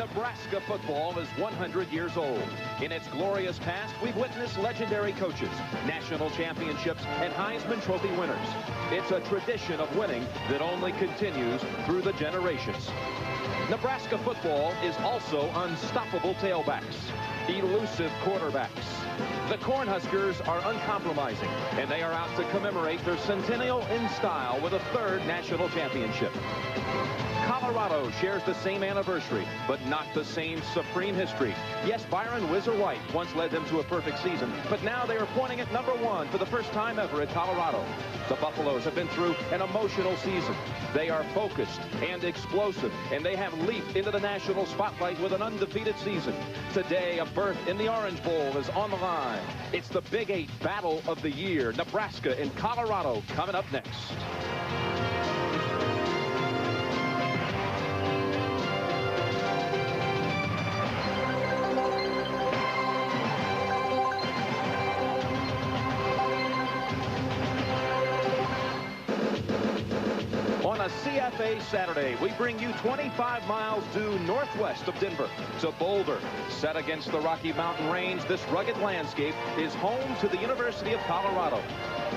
Nebraska football is 100 years old. In its glorious past, we've witnessed legendary coaches, national championships, and Heisman Trophy winners. It's a tradition of winning that only continues through the generations. Nebraska football is also unstoppable tailbacks, elusive quarterbacks. The Cornhuskers are uncompromising, and they are out to commemorate their centennial in style with a third national championship. Colorado shares the same anniversary, but not the same supreme history. Yes, Byron Whizzer White once led them to a perfect season, but now they are pointing at #1 for the first time ever at Colorado. The Buffaloes have been through an emotional season. They are focused and explosive, and they have leaped into the national spotlight with an undefeated season. Today, a berth in the Orange Bowl is on the line. It's the Big 8 battle of the year. Nebraska and Colorado coming up next. On a CFA Saturday, we bring you 25 miles due northwest of Denver to Boulder. Set against the Rocky Mountain Range, this rugged landscape is home to the University of Colorado.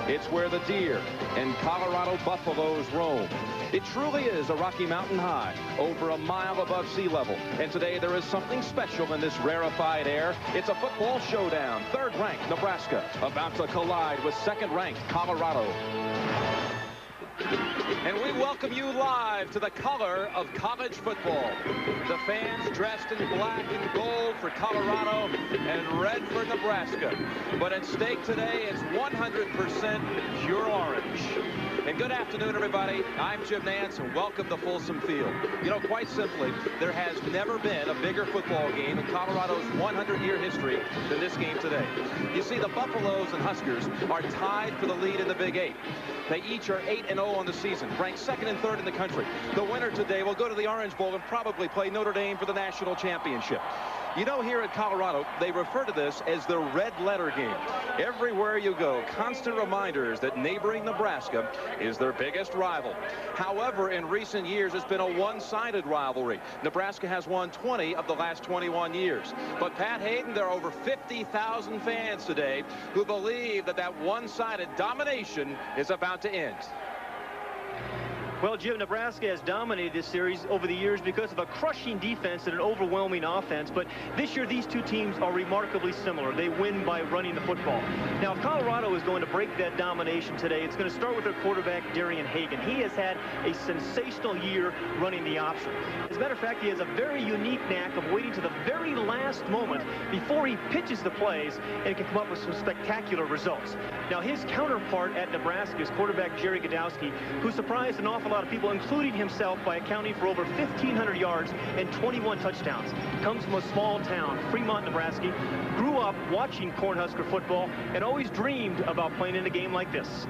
It's where the deer and Colorado buffaloes roam. It truly is a Rocky Mountain high, over a mile above sea level. And today there is something special in this rarefied air. It's a football showdown. Third-ranked Nebraska about to collide with second-ranked Colorado. And we welcome you live to the color of college football. The fans dressed in black and gold for Colorado and red for Nebraska. But at stake today is 100% pure orange. And good afternoon, everybody. I'm Jim Nance, and welcome to Folsom Field. You know, quite simply, there has never been a bigger football game in Colorado's 100-year history than this game today. You see, the Buffaloes and Huskers are tied for the lead in the Big 8. They each are 8-0 on the season, ranked second and third in the country. The winner today will go to the Orange Bowl and probably play Notre Dame for the national championship. You know, here at Colorado, they refer to this as the red letter game. Everywhere you go, constant reminders that neighboring Nebraska is their biggest rival. However, in recent years, it's been a one-sided rivalry. Nebraska has won 20 of the last 21 years. But Pat Hayden, there are over 50,000 fans today who believe that that one-sided domination is about to end. Well, Jim, Nebraska has dominated this series over the years because of a crushing defense and an overwhelming offense. But this year, these two teams are remarkably similar. They win by running the football. Now, if Colorado is going to break that domination today, it's going to start with their quarterback, Darian Hagan. He has had a sensational year running the option. As a matter of fact, he has a very unique knack of waiting to the very last moment before he pitches the plays and can come up with some spectacular results. Now, his counterpart at Nebraska is quarterback Jerry Godowski, who surprised an awful lot of people, including himself, by accounting for over 1,500 yards and 21 touchdowns. Comes from a small town, Fremont, Nebraska. Grew up watching Cornhusker football and always dreamed about playing in a game like this.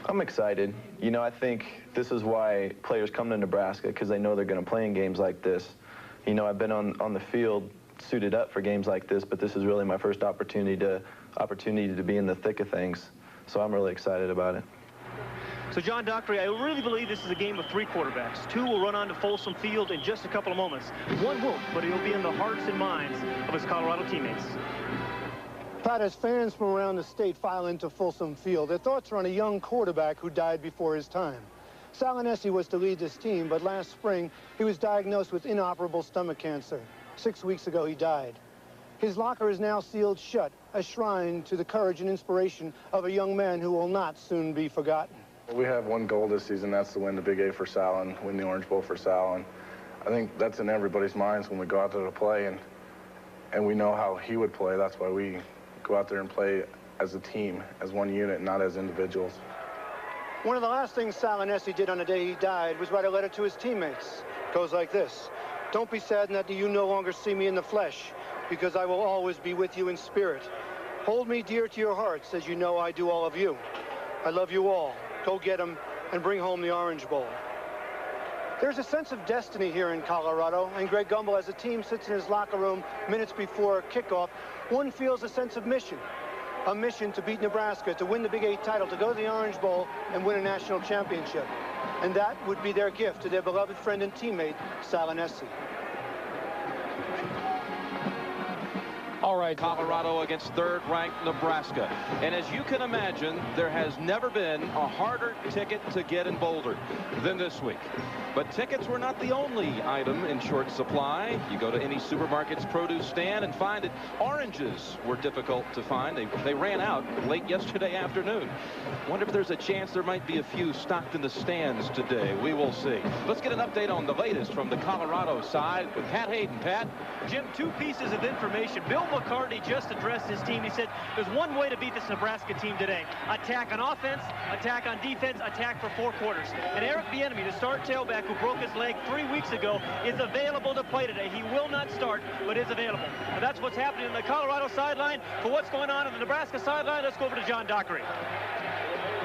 I'm excited. You know, I think this is why players come to Nebraska, because they know they're going to play in games like this. You know, I've been on the field suited up for games like this, but this is really my first opportunity to be in the thick of things. So I'm really excited about it. So, John Dockery, I really believe this is a game of three quarterbacks. Two will run onto Folsom Field in just a couple of moments. One won't, but he'll be in the hearts and minds of his Colorado teammates. Pat, as fans from around the state file into Folsom Field, their thoughts are on a young quarterback who died before his time. Sal Inessi was to lead this team, but last spring he was diagnosed with inoperable stomach cancer. 6 weeks ago he died. His locker is now sealed shut, a shrine to the courage and inspiration of a young man who will not soon be forgotten. We have one goal this season, that's to win the Big 8 for Sal and win the Orange Bowl for Sal. And I think that's in everybody's minds when we go out there to play, and we know how he would play. That's why we go out there and play as a team, as one unit, not as individuals. One of the last things Sal Inessi did on the day he died was write a letter to his teammates. It goes like this: "Don't be saddened that you no longer see me in the flesh, because I will always be with you in spirit. Hold me dear to your hearts, as you know I do all of you. I love you all. Go get them and bring home the Orange Bowl." There's a sense of destiny here in Colorado, and Greg Gumbel, as the team sits in his locker room minutes before kickoff, one feels a sense of mission. A mission to beat Nebraska, to win the Big 8 title, to go to the Orange Bowl and win a national championship. And that would be their gift to their beloved friend and teammate, Sal Nessie. All right, Colorado against third-ranked Nebraska. And as you can imagine, there has never been a harder ticket to get in Boulder than this week. But tickets were not the only item in short supply. You go to any supermarket's produce stand and find that oranges were difficult to find. They ran out late yesterday afternoon. Wonder if there's a chance there might be a few stocked in the stands today. We will see. Let's get an update on the latest from the Colorado side with Pat Hayden. Pat? Jim, two pieces of information. Bill McCartney just addressed his team. He said there's one way to beat this Nebraska team today. Attack on offense, attack on defense, attack for 4 quarters. And Eric Bieniemy, the start tailback who broke his leg 3 weeks ago, is available to play today. He will not start, but is available. And that's what's happening in the Colorado sideline. For what's going on in the Nebraska sideline, let's go over to John Dockery.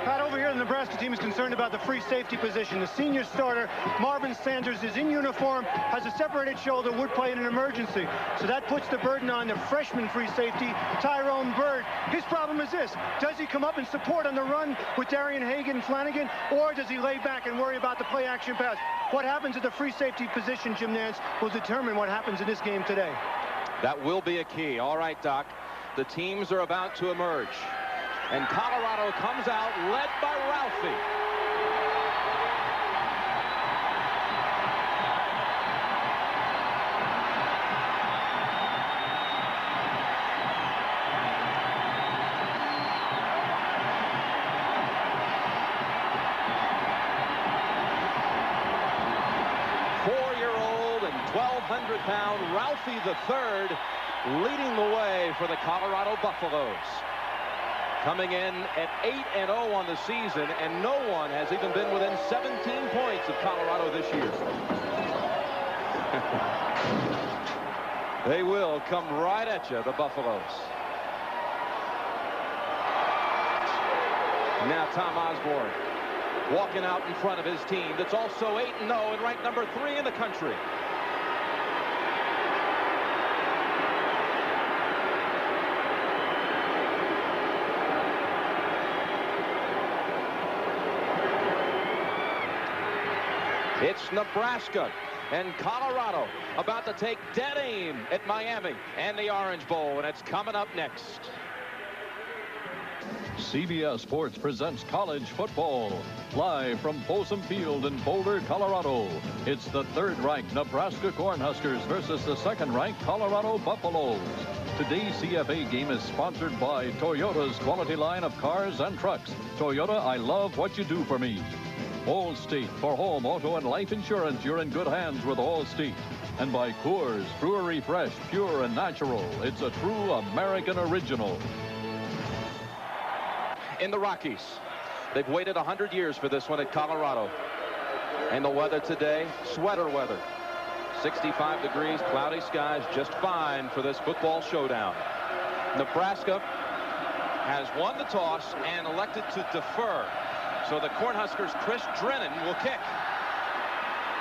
Pat, over here, the Nebraska team is concerned about the free safety position. The senior starter, Marvin Sanders, is in uniform, has a separated shoulder, would play in an emergency. So that puts the burden on the freshman free safety, Tyrone Bird. His problem is this: does he come up and support on the run with Darian Hagan and Flanagan, or does he lay back and worry about the play-action pass? What happens at the free safety position, Jim Nance, will determine what happens in this game today. That will be a key. All right, Doc. The teams are about to emerge. And Colorado comes out led by Ralphie. Four-year-old and 1,200-pound Ralphie III leading the way for the Colorado Buffaloes. Coming in at 8-0 on the season, and no one has even been within 17 points of Colorado this year. They will come right at you, the Buffaloes. Now Tom Osborne walking out in front of his team that's also 8-0 and ranked number 3 in the country. It's Nebraska and Colorado about to take dead aim at Miami and the Orange Bowl, and it's coming up next. CBS Sports presents college football live from Folsom Field in Boulder, Colorado. It's the third-ranked Nebraska Cornhuskers versus the second-ranked Colorado Buffaloes. Today's CFA game is sponsored by Toyota's quality line of cars and trucks. Toyota, I love what you do for me. Allstate, for home, auto, and life insurance, you're in good hands with Allstate. And by Coors, brewery fresh, pure, and natural. It's a true American original. In the Rockies, they've waited 100 years for this one at Colorado. And the weather today, sweater weather. 65 degrees, cloudy skies, just fine for this football showdown. Nebraska has won the toss and elected to defer. So the Cornhuskers' Chris Drennan will kick.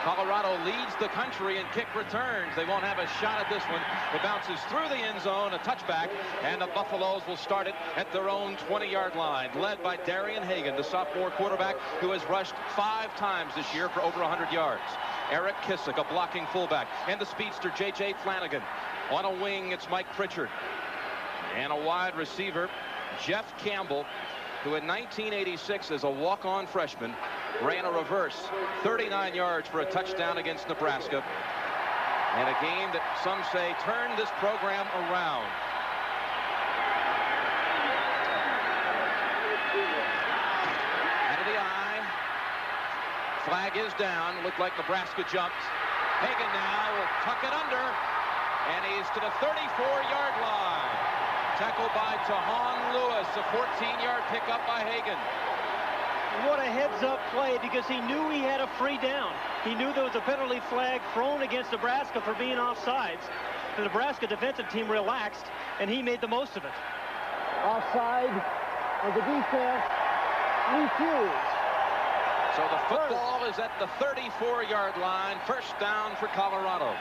Colorado leads the country in kick returns. They won't have a shot at this one. It bounces through the end zone, a touchback, and the Buffaloes will start it at their own 20-yard line, led by Darian Hagan, the sophomore quarterback who has rushed 5 times this year for over 100 yards. Eric Kissick, a blocking fullback, and the speedster J.J. Flanagan. On a wing, it's Mike Pritchard. And a wide receiver, Jeff Campbell, who in 1986 as a walk-on freshman ran a reverse 39 yards for a touchdown against Nebraska, and a game that some say turned this program around. Out of the eye, flag is down. Looked like Nebraska jumped. Hagan now will tuck it under, and he's to the 34-yard line. Tackled by Tahan Lewis, a 14-yard pickup by Hagan. What a heads-up play, because he knew he had a free down. He knew there was a penalty flag thrown against Nebraska for being offsides. The Nebraska defensive team relaxed, and he made the most of it. Offside, and the defense refused. So the football is at the 34-yard line. First down for Colorado.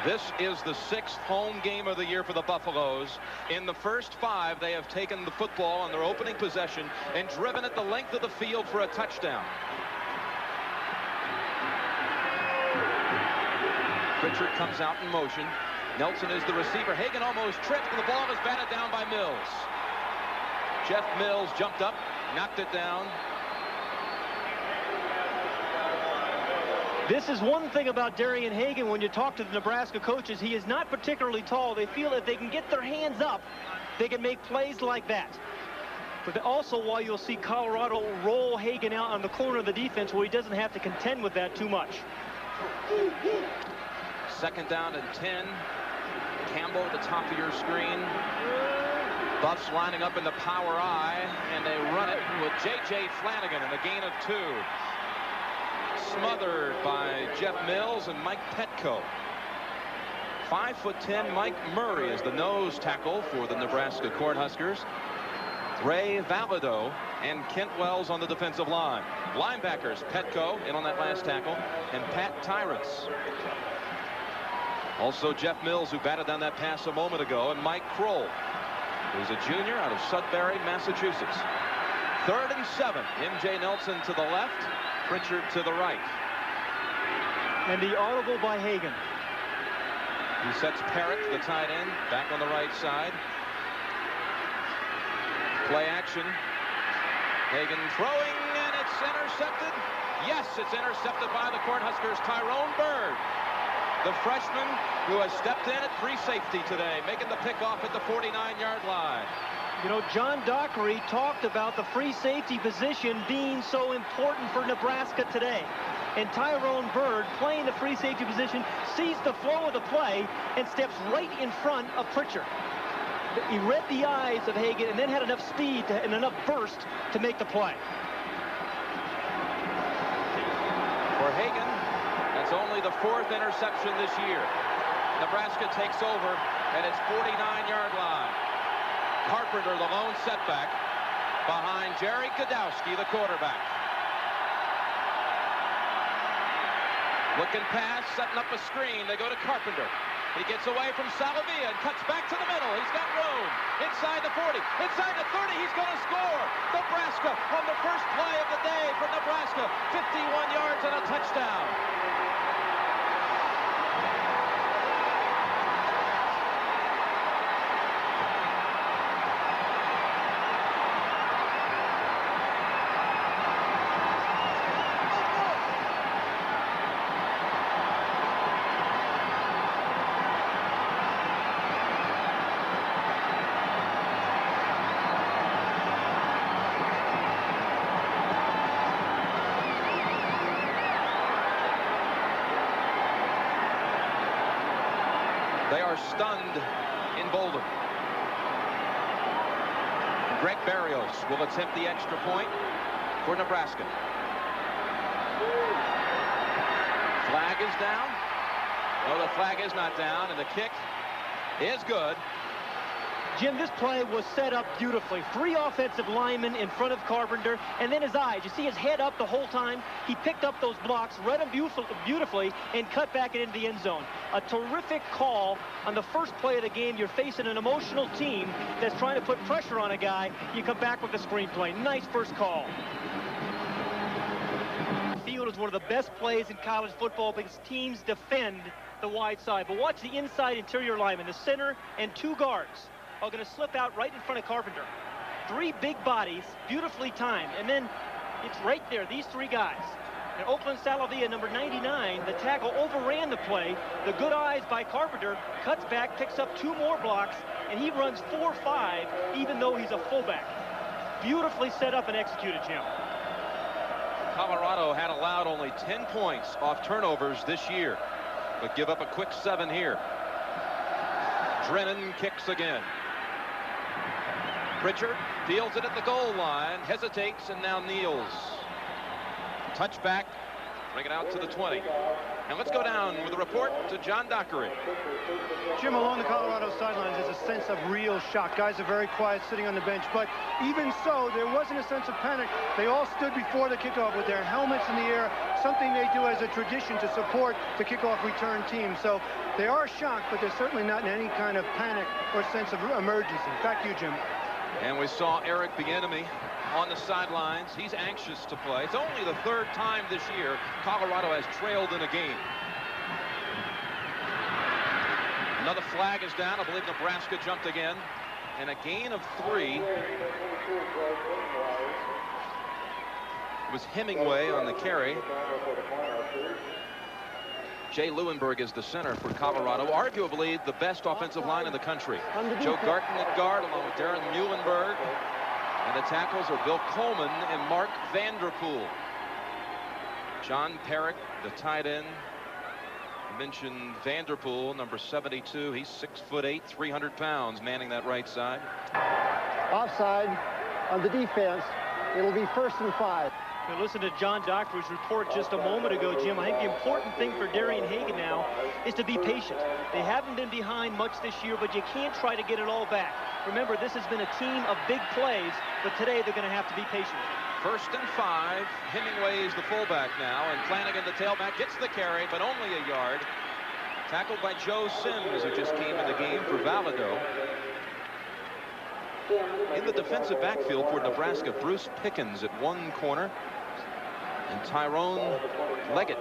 This is the 6th home game of the year for the Buffaloes. In the first 5, they have taken the football on their opening possession and driven it the length of the field for a touchdown. Pritchard comes out in motion. Nelson is the receiver. Hagan almost tripped, and the ball is batted down by Mills. Jeff Mills jumped up, knocked it down. This is one thing about Darian Hagan. When you talk to the Nebraska coaches, he is not particularly tall. They feel if they can get their hands up, they can make plays like that. But also, why you'll see Colorado roll Hagan out on the corner of the defense where he doesn't have to contend with that too much. Second down and 10. Campbell at the top of your screen. Buffs lining up in the power I, and they run it with J.J. Flanagan and a gain of 2. Smothered by Jeff Mills and Mike Petco. 5'10" Mike Murray is the nose tackle for the Nebraska Cornhuskers. Ray Valido and Kent Wells on the defensive line. Linebackers, Petco in on that last tackle, and Pat Tyrants. Also Jeff Mills, who batted down that pass a moment ago, and Mike Kroll, who's a junior out of Sudbury, Massachusetts. 3rd and 7. M.J. Nelson to the left, Pritchard to the right. And the audible by Hagan. He sets Parrott, the tight end, back on the right side. Play action. Hagan throwing, and it's intercepted. Yes, it's intercepted by the Cornhuskers. Tyrone Bird, the freshman who has stepped in at free safety today, making the pickoff at the 49-yard line. You know, John Dockery talked about the free safety position being so important for Nebraska today. And Tyrone Bird, playing the free safety position, sees the flow of the play and steps right in front of Pritchard. He read the eyes of Hagan and then had enough speed and enough burst to make the play. For Hagan, that's only the 4th interception this year. Nebraska takes over at its 49-yard line. Carpenter, the lone setback, behind Jerry Godowski, the quarterback. Looking pass, setting up a screen. They go to Carpenter. He gets away from Salavia and cuts back to the middle. He's got room. Inside the 40, inside the 30, he's going to score. Nebraska on the first play of the day for Nebraska. 51 yards and a touchdown. They are stunned in Boulder. Greg Barrios will attempt the extra point for Nebraska. Flag is down. No, the flag is not down, and the kick is good. Jim, this play was set up beautifully. 3 offensive linemen in front of Carpenter, and then his eyes. You see his head up the whole time. He picked up those blocks, read them beautifully, and cut back into the end zone. A terrific call on the first play of the game. You're facing an emotional team that's trying to put pressure on a guy. You come back with the screenplay. Nice first call. Field is one of the best plays in college football because teams defend the wide side. But watch the inside interior lineman, the center and 2 guards. Are going to slip out right in front of Carpenter. 3 big bodies, beautifully timed. And then it's right there, these 3 guys. And Oakland Salavia, number 99, the tackle overran the play. The good eyes by Carpenter, cuts back, picks up 2 more blocks, and he runs 4-5, even though he's a fullback. Beautifully set up and executed, Jim. Colorado had allowed only 10 points off turnovers this year, but give up a quick 7 here. Drennan kicks again. Pritchard fields it at the goal line, hesitates, and now kneels. Touchback, bring it out to the 20. And let's go down with a report to John Dockery. Jim, along the Colorado sidelines, there's a sense of real shock. Guys are very quiet sitting on the bench, but even so, there wasn't a sense of panic. They all stood before the kickoff with their helmets in the air, something they do as a tradition to support the kickoff return team. So they are shocked, but they're certainly not in any kind of panic or sense of emergency. Back to you, Jim. And we saw Eric Bieniemy on the sidelines. He's anxious to play. It's only the 3rd time this year Colorado has trailed in a game. Another flag is down. I believe Nebraska jumped again. And a gain of 3. It was Hemingway on the carry. Jay Lewinberg is the center for Colorado, arguably the best offensive line in the country. Joe Garton at guard along with Darren Muhlenberg. And the tackles are Bill Coleman and Mark Vanderpool. John Perrick, the tight end. I mentioned Vanderpool, number 72. He's 6'8", 300 pounds, manning that right side. Offside on the defense. It'll be 1st and 5. You listen to John Doctor's report just a moment ago, Jim. I think the important thing for Darian Hagan now is to be patient. They haven't been behind much this year, but you can't try to get it all back. Remember, this has been a team of big plays, but today they're going to have to be patient. 1st and 5. Hemingway is the fullback now, and Flanagan, the tailback, gets the carry, but only a yard. Tackled by Joe Sims, who just came in the game for Valado. In the defensive backfield for Nebraska, Bruce Pickens at one corner, and Tyrone Leggett.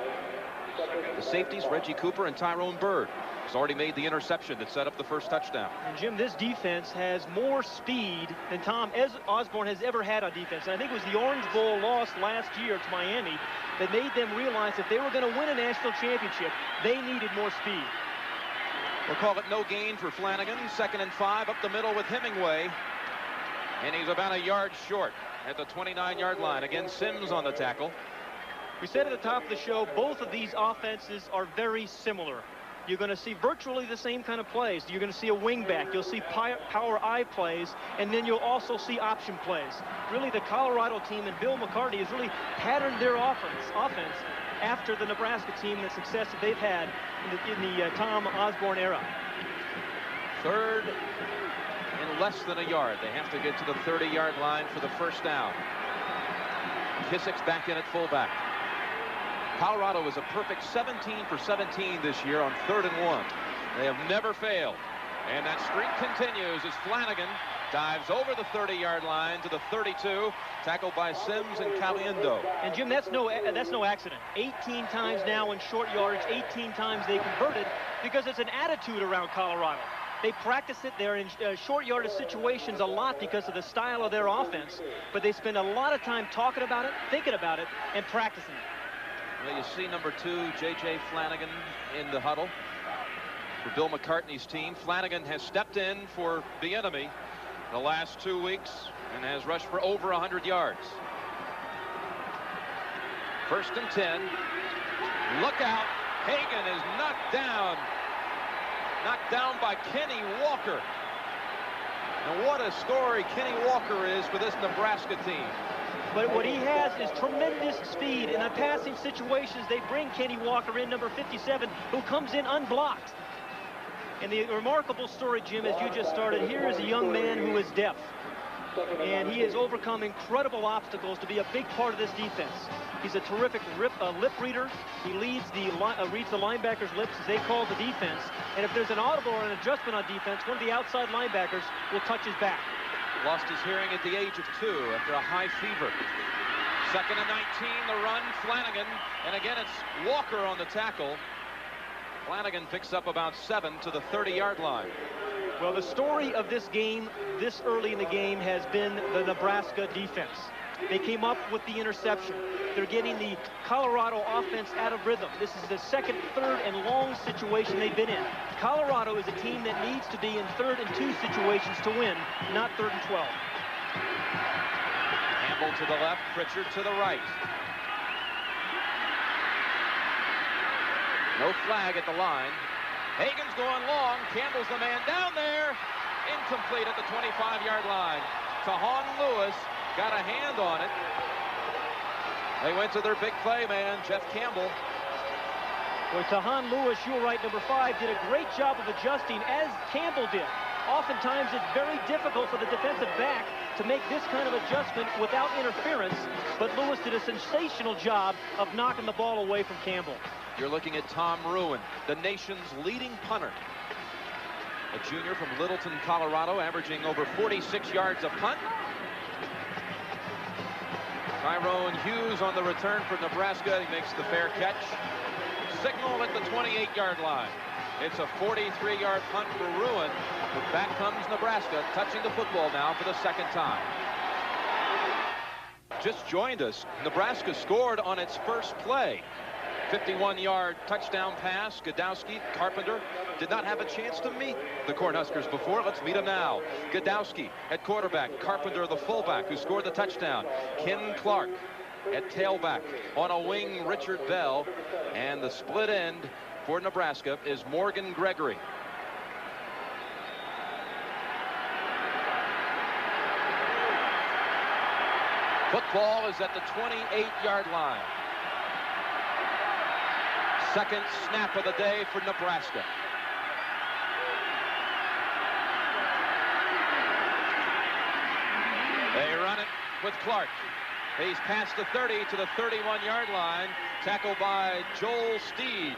The safeties, Reggie Cooper and Tyrone Bird. He's already made the interception that set up the first touchdown. And Jim, this defense has more speed than Tom Osborne has ever had on defense. And I think it was the Orange Bowl loss last year to Miami that made them realize if they were going to win a national championship, they needed more speed. We'll call it no gain for Flanagan. 2nd and 5 up the middle with Hemingway. And he's about a yard short at the 29-yard line. Again, Sims on the tackle. We said at the top of the show, both of these offenses are very similar. You're going to see virtually the same kind of plays. You're going to see a wingback. You'll see power I plays, and then you'll also see option plays. Really, the Colorado team and Bill McCartney has really patterned their offense after the Nebraska team, the success that they've had in the Tom Osborne era. 3rd and less than a yard. They have to get to the 30-yard line for the first down. Kissack's back in at fullback. Colorado is a perfect 17 for 17 this year on 3rd and 1. They have never failed. And that streak continues as Flanagan dives over the 30-yard line to the 32, tackled by Sims and Caliendo. And Jim, that's no accident. 18 times now in short yardage, 18 times they converted, because it's an attitude around Colorado. They practice it. They're in short yardage situations a lot because of the style of their offense, but they spend a lot of time talking about it, thinking about it, and practicing it. Well, you see number 2, J.J. Flanagan, in the huddle for Bill McCartney's team. Flanagan has stepped in for the enemy the last 2 weeks and has rushed for over 100 yards. 1st and 10. Look out. Hagan is knocked down by Kenny Walker. And what a story Kenny Walker is for this Nebraska team. But what he has is tremendous speed. In the passing situations, they bring Kenny Walker in, number 57, who comes in unblocked. And the remarkable story, Jim, as you just started, here is a young man who is deaf. And he has overcome incredible obstacles to be a big part of this defense. He's a terrific lip reader. He reads the linebackers' lips, as they call the defense. And if there's an audible or an adjustment on defense, one of the outside linebackers will touch his back. Lost his hearing at the age of 2 after a high fever. 2nd and 19, the run, Flanagan. And again, it's Walker on the tackle. Flanagan picks up about 7 to the 30-yard line. Well, the story of this game, this early in the game, has been the Nebraska defense. They came up with the interception. They're getting the Colorado offense out of rhythm. This is the 2nd, 3rd, and long situation they've been in. Colorado is a team that needs to be in 3rd and 2 situations to win, not 3rd and 12. Campbell to the left, Pritchard to the right. No flag at the line. Hagan's going long. Campbell's the man down there. Incomplete at the 25-yard line. Tahan Lewis got a hand on it. They went to their big play man, Jeff Campbell. Well, Tahan Lewis, you're right, number 5, did a great job of adjusting, as Campbell did. Oftentimes, it's very difficult for the defensive back to make this kind of adjustment without interference, but Lewis did a sensational job of knocking the ball away from Campbell. You're looking at Tom Ruin, the nation's leading punter. A junior from Littleton, Colorado, averaging over 46 yards a punt. Tyrone Hughes on the return for Nebraska. He makes the fair catch. signal at the 28-yard line. It's a 43-yard punt for ruin. But back comes Nebraska, touching the football now for the second time. Just joined us. Nebraska scored on its first play. 51-yard touchdown pass. Godowski, Carpenter did not have a chance to meet the Cornhuskers before. Let's meet him now. Godowski at quarterback. Carpenter, the fullback, who scored the touchdown. Ken Clark at tailback. On a wing, Richard Bell. And the split end for Nebraska is Morgan Gregory. Football is at the 28-yard line. Second snap of the day for Nebraska. They run it with Clark. He's past the 30 to the 31-yard line. Tackled by Joel Steed.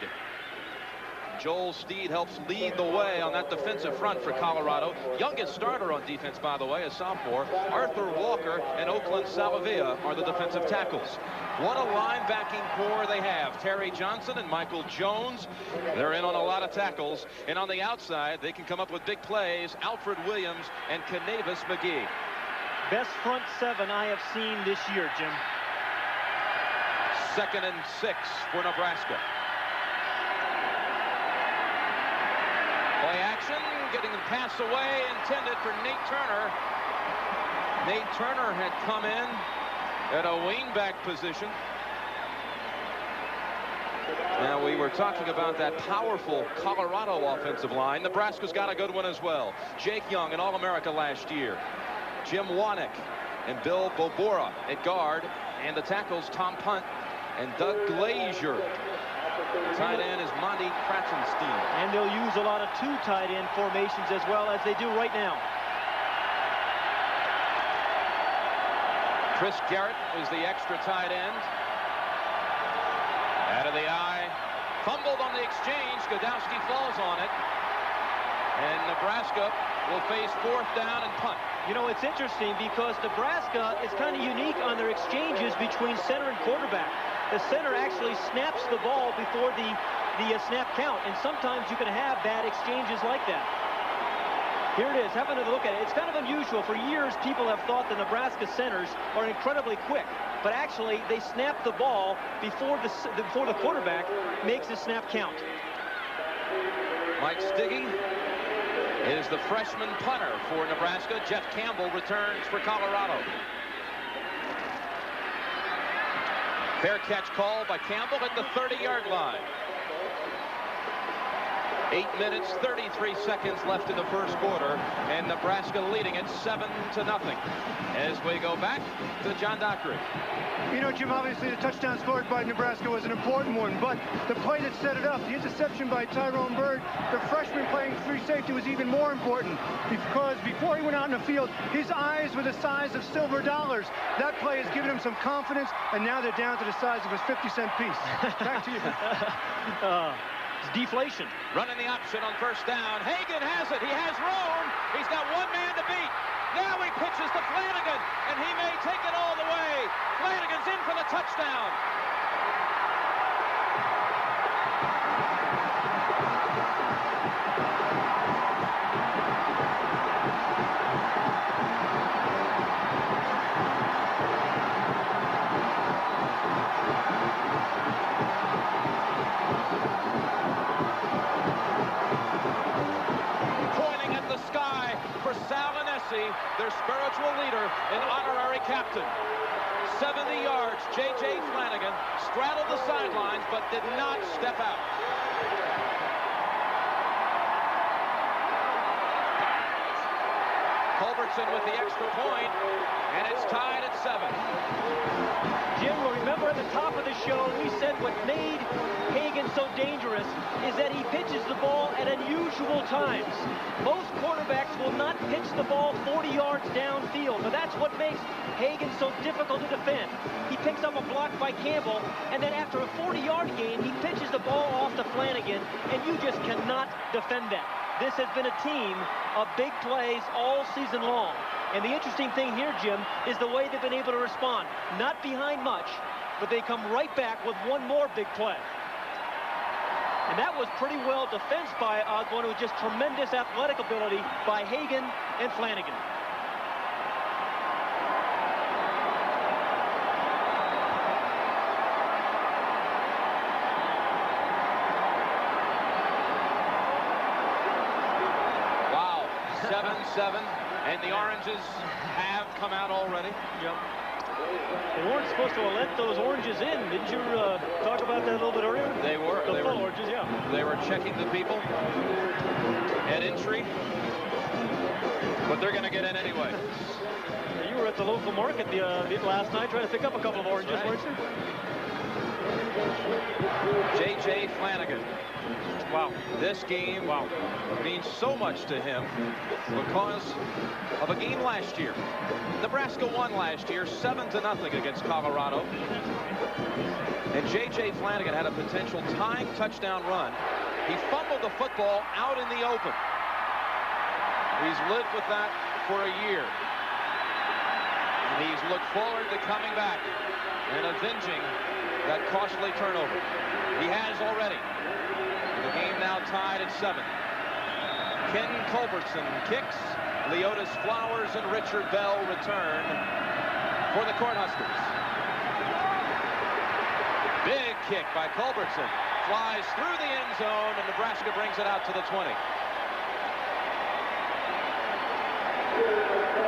Joel Steed helps lead the way on that defensive front for Colorado. Youngest starter on defense, by the way, a sophomore. Arthur Walker and Oakland Salavia are the defensive tackles. What a linebacking core they have. Terry Johnson and Michael Jones. They're in on a lot of tackles. And on the outside, they can come up with big plays. Alfred Williams and Canavis McGee. Best front seven I have seen this year, Jim. 2nd and 6 for Nebraska. Play action, getting the pass away, intended for Nate Turner. Nate Turner had come in at a wingback position. Now, we were talking about that powerful Colorado offensive line. Nebraska's got a good one as well. Jake Young, an All-America last year. Jim Wanek and Bill Bobora at guard. And the tackles, Tom Punt and Doug Glazier. Tight end is Monty Kratzenstein. And they'll use a lot of two tight end formations as well, as they do right now. Chris Garrett is the extra tight end. Out of the eye. Fumbled on the exchange. Godowski falls on it. And Nebraska will face 4th down and punt. You know, it's interesting because Nebraska is kind of unique on their exchanges between center and quarterback. The center actually snaps the ball before the snap count, and sometimes you can have bad exchanges like that. Here it is. Have another look at it. It's kind of unusual. For years, people have thought the Nebraska centers are incredibly quick, but actually they snap the ball before the quarterback makes the snap count. Mike Stiggy is the freshman punter for Nebraska. Jeff Campbell returns for Colorado. Fair catch call by Campbell at the 30-yard line. 8 minutes, 33 seconds left in the first quarter, and Nebraska leading it 7-0. As we go back to John Dockery. You know, Jim, obviously the touchdown scored by Nebraska was an important one, but the play that set it up, the interception by Tyrone Bird, the freshman playing free safety, was even more important because before he went out in the field, his eyes were the size of silver dollars. That play has given him some confidence, and now they're down to the size of his 50-cent piece. Back to you. It's deflation. Running the option on first down. Hagan has it. He has room. He's got one man to beat. Now he pitches to Flanagan, and he may take it all the way. Flanagan's in for the touchdown. Their spiritual leader and honorary captain. 70 yards, J.J. Flanagan straddled the sidelines but did not step out. Culbertson with the extra point, and it's tied at 7. Jim, remember at the top of the show, we said what made Hagan so dangerous is that he pitches the ball at unusual times. Most quarterbacks will not pitch the ball 40 yards downfield, but that's what makes Hagan so difficult to defend. He picks up a block by Campbell, and then after a 40-yard gain, he pitches the ball off to Flanagan, and you just cannot defend that. This has been a team of big plays all season long. And the interesting thing here, Jim, is the way they've been able to respond. Not behind much, but they come right back with one more big play. And that was pretty well defensed by Osborne. It was just tremendous athletic ability by Hagan and Flanagan. Wow, 7-7, and the Oranges have come out already. Yep. They weren't supposed to let those oranges in. Didn't you talk about that a little bit earlier? They were. The full oranges, yeah. They were checking the people at entry, but they're going to get in anyway. You were at the local market last night trying to pick up a couple of oranges, right. weren't you? J.J. Flanagan. Wow. This game means so much to him because of a game last year. Nebraska won last year 7-0 against Colorado. And J.J. Flanagan had a potential tying touchdown run. He fumbled the football out in the open. He's lived with that for a year. And he's looked forward to coming back and avenging that costly turnover. He has already. The game now tied at 7. Ken Culbertson kicks. Leotis Flowers and Richard Bell return for the Cornhuskers. Big kick by Culbertson. Flies through the end zone, and Nebraska brings it out to the 20.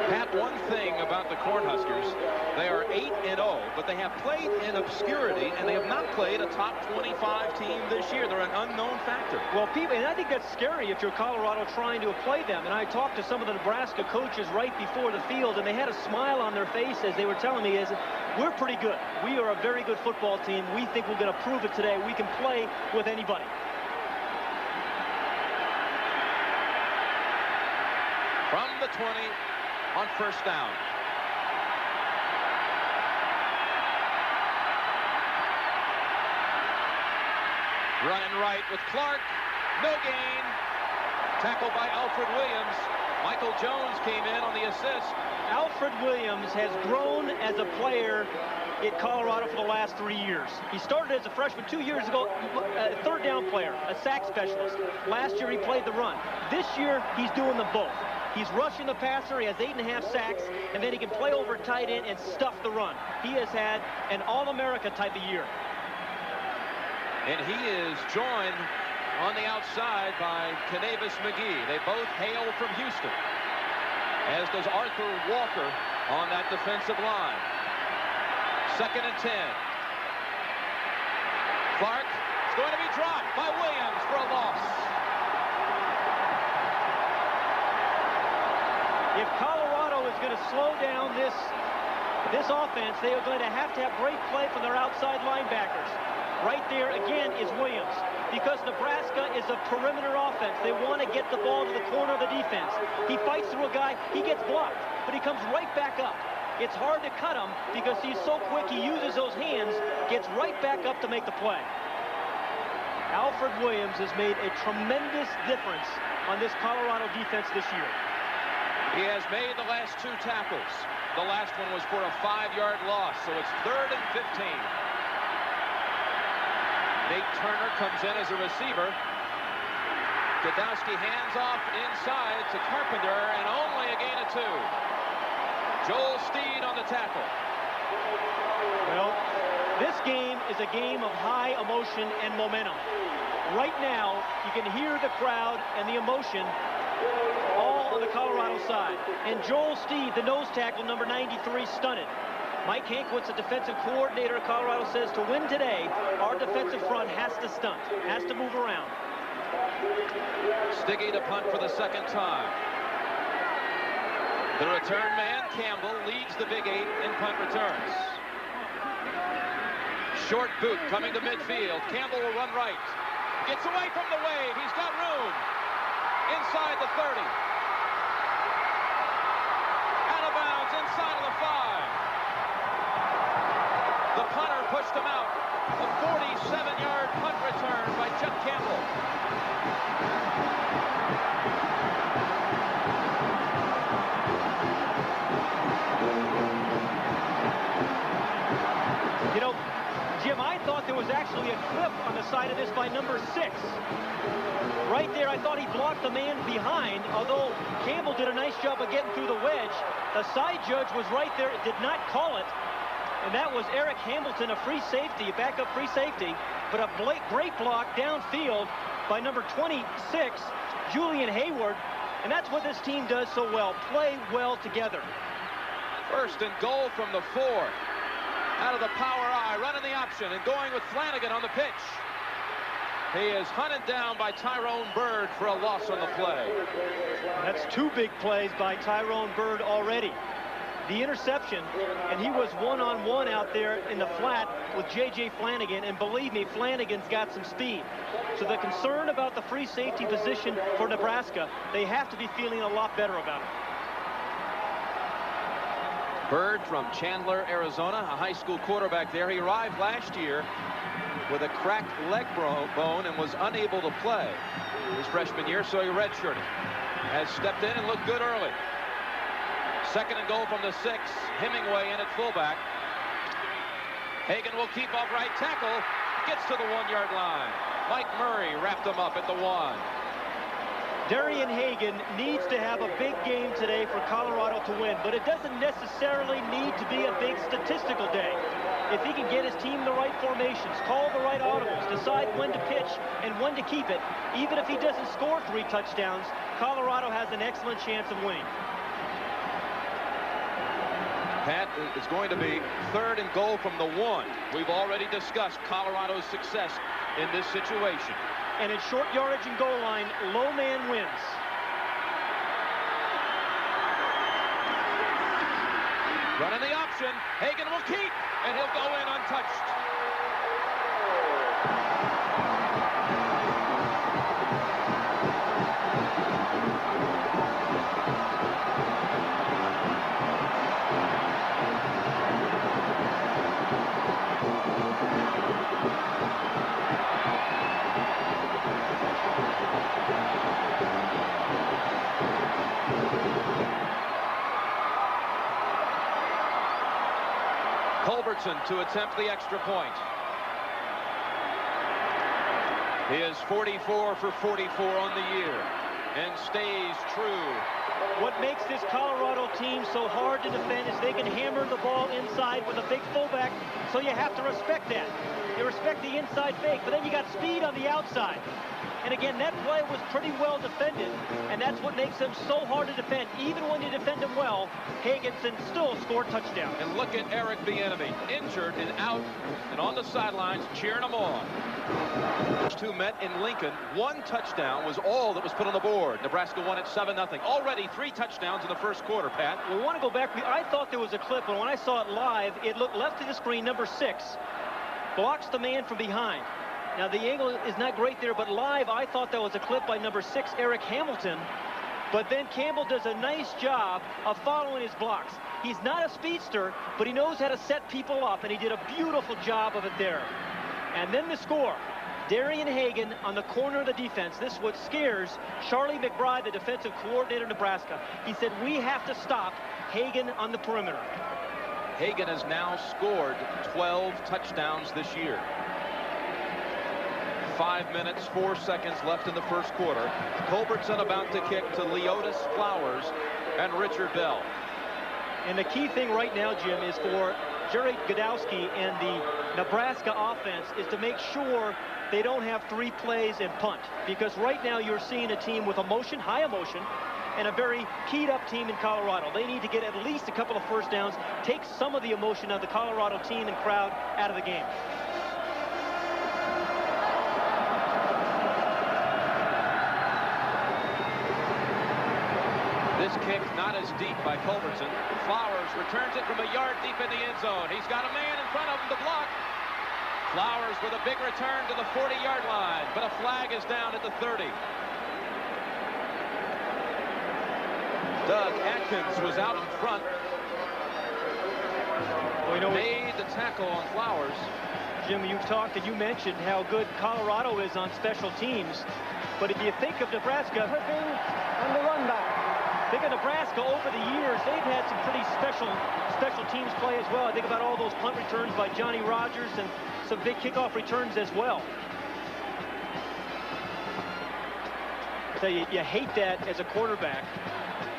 Pat, one thing about the Cornhuskers, they are 8-0, but they have played in obscurity, and they have not played a top 25 team this year. They're an unknown factor. Well, people, and I think that's scary if you're Colorado trying to play them. And I talked to some of the Nebraska coaches right before the field, and they had a smile on their face as they were telling me, we're pretty good. We are a very good football team. We think we're going to prove it today. We can play with anybody. From the 20 on first down. Running right with Clark. No gain. Tackled by Alfred Williams. Michael Jones came in on the assist. Alfred Williams has grown as a player at Colorado for the last 3 years. He started as a freshman 2 years ago, a third down player, a sack specialist. Last year he played the run. This year he's doing them both. He's rushing the passer, he has 8.5 sacks, and then he can play over tight end and stuff the run. He has had an All-America type of year. And he is joined on the outside by Canavis McGee. They both hail from Houston, as does Arthur Walker on that defensive line. 2nd and 10. Clark is going to be dropped by Williams for a loss. If Colorado is going to slow down this offense, they are going to have great play from their outside linebackers. Right there, again, is Williams. Because Nebraska is a perimeter offense. They want to get the ball to the corner of the defense. He fights through a guy. He gets blocked, but he comes right back up. It's hard to cut him because he's so quick. He uses those hands, gets right back up to make the play. Alfred Williams has made a tremendous difference on this Colorado defense this year. He has made the last 2 tackles. The last one was for a 5-yard loss, so it's 3rd and 15. Nate Turner comes in as a receiver. Godowski hands off inside to Carpenter, and only a gain of 2. Joel Steed on the tackle. Well, this game is a game of high emotion and momentum. Right now, you can hear the crowd and the emotion all on the Colorado side. And Joel Steed, the nose tackle, number 93, stunted. Mike Hankwitz, the defensive coordinator of Colorado, says to win today, our defensive front has to stunt, has to move around. Stiggy to punt for the 2nd time. The return man, Campbell, leads the Big 8 in punt returns. Short boot coming to midfield. Campbell will run right. Gets away from the wave. He's got room. Inside the 30. Out of bounds inside of the 5. The punter pushed him out. A 47-yard punt return by Jeff Campbell. You know, Jim, I thought there was actually a clip on on the side of this by number 6. Right there, I thought he blocked the man behind, although Campbell did a nice job of getting through the wedge. The side judge was right there, did not call it, and that was Eric Hamilton, a free safety, a backup free safety, but a great block downfield by number 26, Julian Hayward, and that's what this team does so well, play well together. First and goal from the 4. Out of the power I, running the option and going with Flanagan on the pitch. He is hunted down by Tyrone Bird for a loss on the play. That's 2 big plays by Tyrone Bird already. The interception, and he was one-on-one out there in the flat with J.J. Flanagan, and believe me, Flanagan's got some speed. So the concern about the free safety position for Nebraska, they have to be feeling a lot better about it. Bird from Chandler, Arizona, a high school quarterback there. He arrived last year with a cracked leg bone and was unable to play his freshman year, so he redshirted. Has stepped in and looked good early. Second and goal from the 6. Hemingway in at fullback. Hagan will keep off right tackle. Gets to the 1-yard line. Mike Murray wrapped him up at the 1. Darian Hagan needs to have a big game today for Colorado to win, but it doesn't necessarily need to be a big statistical day. If he can get his team the right formations, call the right audibles, decide when to pitch and when to keep it, even if he doesn't score 3 touchdowns, Colorado has an excellent chance of winning. Pat, it's going to be third and goal from the 1. We've already discussed Colorado's success in this situation. And in short yardage and goal line, low man wins. Running the option, Hagan will keep, and he'll go in untouched. Culbertson to attempt the extra point. He is 44 for 44 on the year and stays true. What makes this Colorado team so hard to defend is they can hammer the ball inside with a big fullback, so you have to respect that. You respect the inside fake, but then you got speed on the outside. And again, that play was pretty well defended, and that's what makes them so hard to defend. Even when you defend them well, Hagenson still scored touchdown. And look at Eric Bieniemy, injured and out and on the sidelines cheering them on. Those 2 met in Lincoln. 1 touchdown was all that was put on the board. Nebraska won at 7-0. Already 3 touchdowns in the first quarter, Pat. We want to go back. I thought there was a clip, but when I saw it live, it looked left of the screen. Number 6 blocks the man from behind. Now, the angle is not great there, but live, I thought that was a clip by number 6, Eric Hamilton. But then Campbell does a nice job of following his blocks. He's not a speedster, but he knows how to set people up, and he did a beautiful job of it there. And then the score. Darian Hagan on the corner of the defense. This is what scares Charlie McBride, the defensive coordinator of Nebraska. He said, we have to stop Hagan on the perimeter. Hagan has now scored 12 touchdowns this year. 5 minutes, 4 seconds left in the first quarter. Culbertson about to kick to Leotis Flowers and Richard Bell. And the key thing right now, Jim, is for Jerry Godowski and the Nebraska offense is to make sure they don't have 3 plays and punt. Because right now you're seeing a team with emotion, high emotion, and a very keyed-up team in Colorado. They need to get at least a couple of first downs, take some of the emotion of the Colorado team and crowd out of the game. This kick not as deep by Culbertson. Flowers returns it from a yard deep in the end zone. He's got a man in front of him to block. Flowers with a big return to the 40-yard line, but a flag is down at the 30. Doug Atkins was out in front. Made the tackle on Flowers. Jim, you've talked and you mentioned how good Colorado is on special teams. But if you think of Nebraska, On the run back. think of Nebraska over the years, they've had some pretty special teams play as well. I think about all those punt returns by Johnny Rogers and some big kickoff returns as well. So you hate that as a quarterback.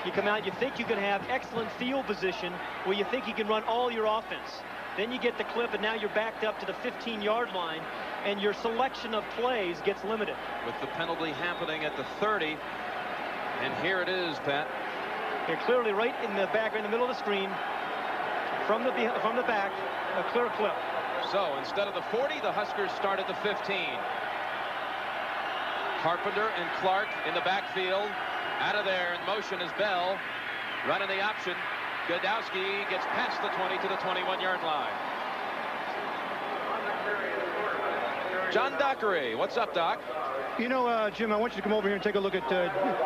You come out, you think you can have excellent field position where you think you can run all your offense. Then you get the clip, and now you're backed up to the 15-yard line, and your selection of plays gets limited. With the penalty happening at the 30, and here it is, Pat. You're clearly right in the back, right in the middle of the screen, from the back, a clear clip. So instead of the 40, the Huskers start at the 15. Carpenter and Clark in the backfield. Out of there in motion is Bell. Running the option. Godowski gets past the 20 to the 21-yard line. John Dockery, what's up, Doc? You know, Jim, I want you to come over here and take a look at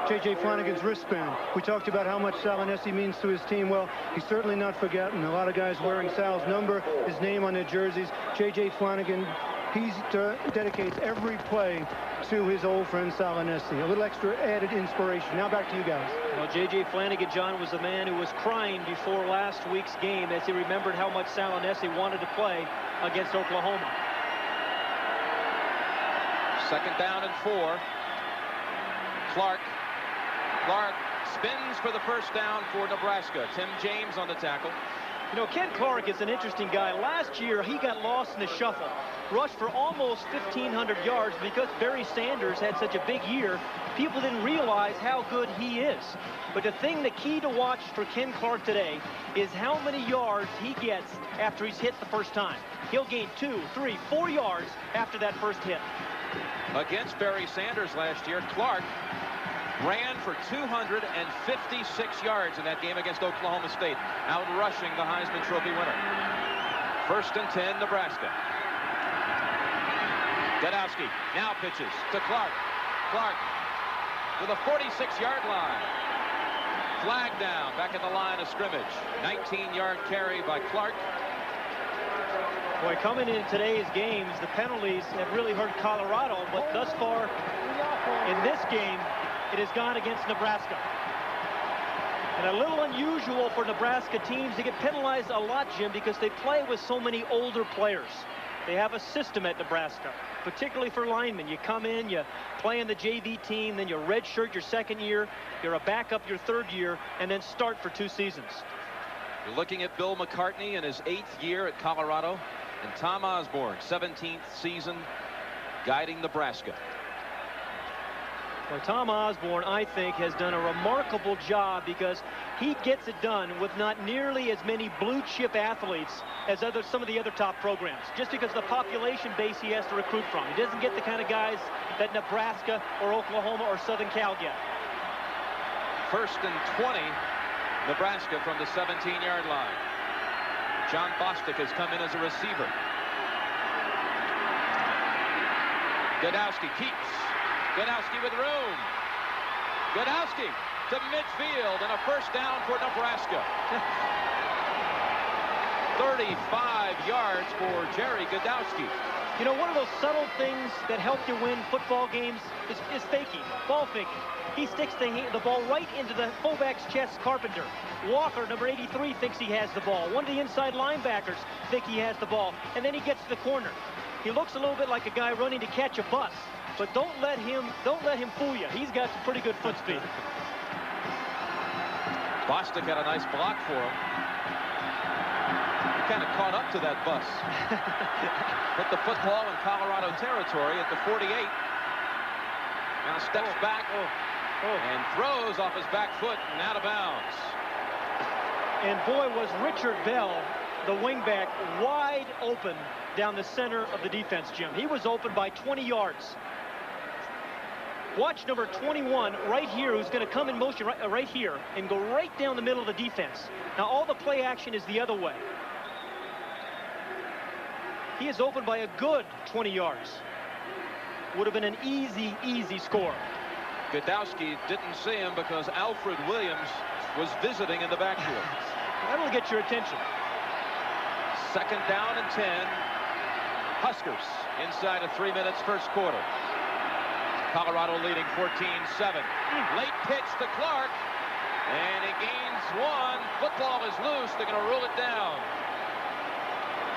J.J. Flanagan's wristband. We talked about how much Sal Inessi means to his team. Well, he's certainly not forgotten. A lot of guys wearing Sal's number, his name on their jerseys. J.J. Flanagan, he dedicates every play to his old friend Sal Inessi. A little extra added inspiration. Now back to you guys. Well, J.J. Flanagan, John, was the man who was crying before last week's game as he remembered how much Sal Inessi wanted to play against Oklahoma. Second down and 4. Clark spins for the first down for Nebraska. Tim James on the tackle. You know, Ken Clark is an interesting guy. Last year, he got lost in the shuffle. Rushed for almost 1,500 yards because Barry Sanders had such a big year. People didn't realize how good he is. But the key to watch for Ken Clark today is how many yards he gets after he's hit the first time. He'll gain 2, 3, 4 yards after that first hit. Against Barry Sanders last year, Clark ran for 256 yards in that game against Oklahoma State, out-rushing the Heisman Trophy winner. First and 10, Nebraska. Godowski now pitches to Clark. Clark to the 46-yard line. Flag down back at the line of scrimmage. 19-yard carry by Clark. Boy, coming in today's games, the penalties have really hurt Colorado, but thus far in this game, it has gone against Nebraska. And a little unusual for Nebraska teams. They get penalized a lot, Jim, because they play with so many older players. They have a system at Nebraska, particularly for linemen. You come in, you play in the JV team, then you redshirt your second year, you're a backup your third year, and then start for 2 seasons. You're looking at Bill McCartney in his 8th year at Colorado, and Tom Osborne, 17th season, guiding Nebraska. Well, Tom Osborne, I think, has done a remarkable job because he gets it done with not nearly as many blue-chip athletes as some of the other top programs, just because of the population base he has to recruit from. He doesn't get the kind of guys that Nebraska or Oklahoma or Southern Cal get. First and 20, Nebraska from the 17-yard line. John Bostic has come in as a receiver. Godowski keeps. Godowski with room. Godowski to midfield and a first down for Nebraska. 35 yards for Jerry Godowski. You know, one of those subtle things that help you win football games is faking, ball faking. He sticks the ball right into the fullback's chest, Carpenter. Walker, number 83, thinks he has the ball. One of the inside linebackers think he has the ball. And then he gets to the corner. He looks a little bit like a guy running to catch a bus. But don't let him fool you. He's got some pretty good foot speed. Bostic had a nice block for him. He kind of caught up to that bus. Put the football in Colorado territory at the 48. Now steps back and throws off his back foot and out of bounds. And boy, was Richard Bell, the wingback, wide open down the center of the defense, Jim. He was open by 20 yards. Watch number 21 right here, who's going to come in motion right here and go right down the middle of the defense. Now, all the play action is the other way. He is open by a good 20 yards. Would have been an easy, easy score. Godowski didn't see him because Alfred Williams was visiting in the backfield. That'll get your attention. Second down and 10. Huskers inside of 3 minutes, first quarter. Colorado leading 14-7. Late pitch to Clark, and he gains 1. Football is loose. They're going to rule it down.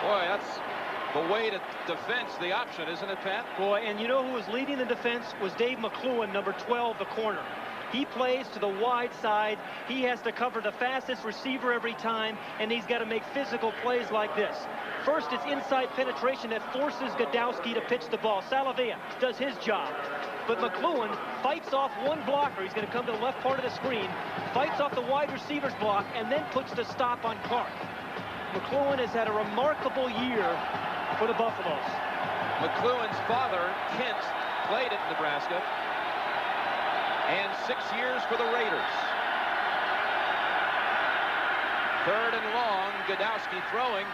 Boy, the way to defense the option, isn't it, Pat? Boy, and you know who was leading the defense was Dave McClellan, number 12, the corner. He plays to the wide side. He has to cover the fastest receiver every time, and he's got to make physical plays like this. First, it's inside penetration that forces Godowski to pitch the ball. Salavea does his job. But McClellan fights off one blocker. He's going to come to the left part of the screen, fights off the wide receiver's block, and then puts the stop on Clark. McClellan has had a remarkable year for the Buffaloes. McClellan's father, Kent, played at Nebraska, and 6 years for the Raiders. Third and long, Godowski throwing,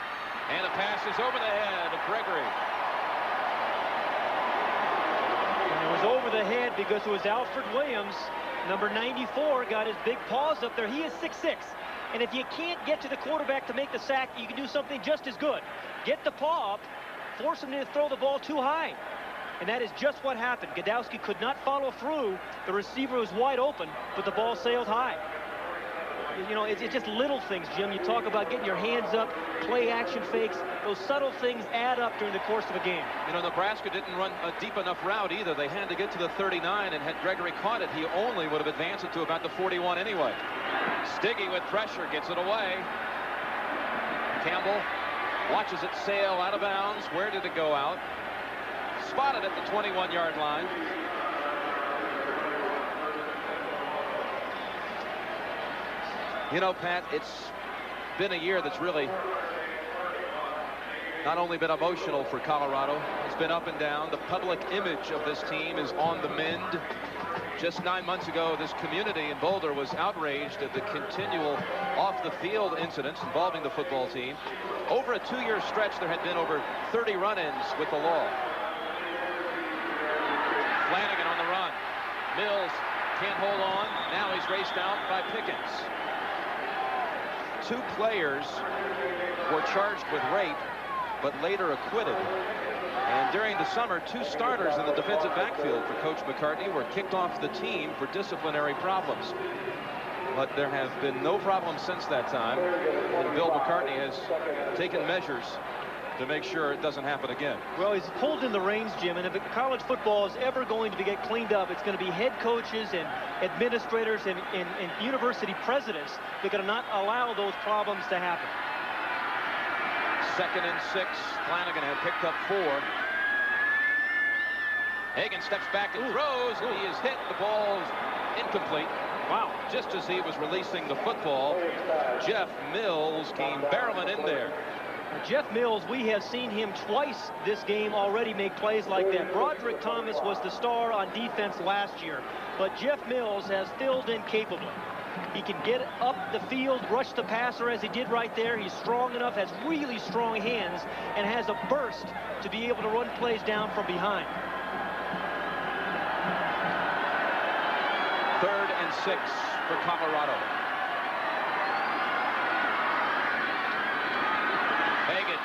and a pass is over the head of Gregory. And it was over the head because it was Alfred Williams, number 94, got his big paws up there. He is 6'6". And if you can't get to the quarterback to make the sack, you can do something just as good. Get the paw up, force him to throw the ball too high. And that is just what happened. Godowski could not follow through. The receiver was wide open, but the ball sailed high. You know, it's just little things, Jim. You talk about getting your hands up, play action fakes. Those subtle things add up during the course of a game. You know, Nebraska didn't run a deep enough route either. They had to get to the 39, and had Gregory caught it, he only would have advanced it to about the 41 anyway. Stiggy with pressure gets it away. Campbell watches it sail out of bounds. Where did it go out? Spotted at the 21-yard line. You know, Pat, it's been a year that's really not only been emotional for Colorado, it's been up and down. The public image of this team is on the mend. Just 9 months ago, this community in Boulder was outraged at the continual off-the-field incidents involving the football team. Over a 2-year stretch, there had been over 30 run-ins with the law. Flanagan on the run. Mills can't hold on. Now he's raced out by Pickens. 2 players were charged with rape, but later acquitted. And during the summer, 2 starters in the defensive backfield for Coach McCartney were kicked off the team for disciplinary problems. But there have been no problems since that time. And Bill McCartney has taken measures to make sure it doesn't happen again. Well, he's pulled in the reins, Jim, and if college football is ever going to get cleaned up, it's going to be head coaches and administrators and university presidents that are going to not allow those problems to happen. 2nd and 6. Flanagan had picked up 4. Hagan steps back and throws. He is hit. The ball is incomplete. Wow. Just as he was releasing the football, Jeff Mills came barreling in there. Jeff Mills, we have seen him twice this game already make plays like that. Broderick Thomas was the star on defense last year, but Jeff Mills has filled in capably. He can get up the field, rush the passer as he did right there. He's strong enough, has really strong hands, and has a burst to be able to run plays down from behind. 3rd and 6 for Colorado. Hagan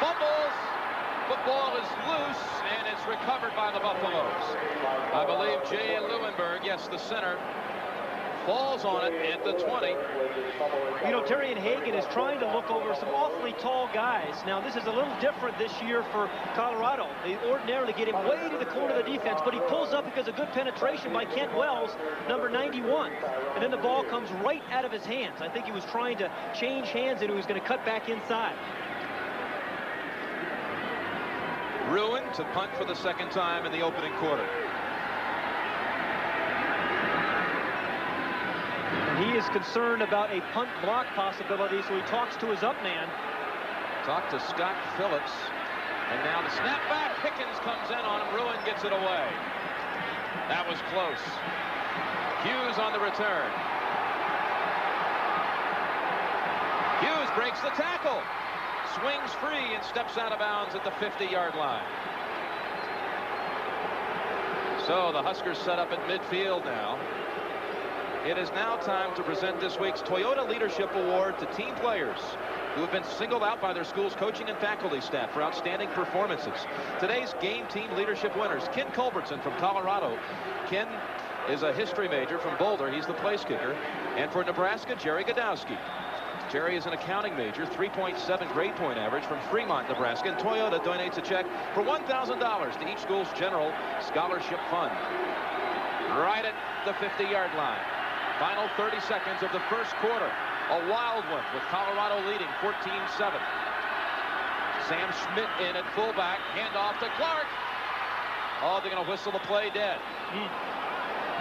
fumbles. Football is loose, and it's recovered by the Buffaloes. I believe Jay Lewinberg, yes, the center, falls on it at the 20. You know, Terry and Hagan is trying to look over some awfully tall guys. Now, this is a little different this year for Colorado. They ordinarily get him way to the corner of the defense, but he pulls up because of good penetration by Kent Wells, number 91. And then the ball comes right out of his hands. I think he was trying to change hands, and he was going to cut back inside. Ruin to punt for the 2nd time in the opening quarter. He is concerned about a punt block possibility, so he talks to his up man. Talked to Scott Phillips. And now the snap back. Pickens comes in on him. Ruin gets it away. That was close. Hughes on the return. Hughes breaks the tackle. Swings free and steps out of bounds at the 50-yard line. So the Huskers set up at midfield now. It is now time to present this week's Toyota Leadership Award to team players who have been singled out by their school's coaching and faculty staff for outstanding performances. Today's game team leadership winners: Ken Culbertson from Colorado. Ken is a history major from Boulder. He's the place kicker. And for Nebraska, Jerry Godowski. Jerry is an accounting major, 3.7 grade point average from Fremont, Nebraska. And Toyota donates a check for $1,000 to each school's general scholarship fund. Right at the 50-yard line. Final 30 seconds of the first quarter. A wild one with Colorado leading 14-7. Sam Schmidt in at fullback. Handoff to Clark. Oh, they're going to whistle the play dead.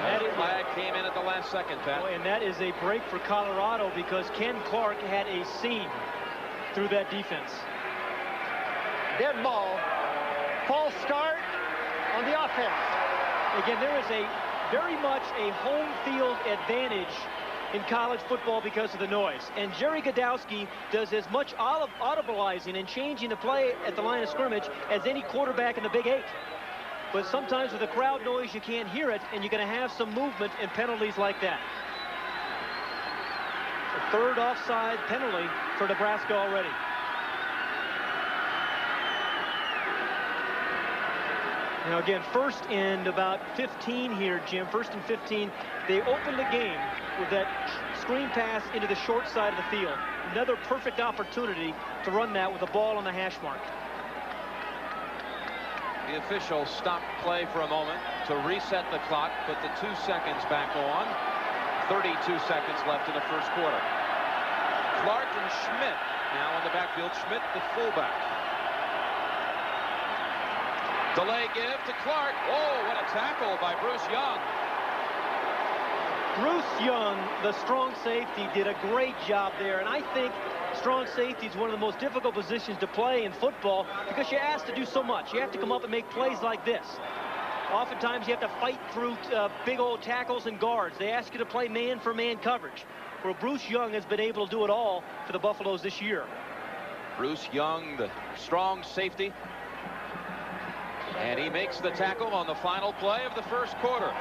That flag came in at the last second, Pat. Oh, and that is a break for Colorado because Ken Clark had a seam through that defense. Dead ball. False start on the offense. Again, there is a very much a home field advantage in college football because of the noise. And Jerry Godowski does as much audibilizing and changing the play at the line of scrimmage as any quarterback in the Big 8. But sometimes with the crowd noise, you can't hear it, and you're going to have some movement and penalties like that. The third offside penalty for Nebraska already. Now again, first and about 15 here, Jim. First and 15. They opened the game with that screen pass into the short side of the field. Another perfect opportunity to run that with the ball on the hash mark. The official stopped play for a moment to reset the clock, put the 2 seconds back on. 32 seconds left in the first quarter. Clark and Schmidt now in the backfield. Schmidt, the fullback. Delay give to Clark. Oh, what a tackle by Bruce Young. Bruce Young, the strong safety, did a great job there, and I think strong safety is one of the most difficult positions to play in football because you're asked to do so much. You have to come up and make plays like this. Oftentimes you have to fight through big old tackles and guards. They ask you to play man-for-man coverage, where Bruce Young has been able to do it all for the Buffaloes this year. Bruce Young, the strong safety, and he makes the tackle on the final play of the first quarter.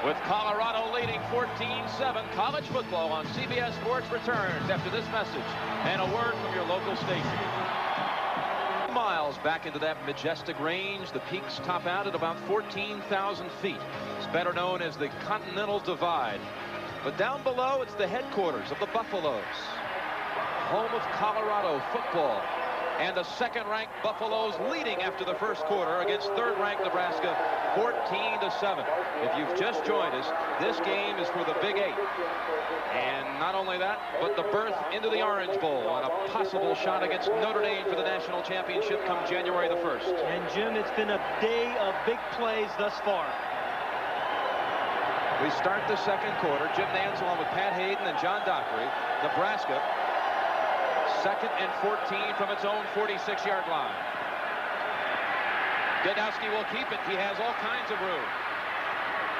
With Colorado leading 14-7, college football on CBS Sports returns after this message and a word from your local station. Miles back into that majestic range. The peaks top out at about 14,000 feet. It's better known as the Continental Divide. But down below, it's the headquarters of the Buffaloes, home of Colorado football. And the second-ranked Buffaloes leading after the first quarter against third-ranked Nebraska 14-7. If you've just joined us, this game is for the Big 8. And not only that, but the berth into the Orange Bowl and a possible shot against Notre Dame for the national championship come January the 1st. And Jim, it's been a day of big plays thus far. We start the second quarter. Jim Nantz along with Pat Hayden and John Dockery. Nebraska, 2nd and 14 from its own 46-yard line. Godowski will keep it. He has all kinds of room.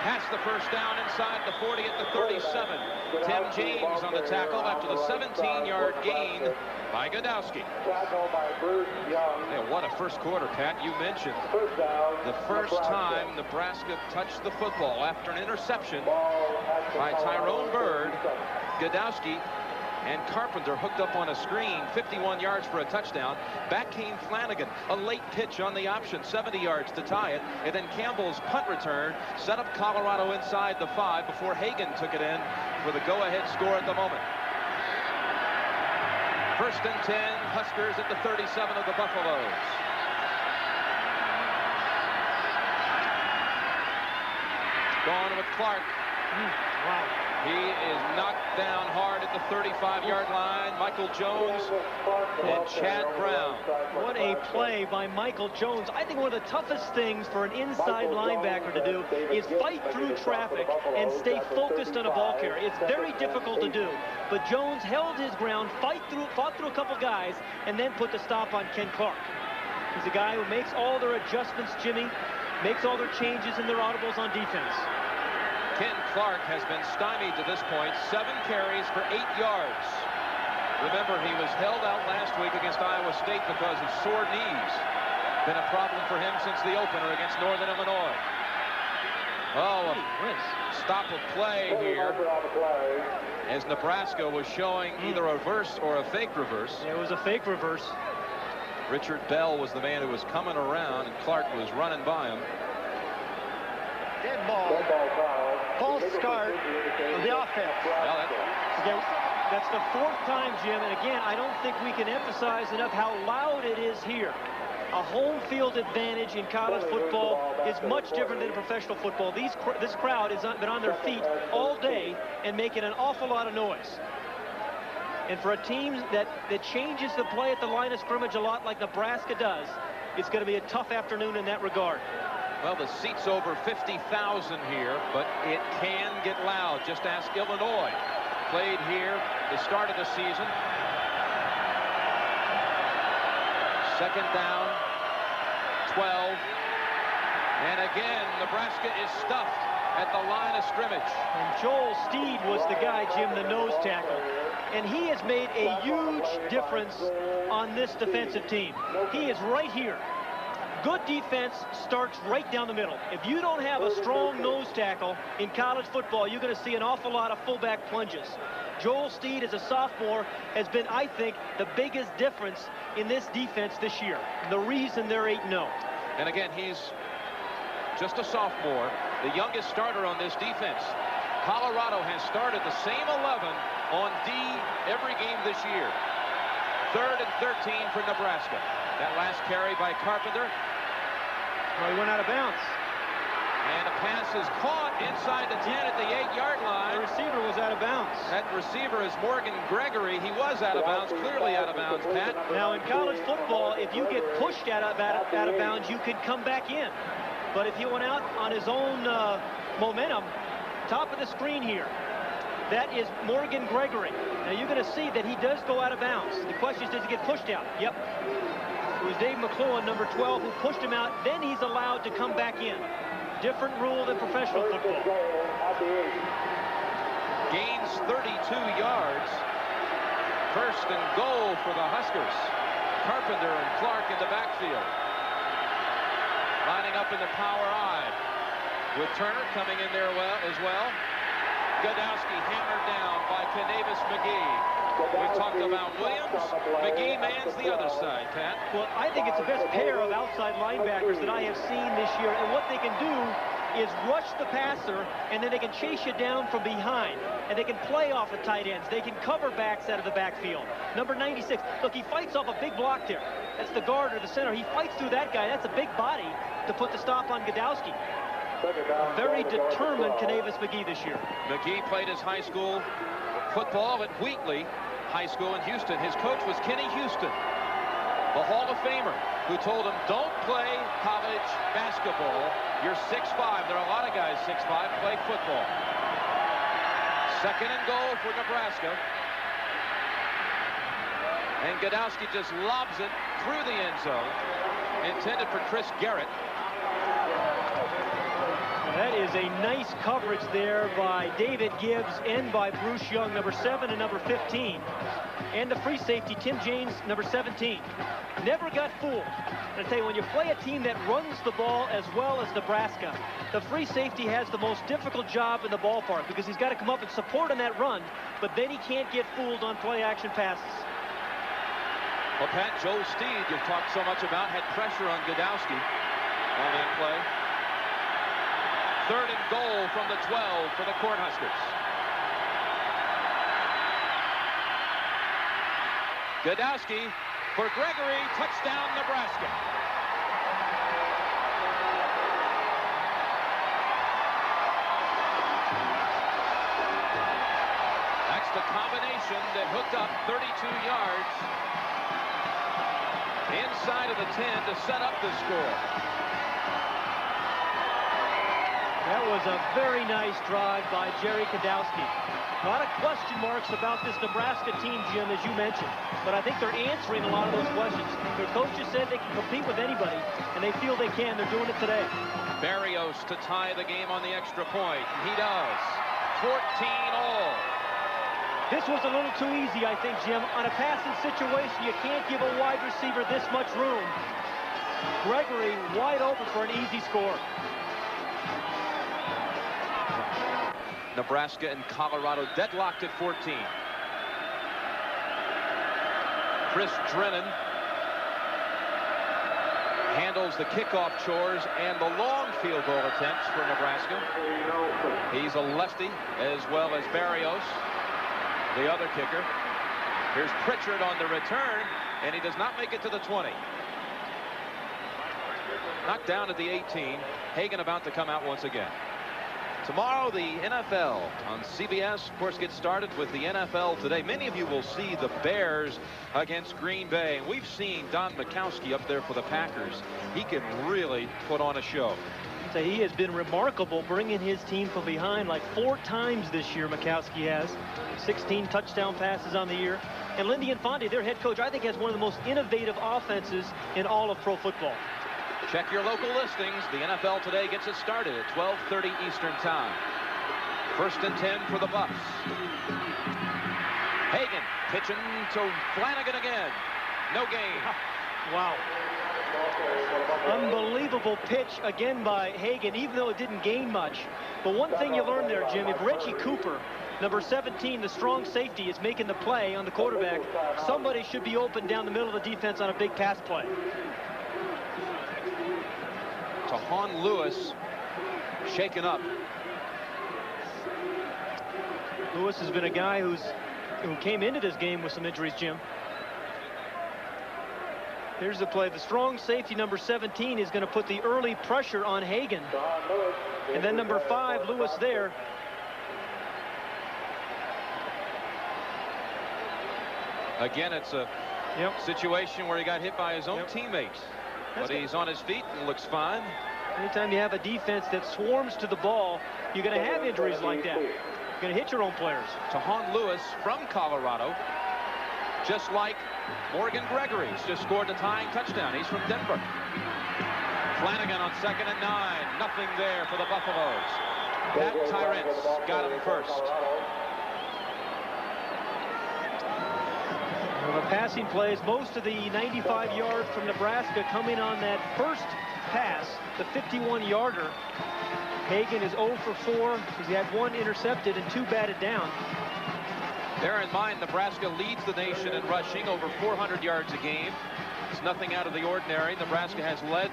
Past the first down inside the 40 at the 37. Tim James on the tackle after the 17-yard gain by Godowski. Yeah, what a first quarter, Pat. You mentioned the first time Nebraska touched the football after an interception by Tyrone Bird. Godowski and Carpenter hooked up on a screen, 51 yards for a touchdown. Back came Flanagan, a late pitch on the option, 70 yards to tie it. And then Campbell's punt return set up Colorado inside the 5 before Hagan took it in for the go-ahead score at the moment. 1st and 10, Huskers at the 37 of the Buffaloes. Going with Clark. Wow. He is knocked down hard at the 35-yard line. Michael Jones and Chad Brown. What a play by Michael Jones. I think one of the toughest things for an inside linebacker to do is fight through traffic and stay focused on a ball carrier. It's very difficult to do. But Jones held his ground, fought through a couple guys, and then put the stop on Ken Clark. He's a guy who makes all their adjustments, Jimmy, makes all their changes in their audibles on defense. Ken Clark has been stymied to this point, 7 carries for 8 yards. Remember, he was held out last week against Iowa State because of sore knees. Been a problem for him since the opener against Northern Illinois. Oh, a stop of play here as Nebraska was showing either a reverse or a fake reverse. It was a fake reverse. Richard Bell was the man who was coming around, and Clark was running by him. Dead ball. False start of the offense. Well, That's the 4th time, Jim, and again, I don't think we can emphasize enough how loud it is here. A home field advantage in college football is much different than professional football. This crowd has been on their feet all day and making an awful lot of noise. And for a team that changes the play at the line of scrimmage a lot like Nebraska does, it's going to be a tough afternoon in that regard. Well, the seat's over 50,000 here, but it can get loud. Just ask Illinois. Played here the start of the season. Second down, 12. And again, Nebraska is stuffed at the line of scrimmage. And Joel Steed was the guy, Jim, the nose tackle. And he has made a huge difference on this defensive team. He is right here. Good defense starts right down the middle. If you don't have a strong nose tackle in college football, you're going to see an awful lot of fullback plunges. Joel Steed, as a sophomore, has been, I think, the biggest difference in this defense this year. The reason they're 8-0. And again, he's just a sophomore, the youngest starter on this defense. Colorado has started the same 11 on D every game this year. 3rd and 13 for Nebraska. That last carry by Carpenter. Well, he went out of bounds. And a pass is caught inside the 10 at the 8-yard line. The receiver was out of bounds. That receiver is Morgan Gregory. He was out of bounds, clearly out of bounds, Pat. Now, in college football, if you get pushed out of bounds, you can come back in. But if he went out on his own momentum, top of the screen here, that is Morgan Gregory. Now, you're going to see that he does go out of bounds. The question is, does he get pushed out? Yep. It was Dave McClellan, number 12, who pushed him out. Then he's allowed to come back in. Different rule than professional football. Gains 32 yards. 1st and goal for the Huskers. Carpenter and Clark in the backfield. Lining up in the power I. With Turner coming in there as well. Godowski hammered down by Canavis McGee. We've talked about Williams. McGee mans the other side, Pat. Well, I think it's the best pair of outside linebackers that I have seen this year. And what they can do is rush the passer, and then they can chase you down from behind. And they can play off the tight ends. They can cover backs out of the backfield. Number 96. Look, he fights off a big block there. That's the guard or the center. He fights through that guy. That's a big body to put the stop on Godowski. Very determined Canavis McGee this year. McGee played his high school football at Wheatley High School in Houston. His coach was Kenny Houston, the Hall of Famer, who told him, don't play college basketball. You're 6'5". There are a lot of guys 6'5", play football. 2nd and goal for Nebraska. And Godowski just lobs it through the end zone. Intended for Chris Garrett. That is a nice coverage there by David Gibbs and by Bruce Young, number 7 and number 15. And the free safety, Tim James, number 17. Never got fooled. And I tell you, when you play a team that runs the ball as well as Nebraska, the free safety has the most difficult job in the ballpark because he's got to come up and support on that run, but then he can't get fooled on play-action passes. Well, Pat, Joe Steed, you've talked so much about, had pressure on Godowski on that play. 3rd and goal from the 12 for the Cornhuskers. Godowski for Gregory, touchdown Nebraska. That's the combination that hooked up 32 yards inside of the 10 to set up the score. That was a very nice drive by Jerry Godowski. A lot of question marks about this Nebraska team, Jim, as you mentioned. But I think they're answering a lot of those questions. Their coaches said they can compete with anybody, and they feel they can. They're doing it today. Barrios to tie the game on the extra point. He does. 14-all. This was a little too easy, I think, Jim. On a passing situation, you can't give a wide receiver this much room. Gregory wide open for an easy score. Nebraska and Colorado deadlocked at 14. Chris Drennan handles the kickoff chores and the long field goal attempts for Nebraska. He's a lefty as well as Barrios. the other kicker. Here's Pritchard on the return, and he does not make it to the 20. Knocked down at the 18. Hagan about to come out once again. Tomorrow, the NFL on CBS, of course, gets started with the NFL Today. Many of you will see the Bears against Green Bay. And we've seen Don Majkowski up there for the Packers. He can really put on a show. So he has been remarkable, bringing his team from behind like 4 times this year. Majkowski has 16 touchdown passes on the year. And Lindy Infante, their head coach, I think has one of the most innovative offenses in all of pro football. Check your local listings. The NFL Today gets it started at 12:30 Eastern Time. 1st and 10 for the Buffs. Hagan pitching to Flanagan again. No gain. Wow. Unbelievable pitch again by Hagan, even though it didn't gain much. But one thing you learned there, Jim, if Reggie Cooper, number 17, the strong safety, is making the play on the quarterback, somebody should be open down the middle of the defense on a big pass play. Tahan Lewis shaken up. Lewis has been a guy who came into this game with some injuries, Jim. Here's the play. The strong safety, number 17, is going to put the early pressure on Hagan. And then number 5, Lewis there. Again, it's a situation where he got hit by his own teammates. But he's on his feet and looks fine. Anytime you have a defense that swarms to the ball, you're going to have injuries like that. You're going to hit your own players. Tahan Lewis from Colorado, just like Morgan Gregory, just scored the tying touchdown. He's from Denver. Flanagan on 2nd and 9. Nothing there for the Buffaloes. Pat Tyrants got him first. The passing plays, most of the 95 yards from Nebraska coming on that first pass, the 51-yarder. Hagan is 0 for 4. He had 1 intercepted and 2 batted down. Bear in mind, Nebraska leads the nation in rushing, over 400 yards a game. It's nothing out of the ordinary. Nebraska has led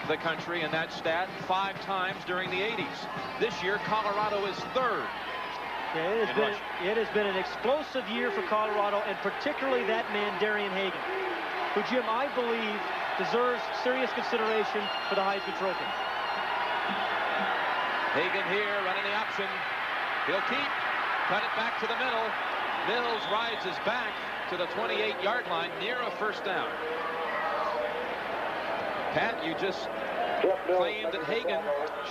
the country in that stat 5 times during the 80s. This year, Colorado is 3rd. Yeah, it has been an explosive year for Colorado, and particularly that man, Darian Hagan, who, Jim, I believe deserves serious consideration for the Heisman Trophy. Hagan here running the option. He'll keep. Cut it back to the middle. Mills rides his back to the 28-yard line near a 1st down. Pat, you just claimed that Hagan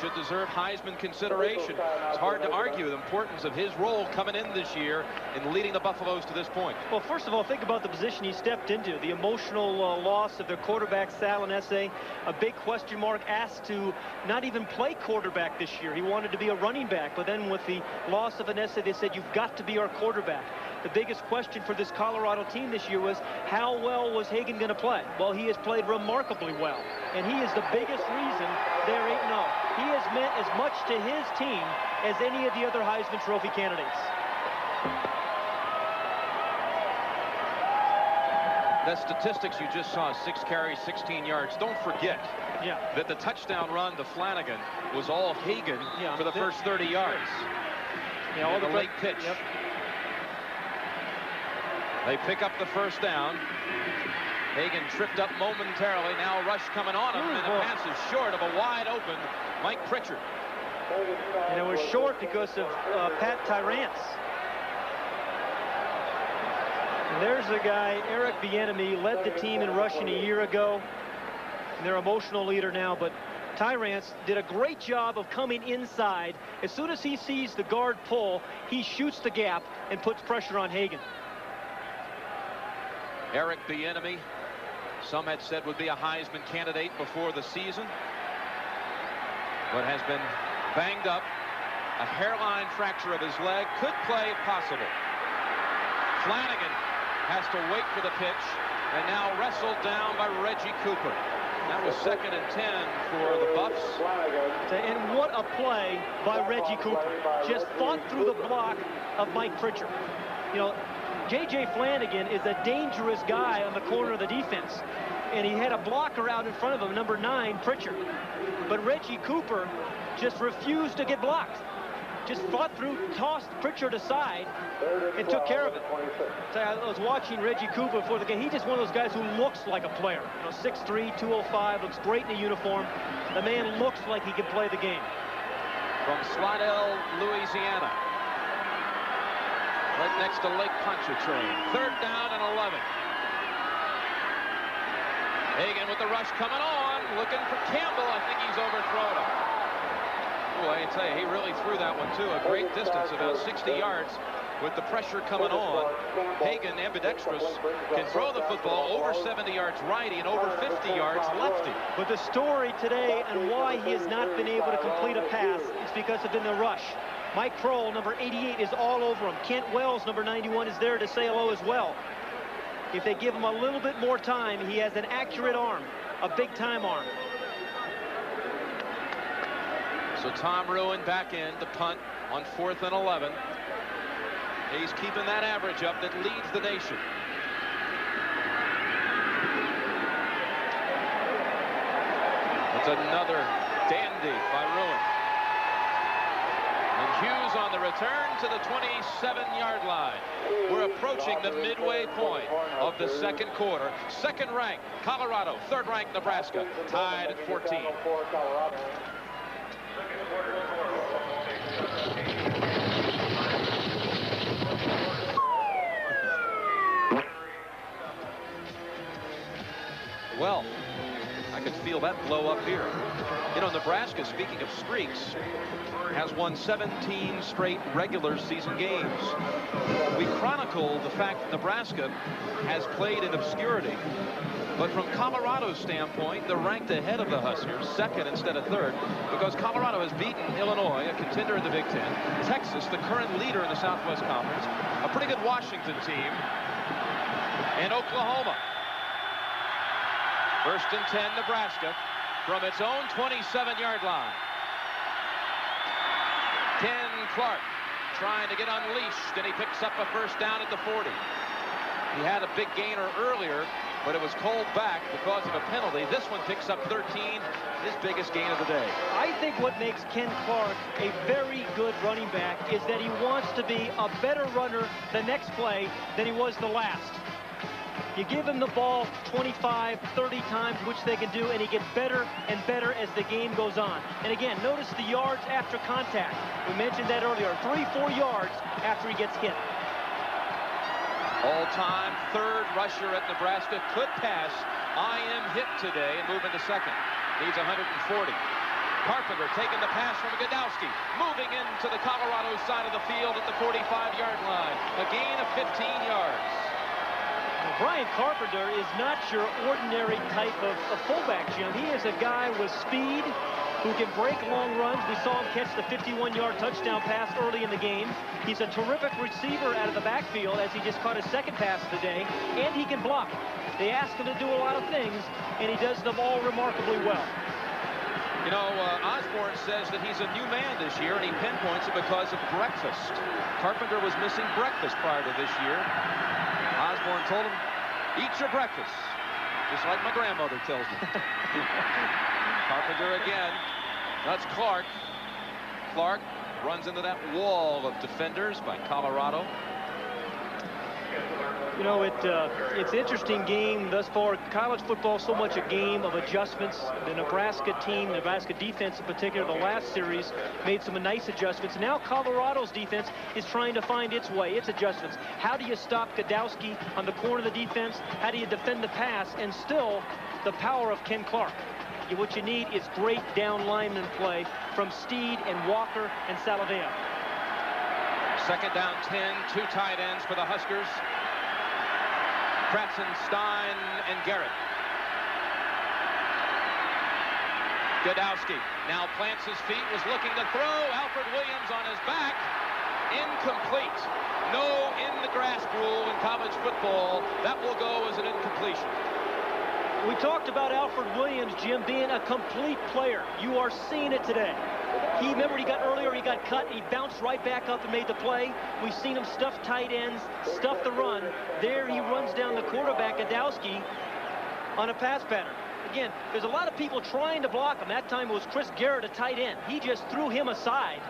should deserve Heisman consideration. It's hard to argue the importance of his role coming in this year in leading the Buffaloes to this point. Well, first of all, think about the position he stepped into. The emotional loss of their quarterback, Sal Nesse. A big question mark, asked to not even play quarterback this year. He wanted to be a running back, but then with the loss of Nesse, they said, you've got to be our quarterback. The biggest question for this Colorado team this year was, how well was Hagan going to play? Well, he has played remarkably well, and he is the biggest reason they're 8-0. He has meant as much to his team as any of the other Heisman Trophy candidates. The statistics you just saw, 6 carries, 16 yards. Don't forget that the touchdown run to Flanagan was all Hagan for the first 30 yards. Yeah, all the late pitch. Yep. They pick up the 1st down. Hagan tripped up momentarily. Now rush coming on him, and the pass is short of a wide open Mike Pritchard. And it was short because of Pat Tyrants. And there's the guy, Eric Bieniemy, led the team in rushing a year ago. And their emotional leader now, but Tyrants did a great job of coming inside. As soon as he sees the guard pull, he shoots the gap and puts pressure on Hagan. Eric Bieniemy, some had said would be a Heisman candidate before the season, but has been banged up. A hairline fracture of his leg, could play possible. Flanagan has to wait for the pitch, and now wrestled down by Reggie Cooper. That was 2nd and 10 for the Buffs. And what a play by Reggie Cooper. Just fought through the block of Mike Pritchard. You know, J.J. Flanagan is a dangerous guy on the corner of the defense. And he had a blocker out in front of him, number 9, Pritchard. But Reggie Cooper just refused to get blocked. just fought through, tossed Pritchard aside, and took care of it. So I was watching Reggie Cooper before the game. He's just one of those guys who looks like a player. You know, 6'3", 205, looks great in a uniform. The man looks like he can play the game. From Slidell, Louisiana, right next to Lake Pontchartrain. 3rd down and 11. Hagan with the rush coming on, looking for Campbell. I think he's overthrown him. Boy, I tell you, he really threw that one too. A great distance, about 60 yards. With the pressure coming on, Hagan, ambidextrous, can throw the football over 70 yards righty and over 50 yards lefty. But the story today and why he has not been able to complete a pass is because of in the rush. Mike Kroll, number 88, is all over him. Kent Wells, number 91, is there to say hello as well. If they give him a little bit more time, he has an accurate arm, a big-time arm. So Tom Ruin back in to punt on 4th and 11. He's keeping that average up that leads the nation. It's another dandy by Ruin. And Hughes on the return to the 27-yard line. We're approaching the midway point of the 2nd quarter. 2nd ranked Colorado, 3rd ranked Nebraska, tied at 14. Well, I could feel that blow up here. You know, Nebraska, speaking of streaks, has won 17 straight regular season games. We chronicle the fact that Nebraska has played in obscurity. But from Colorado's standpoint, they're ranked ahead of the Huskers, 2nd instead of 3rd, because Colorado has beaten Illinois, a contender in the Big Ten, Texas, the current leader in the Southwest Conference, a pretty good Washington team, and Oklahoma. 1st and 10, Nebraska, from its own 27-yard line. Ken Clark trying to get unleashed, and he picks up a 1st down at the 40. He had a big gainer earlier, but it was called back because of a penalty. This one picks up 13, his biggest gain of the day. I think what makes Ken Clark a very good running back is that he wants to be a better runner the next play than he was the last. You give him the ball 25, 30 times, which they can do, and he gets better and better as the game goes on. And again, notice the yards after contact. We mentioned that earlier, 3-4 yards after he gets hit. All-time 3rd rusher at Nebraska, could pass. I am hit today and move into 2nd. Needs 140. Carpenter taking the pass from Godowski, moving into the Colorado side of the field at the 45-yard line. A gain of 15 yards. Brian Carpenter is not your ordinary type of fullback, Jim. He is a guy with speed who can break long runs. We saw him catch the 51-yard touchdown pass early in the game. He's a terrific receiver out of the backfield, as he just caught his 2nd pass of the day, and he can block. They ask him to do a lot of things, and he does them all remarkably well. You know, Osborne says that he's a new man this year, and he pinpoints it because of breakfast. Carpenter was missing breakfast prior to this year. Osborne told him, eat your breakfast, just like my grandmother tells me. Carpenter again. That's Clark. Clark runs into that wall of defenders by Colorado. You know, it's an interesting game thus far. College football, so much a game of adjustments. The Nebraska team, Nebraska defense in particular, the last series made some nice adjustments. Now Colorado's defense is trying to find its way, its adjustments. How do you stop Godowski on the corner of the defense? How do you defend the pass? And still, the power of Ken Clark. What you need is great down lineman play from Steed and Walker and Salavea. 2nd down 10, 2 tight ends for the Huskers. Kratzen, Stein, and Garrett. Godowski now plants his feet, was looking to throw. Alfred Williams on his back. Incomplete. No in the grasp rule in college football. That will go as an incompletion. We talked about Alfred Williams, Jim, being a complete player. You are seeing it today. Remember, he got cut, and he bounced right back up and made the play. We've seen him stuff tight ends, stuff the run. There he runs down the quarterback, Godowski, on a pass pattern. Again, there's a lot of people trying to block him. That time it was Chris Garrett, a tight end. He just threw him aside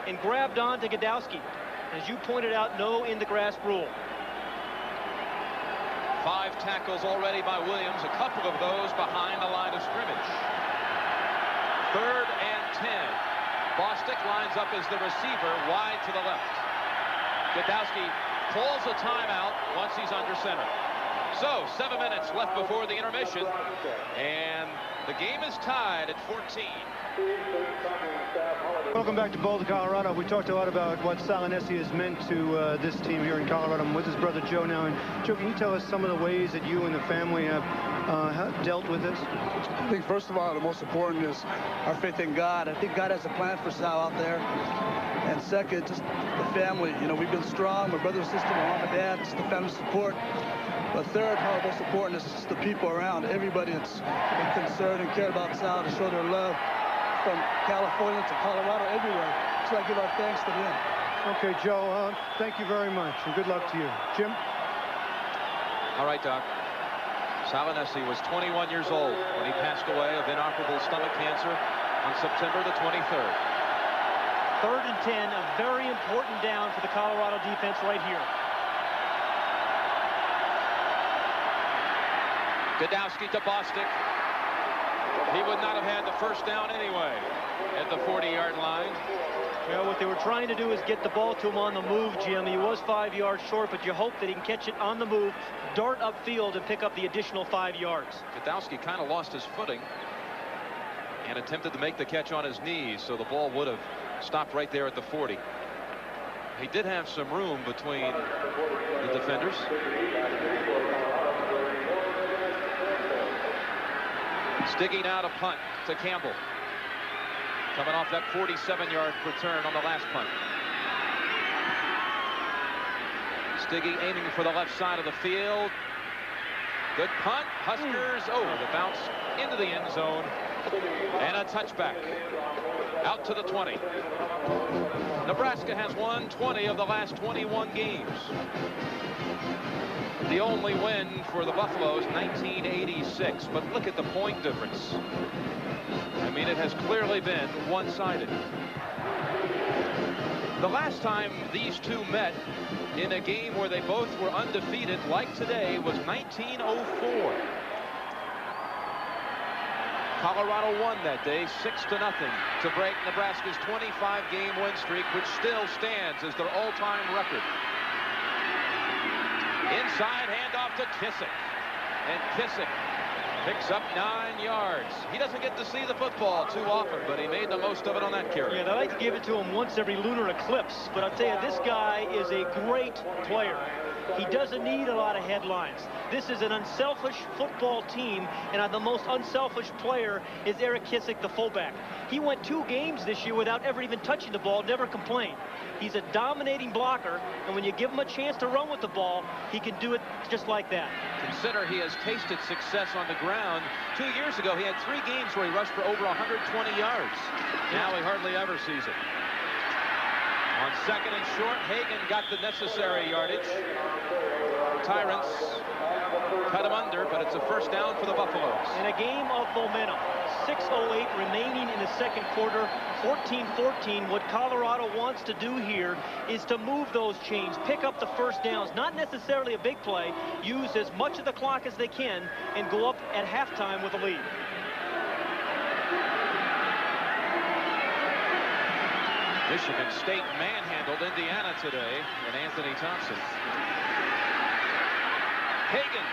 and grabbed on to Godowski. As you pointed out, no in-the-grass rule. 5 tackles already by Williams, a couple of those behind the line of scrimmage. 3rd and 10. Bostic lines up as the receiver wide to the left. Godowski calls a timeout once he's under center. So 7 minutes left before the intermission, and the game is tied at 14. Welcome back to Boulder, Colorado. We talked a lot about what Sal Inessi has meant to this team here in Colorado. I'm with his brother Joe now. And Joe, can you tell us some of the ways that you and the family have dealt with this? I think first of all, the most important is our faith in God. I think God has a plan for Sal out there. And second, just the family. You know, we've been strong. My brother and sister, my mom and dad, just the family support. But third, probably most important, is just the people around. Everybody that's been concerned and cared about Sal to show their love. From California to Colorado, everywhere. So I give our thanks to him. Okay, Joe, thank you very much, and good luck to you. Jim? All right, Doc. Sal Inessi was 21 years old when he passed away of inoperable stomach cancer on September the 23rd. 3rd and 10, a very important down for the Colorado defense right here. Godowski to Bostic. He would not have had the first down anyway at the 40-yard line. Well, what they were trying to do is get the ball to him on the move, Jim. He was 5 yards short, but you hope that he can catch it on the move, dart upfield, and pick up the additional 5 yards. Godowski kind of lost his footing and attempted to make the catch on his knees, so the ball would have stopped right there at the 40. He did have some room between the defenders. Stiggy now to punt to Campbell. Coming off that 47-yard return on the last punt. Stiggy aiming for the left side of the field. Good punt. Huskers, the bounce into the end zone. And a touchback. Out to the 20. Nebraska has won 20 of the last 21 games. The only win for the Buffaloes, 1986. But look at the point difference. I mean, it has clearly been one-sided. The last time these two met in a game where they both were undefeated, like today, was 1904. Colorado won that day 6-0 to break Nebraska's 25-game win streak, which still stands as their all-time record. Inside handoff to Kissick. And Kissick picks up 9 yards. He doesn't get to see the football too often, but he made the most of it on that carry. Yeah, they like to give it to him once every lunar eclipse. But I'll tell you, this guy is a great player. He doesn't need a lot of headlines. This is an unselfish football team, and the most unselfish player is Eric Kissick, the fullback. He went 2 games this year without ever even touching the ball, never complained. He's a dominating blocker, and when you give him a chance to run with the ball, he can do it just like that. Consider he has tasted success on the ground. 2 years ago, he had 3 games where he rushed for over 120 yards. Now he hardly ever sees it. On 2nd and short, Hagan got the necessary yardage. Tyrants cut him under, but it's a first down for the Buffaloes. In a game of momentum, 6:08 remaining in the second quarter, 14-14. What Colorado wants to do here is to move those chains, pick up the first downs, not necessarily a big play, use as much of the clock as they can, and go up at halftime with a lead. Michigan State manhandled Indiana today, and Anthony Thompson. Hagan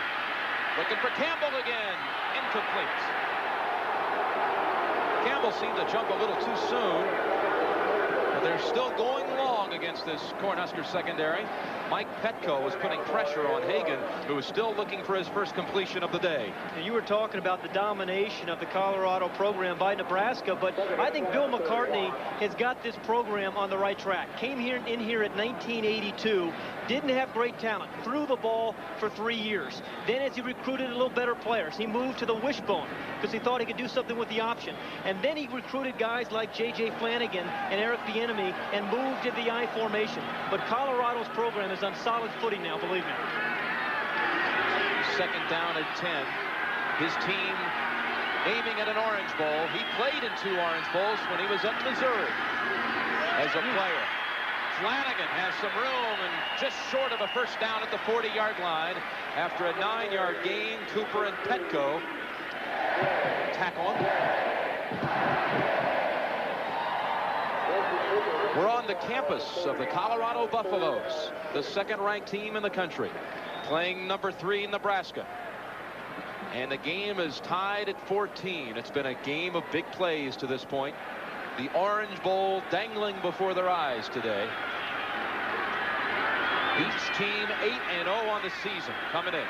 looking for Campbell again. Incomplete. Campbell seemed to jump a little too soon, but they're still going long against this Cornhuskers secondary. Mike Petco was putting pressure on Hagan, who was still looking for his first completion of the day. And you were talking about the domination of the Colorado program by Nebraska, but I think Bill McCartney has got this program on the right track. Came in here at 1982, didn't have great talent, threw the ball for 3 years. Then as he recruited a little better players, he moved to the wishbone because he thought he could do something with the option. And then he recruited guys like J.J. Flanagan and Eric Bieniemy and moved to the I formation. But Colorado's program is on solid footing now, believe me. 2nd down at 10. His team aiming at an Orange Bowl. He played in 2 Orange Bowls when he was at Missouri. as a player. Flanagan has some room and just short of a first down at the 40-yard line after a 9-yard gain. Cooper and Petco tackle him. We're on the campus of the Colorado Buffaloes, the second-ranked team in the country, playing number 3 Nebraska. And the game is tied at 14. It's been a game of big plays to this point. The Orange Bowl dangling before their eyes today. Each team 8-0 on the season coming in.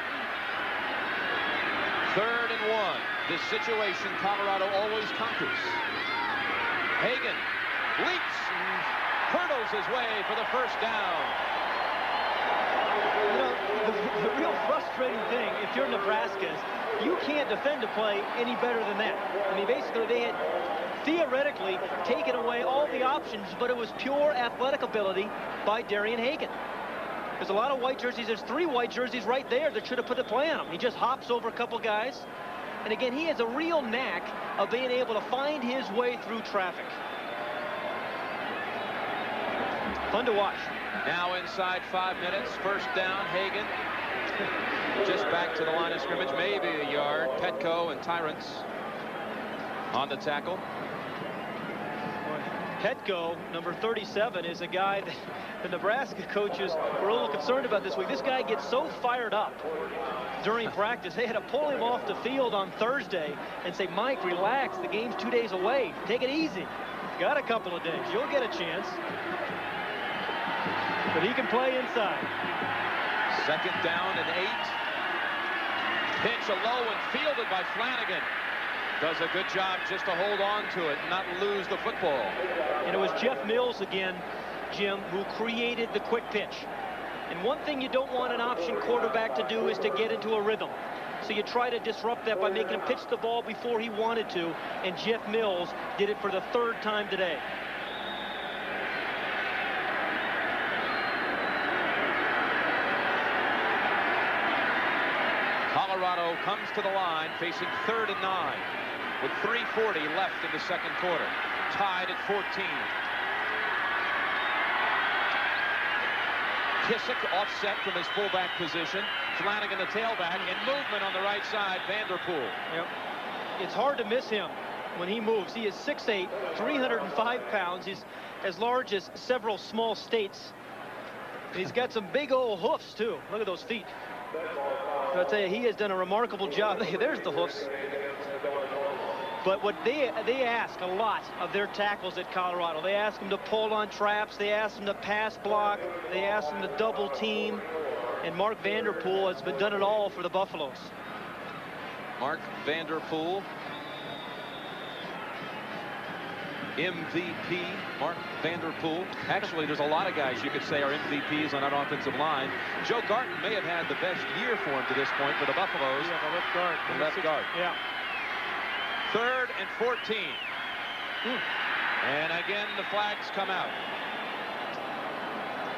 3rd and 1. This situation Colorado always conquers. Hagan leaps and hurdles his way for the first down. You know, the real frustrating thing, if you're Nebraska, is you can't defend a play any better than that. I mean, basically, they had theoretically taken away all the options, but it was pure athletic ability by Darian Hagan. There's a lot of white jerseys. There's 3 white jerseys right there that should have put the play on him. He just hops over a couple guys. And again, he has a real knack of being able to find his way through traffic. Fun to watch. Now inside 5 minutes. First down, Hagan. Just back to the line of scrimmage, maybe a yard. Petco and Tyrants on the tackle. Petco, number 37, is a guy that the Nebraska coaches were a little concerned about this week. This guy gets so fired up during practice. They had to pull him off the field on Thursday and say, Mike, relax. The game's 2 days away. Take it easy. Got a couple of days. You'll get a chance. But he can play inside. 2nd down and 8. Pitch a low and fielded by Flanagan. Does a good job just to hold on to it and not lose the football. And it was Jeff Mills again, Jim, who created the quick pitch. And one thing you don't want an option quarterback to do is to get into a rhythm. So you try to disrupt that by making him pitch the ball before he wanted to. And Jeff Mills did it for the 3rd time today. Colorado comes to the line facing 3rd and 9 with 3:40 left in the 2nd quarter. Tied at 14. Kissick offset from his fullback position. Flanagan the tailback, and movement on the right side. Vanderpool. Yep. It's hard to miss him when he moves. He is 6'8", 305 pounds. He's as large as several small states. And he's got some big old hoofs too. Look at those feet. I'll tell you, he has done a remarkable job. There's the hoofs. But what they ask a lot of their tackles at Colorado. They ask them to pull on traps. They ask them to pass block. They ask them to double team. And Mark Vanderpool has been done it all for the Buffaloes. Mark Vanderpool, MVP, Mark Vanderpool. Actually, there's a lot of guys you could say are MVPs on that offensive line. Joe Garton may have had the best year for him to this point for the Buffaloes. Yeah, the left guard. The left guard. Yeah. 3rd and 14. And again, the flags come out.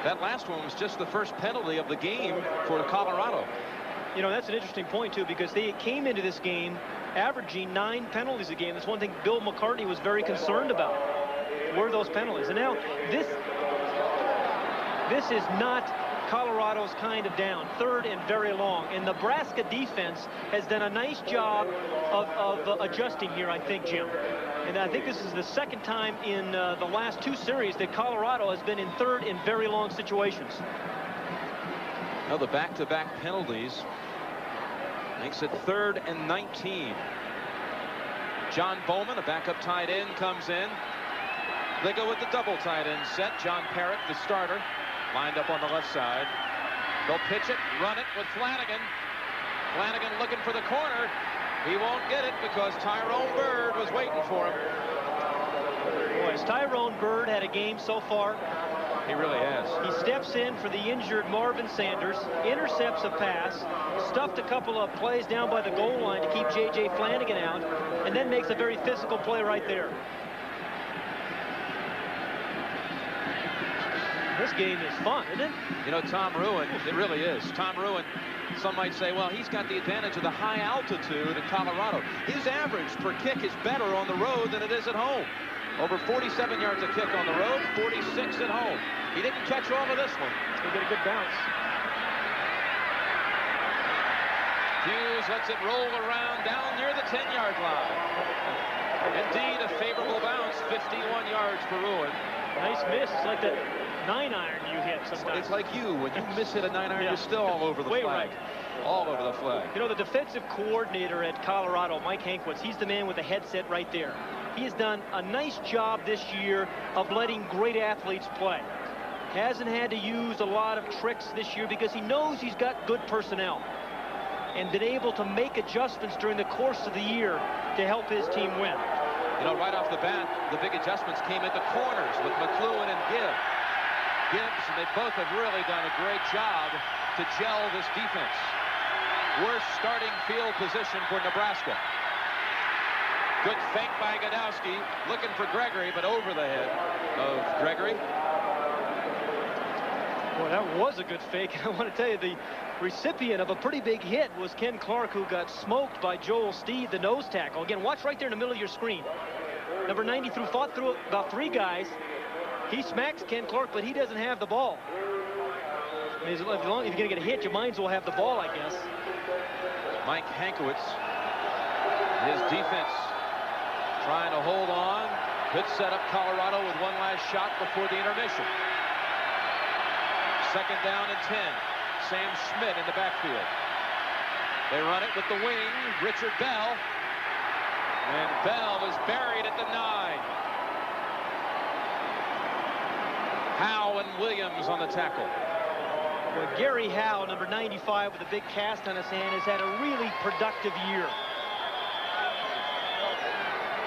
That last one was just the first penalty of the game for Colorado. You know, that's an interesting point, too, because they came into this game averaging 9 penalties a game. That's one thing Bill McCartney was very concerned about, were those penalties. And now this is not Colorado's kind of down, 3rd and very long. And Nebraska defense has done a nice job of adjusting here, I think, Jim. And I think this is the 2nd time in the last 2 series that Colorado has been in 3rd and very long situations. Now the back-to-back penalties makes it 3rd and 19. John Bowman, a backup tight end, comes in. They go with the double tight end set. John Parrott, the starter, lined up on the left side. They'll pitch it, run it with Flanagan. Flanagan looking for the corner. He won't get it because Tyrone Bird was waiting for him. Boy, Tyrone Bird had a game so far. He really has. He steps in for the injured Marvin Sanders, intercepts a pass, stuffed a couple of plays down by the goal line to keep J.J. Flanagan out, and then makes a very physical play right there. This game is fun, isn't it? You know, Tom Ruin, it really is. Tom Ruin, some might say, well, he's got the advantage of the high altitude in Colorado. His average per kick is better on the road than it is at home. Over 47 yards a kick on the road, 46 at home. He didn't catch all of this one. He'll get a good bounce. Hughes lets it roll around down near the 10-yard line. Indeed, a favorable bounce, 51 yards for Ruin. Nice miss. It's like that 9-iron you hit sometimes. It's like you. When you miss hit a 9-iron, you're still all over the flag. Right. All over the flag. You know, the defensive coordinator at Colorado, Mike Hankwitz, he's the man with the headset right there. He has done a nice job this year of letting great athletes play. Hasn't had to use a lot of tricks this year because he knows he's got good personnel and been able to make adjustments during the course of the year to help his team win. You know, right off the bat, the big adjustments came at the corners with McLuhan and Gibbs. And they both have really done a great job to gel this defense. Worst starting field position for Nebraska. Good fake by Godowski, looking for Gregory, but over the head of Gregory. Well, that was a good fake. I want to tell you, the recipient of a pretty big hit was Ken Clark, who got smoked by Joel Steed, the nose tackle. Again, watch right there in the middle of your screen. Number 90 fought through about 3 guys. He smacks Ken Clark, but he doesn't have the ball. I mean, if you're going to get a hit, you might as well have the ball, I guess. Mike Hankwitz, his defense trying to hold on. Could set up Colorado with one last shot before the intermission. Second down and 10. Sam Schmidt in the backfield. They run it with the wing, Richard Bell. And Bell is buried at the 9. Howe and Williams on the tackle. Well, Gary Howe, number 95, with a big cast on his hand, has had a really productive year.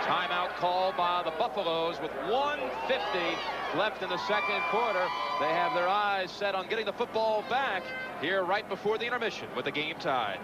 Timeout called by the Buffaloes with 1:50 left in the second quarter. They have their eyes set on getting the football back here right before the intermission with the game tied.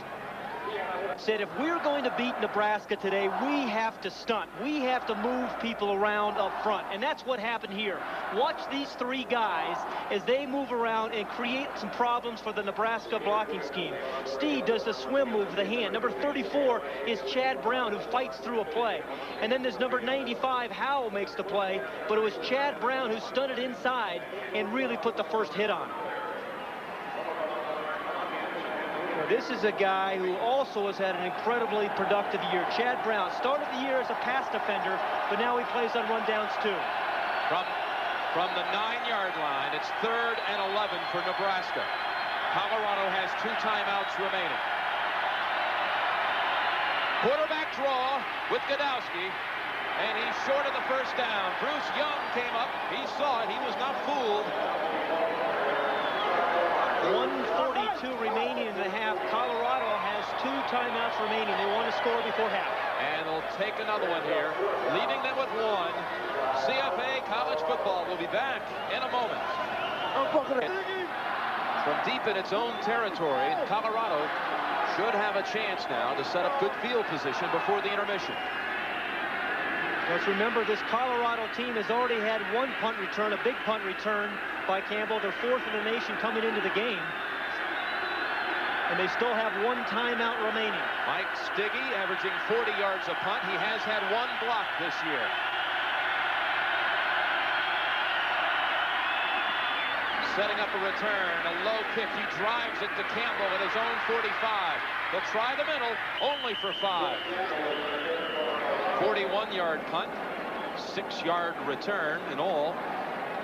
Said if we're going to beat Nebraska today, we have to stunt. We have to move people around up front. And that's what happened here. Watch these 3 guys as they move around and create some problems for the Nebraska blocking scheme. Steed does the swim move with the hand. Number 34 is Chad Brown, who fights through a play. And then there's number 95, Howell, makes the play. But it was Chad Brown who stunted inside and really put the first hit on. This is a guy who also has had an incredibly productive year. Chad Brown started the year as a pass defender, but now he plays on rundowns too. From the 9-yard line, it's 3rd and 11 for Nebraska. Colorado has 2 timeouts remaining. Quarterback draw with Godowski, and he's short of the first down. Bruce Young came up. He saw it. He was not fooled. 1:42 remaining in the half. Colorado has 2 timeouts remaining. They want to score before half. And they'll take another one here, leaving them with 1. CFA college football will be back in a moment. From deep in its own territory, Colorado should have a chance now to set up good field position before the intermission. Let's remember, this Colorado team has already had 1 punt return, a big punt return by Campbell. They're 4th in the nation coming into the game. And they still have 1 timeout remaining. Mike Stiggy averaging 40 yards a punt. He has had 1 block this year. Setting up a return, a low kick. He drives it to Campbell at his own 45. They'll try the middle, only for 5. 41-yard punt, 6-yard return in all.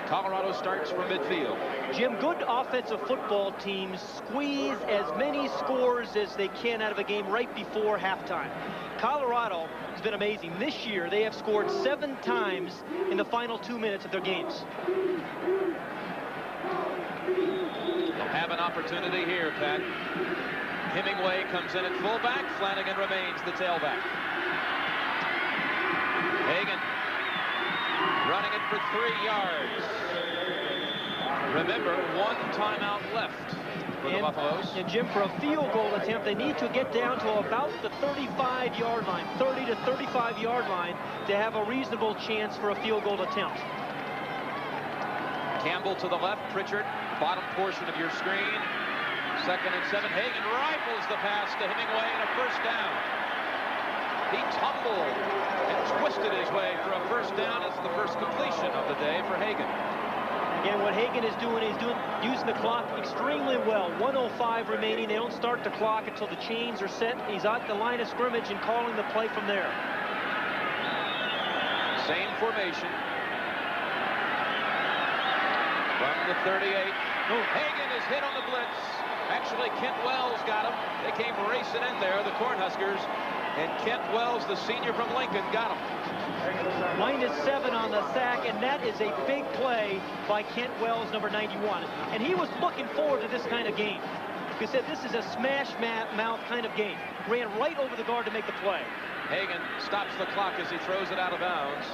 Colorado starts from midfield. Jim, good offensive football teams squeeze as many scores as they can out of a game right before halftime. Colorado has been amazing. This year, they have scored 7 times in the final 2 minutes of their games. They'll have an opportunity here, Pat. Hemingway comes in at fullback. Flanagan remains the tailback. Hagan running it for 3 yards. Remember, 1 timeout left for the Buffaloes. And Jim, for a field goal attempt, they need to get down to about the 35-yard line, 30 to 35-yard line, to have a reasonable chance for a field goal attempt. Campbell to the left, Pritchard, bottom portion of your screen. 2nd and 7. Hagan rifles the pass to Hemingway and a first down. He tumbled and twisted his way for a first down. It's the first completion of the day for Hagan. Again, what Hagan is doing, using the clock extremely well. 1:05 remaining. They don't start the clock until the chains are set. He's at the line of scrimmage and calling the play from there. Same formation. From the 38. Hagan is hit on the blitz. Actually, Kent Wells got him. They came racing in there, the Cornhuskers. And Kent Wells, the senior from Lincoln, got him. -7 on the sack, and that is a big play by Kent Wells, number 91. And he was looking forward to this kind of game. He said this is a smash mouth kind of game. Ran right over the guard to make the play. Hagan stops the clock as he throws it out of bounds.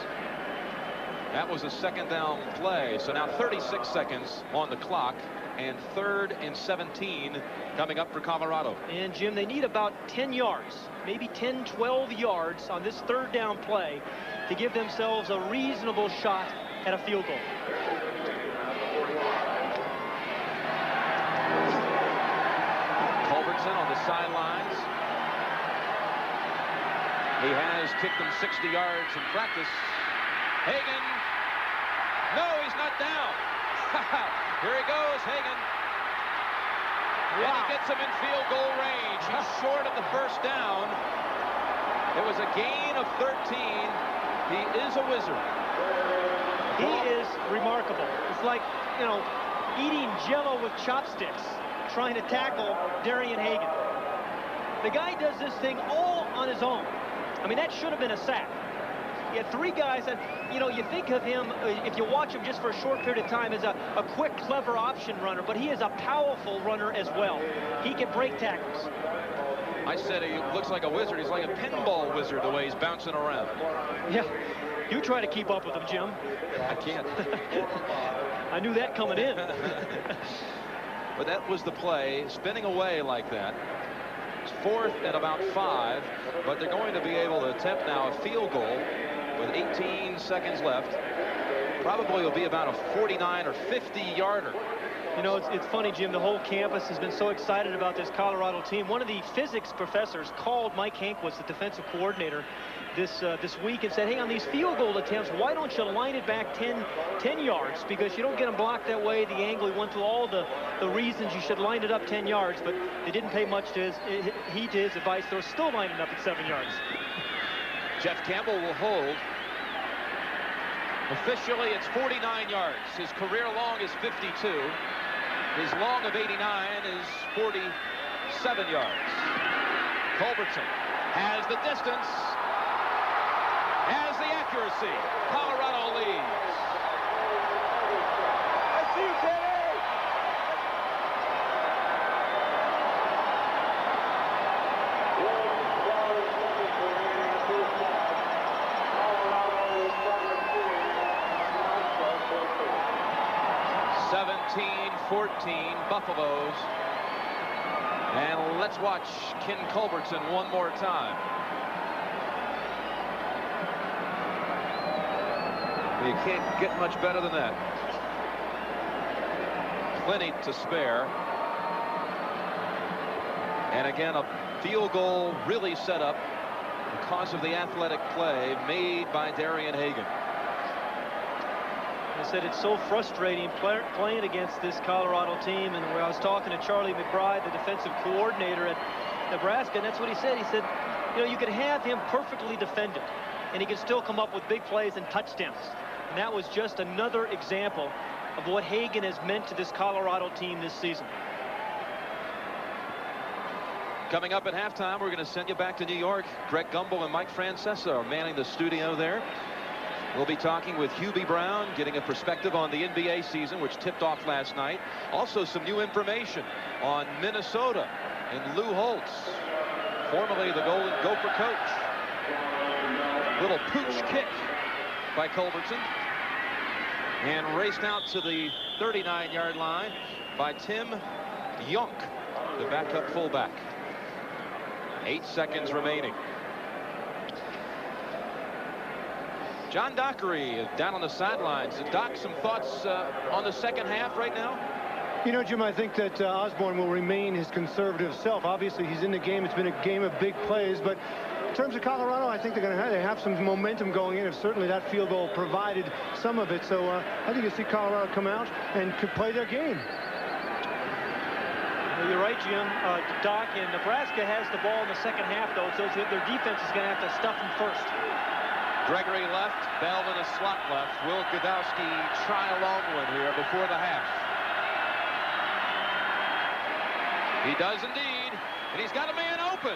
That was a second down play. So now 36 seconds on the clock, and 3rd and 17 coming up for Colorado. And Jim, they need about 10 yards, maybe 10, 12 yards on this 3rd down play to give themselves a reasonable shot at a field goal. Culbertson on the sidelines. He has kicked them 60 yards in practice. Hagan. No, he's not down. Here he goes, Hagan. Wow. And he gets him in field goal range. He's short of the first down. It was a gain of 13. He is a wizard. He is remarkable. It's like, you know, eating Jell-O with chopsticks, trying to tackle Darian Hagan. The guy does this thing all on his own. I mean, that should have been a sack. He had 3 guys that, you know, you think of him, if you watch him just for a short period of time, as a quick, clever option runner, but he is a powerful runner as well. He can break tackles. I said he looks like a wizard. He's like a pinball wizard the way he's bouncing around. Yeah, you try to keep up with him, Jim. I can't. I knew that coming in. But that was the play, spinning away like that. 4th and about 5, but they're going to be able to attempt now a field goal with 18 seconds left. Probably will be about a 49 or 50 yarder. You know, it's funny, Jim, the whole campus has been so excited about this Colorado team. One of the physics professors called Mike Hankwitz, the defensive coordinator, this week and said, hey, on these field goal attempts, why don't you line it back 10 yards? Because you don't get them blocked that way. The angle, he went through all the reasons you should line it up 10 yards, but they didn't pay much to his advice. They're still lining up at 7 yards. Jeff Campbell will hold. Officially, it's 49 yards. His career long is 52. His long of 89 is 47 yards. Culbertson has the distance, has the accuracy. Colorado leads. I see you, Kenny. Buffaloes. And let's watch Ken Culbertson one more time. You can't get much better than that. Plenty to spare. And again, a field goal really set up because of the athletic play made by Darian Hagan. I said it's so frustrating playing against this Colorado team, and where I was talking to Charlie McBride, the defensive coordinator at Nebraska, and that's what he said. He said, you know, you could have him perfectly defended, and he could still come up with big plays and touchdowns. And that was just another example of what Hagan has meant to this Colorado team this season. Coming up at halftime, we're going to send you back to New York. Greg Gumbel and Mike Francesa are manning the studio there. We'll be talking with Hubie Brown, getting a perspective on the NBA season, which tipped off last night. Also, some new information on Minnesota and Lou Holtz, formerly the Golden Gopher coach. Little pooch kick by Culbertson. And raced out to the 39-yard line by Tim Yonk, the backup fullback. 8 seconds remaining. John Dockery down on the sidelines. Doc, some thoughts on the second half right now? You know, Jim, I think that Osborne will remain his conservative self. Obviously, he's in the game. It's been a game of big plays, but terms of Colorado, I think they're going to have some momentum going in. If certainly that field goal provided some of it. So I think you'll see Colorado come out and could play their game. Well, you're right, Jim. Doc, and Nebraska has the ball in the second half, though, so their defense is going to have to stuff them first. Gregory left, Bell in a slot left. Will Godowski try a long one here before the half. He does indeed, and he's got a man open.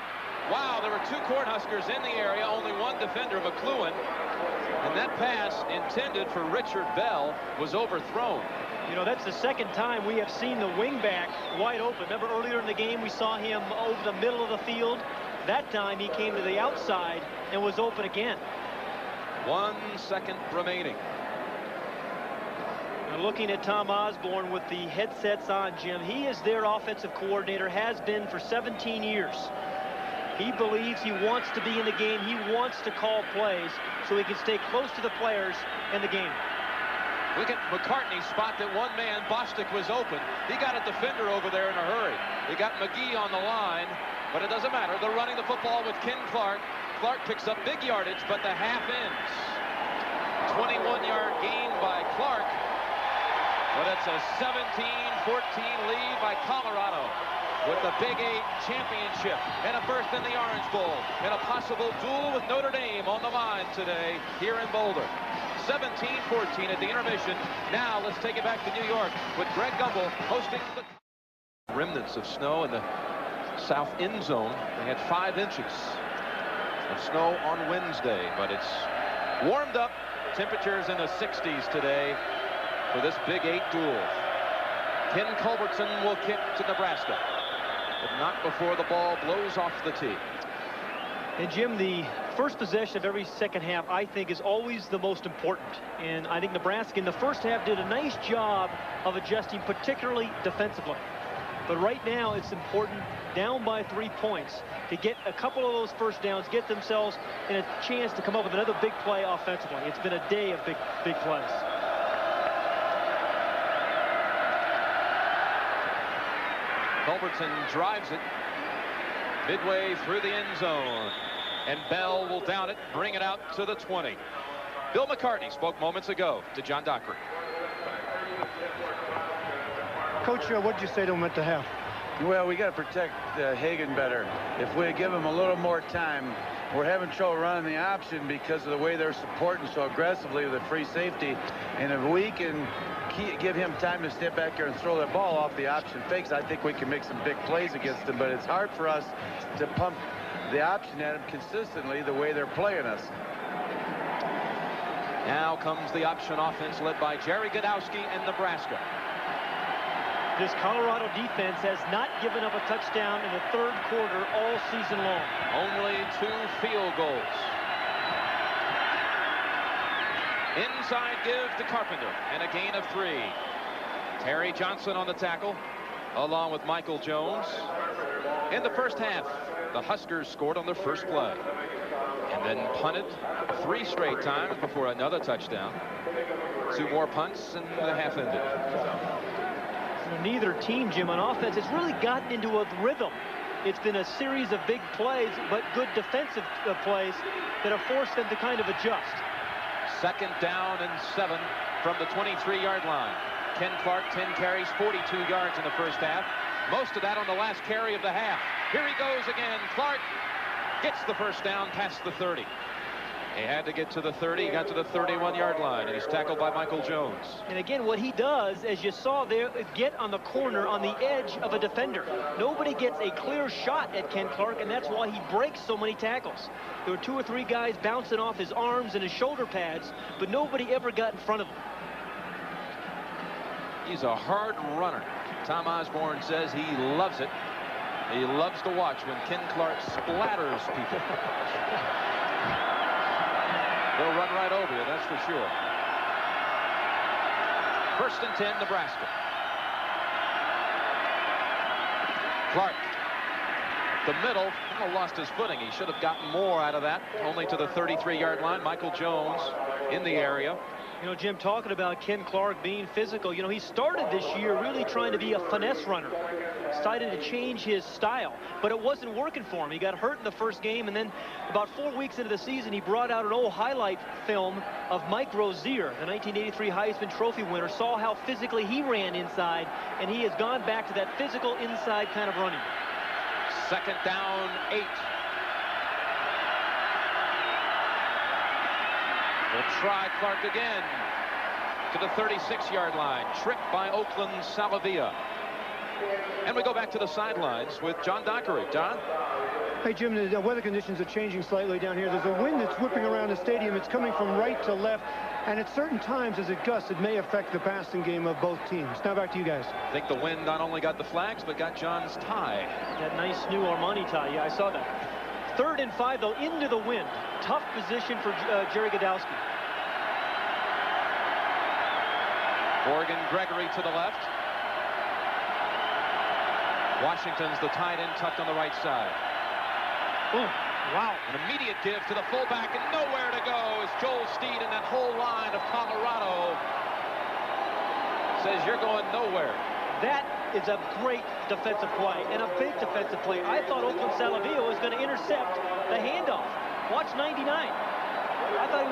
Wow, there were 2 Cornhuskers in the area, only 1 defender, McClellan. And that pass intended for Richard Bell was overthrown. You know, that's the second time we have seen the wingback wide open. Remember earlier in the game we saw him over the middle of the field. That time he came to the outside and was open again. 1 second remaining. And looking at Tom Osborne with the headsets on, Jim, he is their offensive coordinator, has been for 17 years. He believes he wants to be in the game. He wants to call plays so he can stay close to the players in the game. Look at McCartney spot that one man. Bostic was open. He got a defender over there in a hurry. He got McGee on the line, but it doesn't matter. They're running the football with Ken Clark. Clark picks up big yardage, but the half ends. 21-yard gain by Clark, but it's a 17-14 lead by Colorado with the Big 8 championship and a berth in the Orange Bowl and a possible duel with Notre Dame on the line today here in Boulder. 17-14 at the intermission. Now let's take it back to New York with Greg Gumbel hosting the remnants of snow in the south end zone. They had 5 inches of snow on Wednesday, but it's warmed up. Temperatures in the 60s today for this Big 8 duel. Ken Culbertson will kick to Nebraska, but not before the ball blows off the tee. And Jim, the first possession of every second half, I think, is always the most important. And I think Nebraska in the first half did a nice job of adjusting, particularly defensively. But right now, it's important, down by 3 points, to get a couple of those first downs, get themselves in a chance to come up with another big play offensively. It's been a day of big plays. Culbertson drives it midway through the end zone, and Bell will down it, bring it out to the 20. Bill McCartney spoke moments ago to John Dockery. Coach, what did you say to him at the half? Well, we got to protect Hagan better. If we give him a little more time, we're having trouble running the option because of the way they're supporting so aggressively with the free safety. And if we can give him time to step back here and throw that ball off the option fakes, I think we can make some big plays against them. But it's hard for us to pump the option at them consistently the way they're playing us. Now comes the option offense led by Jerry Godowski and Nebraska. This Colorado defense has not given up a touchdown in the third quarter all season long. Only 2 field goals. Inside give to Carpenter, and a gain of 3. Terry Johnson on the tackle, along with Michael Jones. In the first half, the Huskers scored on their first play, and then punted 3 straight times before another touchdown. 2 more punts, and the half ended. Neither team, Jim, on offense has really gotten into a rhythm. It's been a series of big plays, but good defensive plays that have forced them to kind of adjust. 2nd down and 7 from the 23-yard line. Ken Clark, 10 carries, 42 yards in the first half. Most of that on the last carry of the half. Here he goes again. Clark gets the first down past the 30. He had to get to the 30. He got to the 31-yard line, and he's tackled by Michael Jones. And again, what he does, as you saw there, is get on the corner on the edge of a defender. Nobody gets a clear shot at Ken Clark, and that's why he breaks so many tackles. There were 2 or 3 guys bouncing off his arms and his shoulder pads, but nobody ever got in front of him. He's a hard runner. Tom Osborne says he loves it. He loves to watch when Ken Clark splatters people. They'll run right over you, that's for sure. 1st and 10, Nebraska. Clark, the middle, kind of lost his footing. He should have gotten more out of that, only to the 33-yard line. Michael Jones in the area. You know, Jim, talking about Ken Clark being physical, you know, he started this year really trying to be a finesse runner. Decided to change his style, but it wasn't working for him. He got hurt in the first game, and then about 4 weeks into the season, he brought out an old highlight film of Mike Rozier, the 1983 Heisman Trophy winner, saw how physically he ran inside, and he has gone back to that physical inside kind of running. 2nd down, 8. We'll try Clark again to the 36-yard line. Tripped by Oakland Salavia. And we go back to the sidelines with John Dockery. John? Hey, Jim, the weather conditions are changing slightly down here. There's a wind that's whipping around the stadium. It's coming from right to left. And at certain times, as it gusts, it may affect the passing game of both teams. Now back to you guys. I think the wind not only got the flags, but got John's tie. That nice new Armani tie. Yeah, I saw that. 3rd and 5, though, into the wind. Tough position for Jerry Godowski. Morgan Gregory to the left. Washington's the tight end tucked on the right side. Boom. Wow. An immediate give to the fullback, and nowhere to go is Joel Steed, and that whole line of Colorado says you're going nowhere. That is a great defensive play, and a big defensive play. I thought Oakland Salavia was going to intercept the handoff. Watch 99. I thought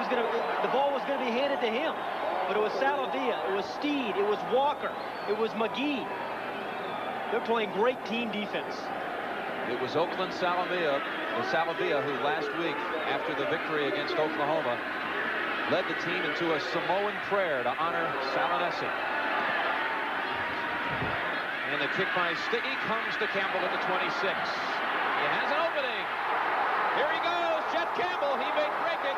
the ball was going to be handed to him. But it was Salavia, it was Steed, it was Walker, it was McGee. They're playing great team defense. It was Oakland Salavia who last week, after the victory against Oklahoma, led the team into a Samoan prayer to honor Salanesi. And the kick by Stiggy comes to Campbell at the 26. He has an opening. Here he goes, Jeff Campbell. He may break it.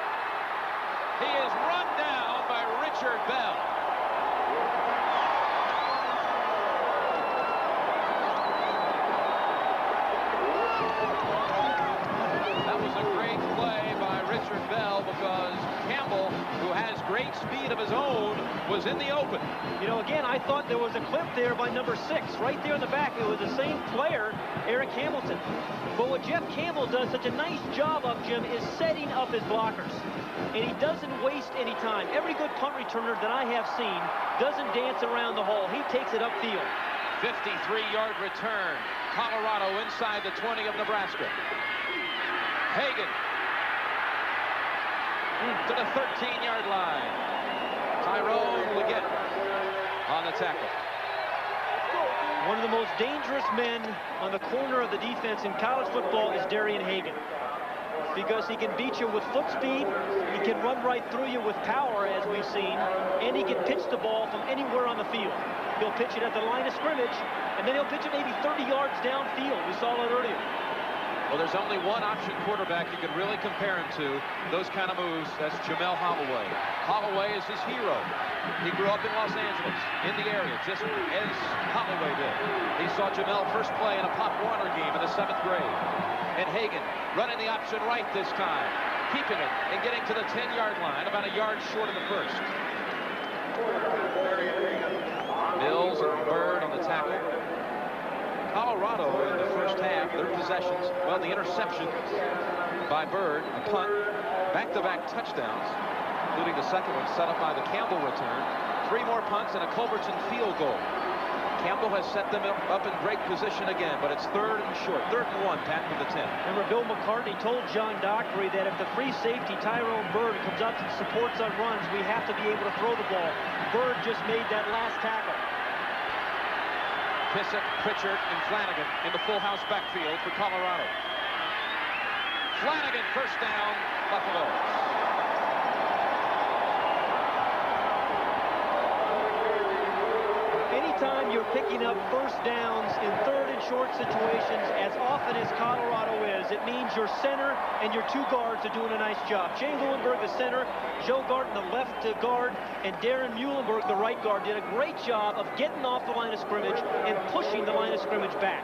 He is run down by Richard Bell. That was a great play by Richard Bell, because Campbell, who has great speed of his own, was in the open. You know, again, I thought there was a clip there by number 6, right there in the back. It was the same player, Eric Hamilton. But what Jeff Campbell does such a nice job of, Jim, is setting up his blockers. And he doesn't waste any time. Every good punt returner that I have seen doesn't dance around the hole. He takes it upfield. 53-yard return. Colorado inside the 20 of Nebraska. Hagan to the 13-yard line. Tyrone Leggett on the tackle. One of the most dangerous men on the corner of the defense in college football is Darian Hagan, because he can beat you with foot speed, he can run right through you with power, as we've seen, and he can pitch the ball from anywhere on the field. He'll pitch it at the line of scrimmage, and then he'll pitch it maybe 30 yards downfield. We saw that earlier. Well, there's only one option quarterback you could really compare him to those kind of moves. That's Jamel Holloway. Holloway is his hero. He grew up in Los Angeles, in the area, just as Holloway did. He saw Jamel first play in a Pop Warner game in the 7th grade. And Hagan running the option right this time, keeping it and getting to the 10-yard line, about a yard short of the first. Mills and Bird on the tackle. Colorado in the first half, their possessions, well, the interception by Bird, a punt, back-to-back touchdowns, including the second one set up by the Campbell return. 3 more punts and a Culbertson field goal. Campbell has set them up in great position again, but it's 3rd and short. 3rd and 1, Pat, from the 10. Remember, Bill McCartney told John Dockery that if the free safety Tyrone Bird comes up and supports on runs, we have to be able to throw the ball. Bird just made that last tackle. Pissick, Pritchard, and Flanagan in the full house backfield for Colorado. Flanagan, first down, Buffalo. Anytime you're picking up first downs in 3rd and short situations, as often as Colorado is, it means your center and your 2 guards are doing a nice job. Jay Lewinberg, the center, Joe Garton, the left guard, and Darren Muhlenberg, the right guard, did a great job of getting off the line of scrimmage and pushing the line of scrimmage back.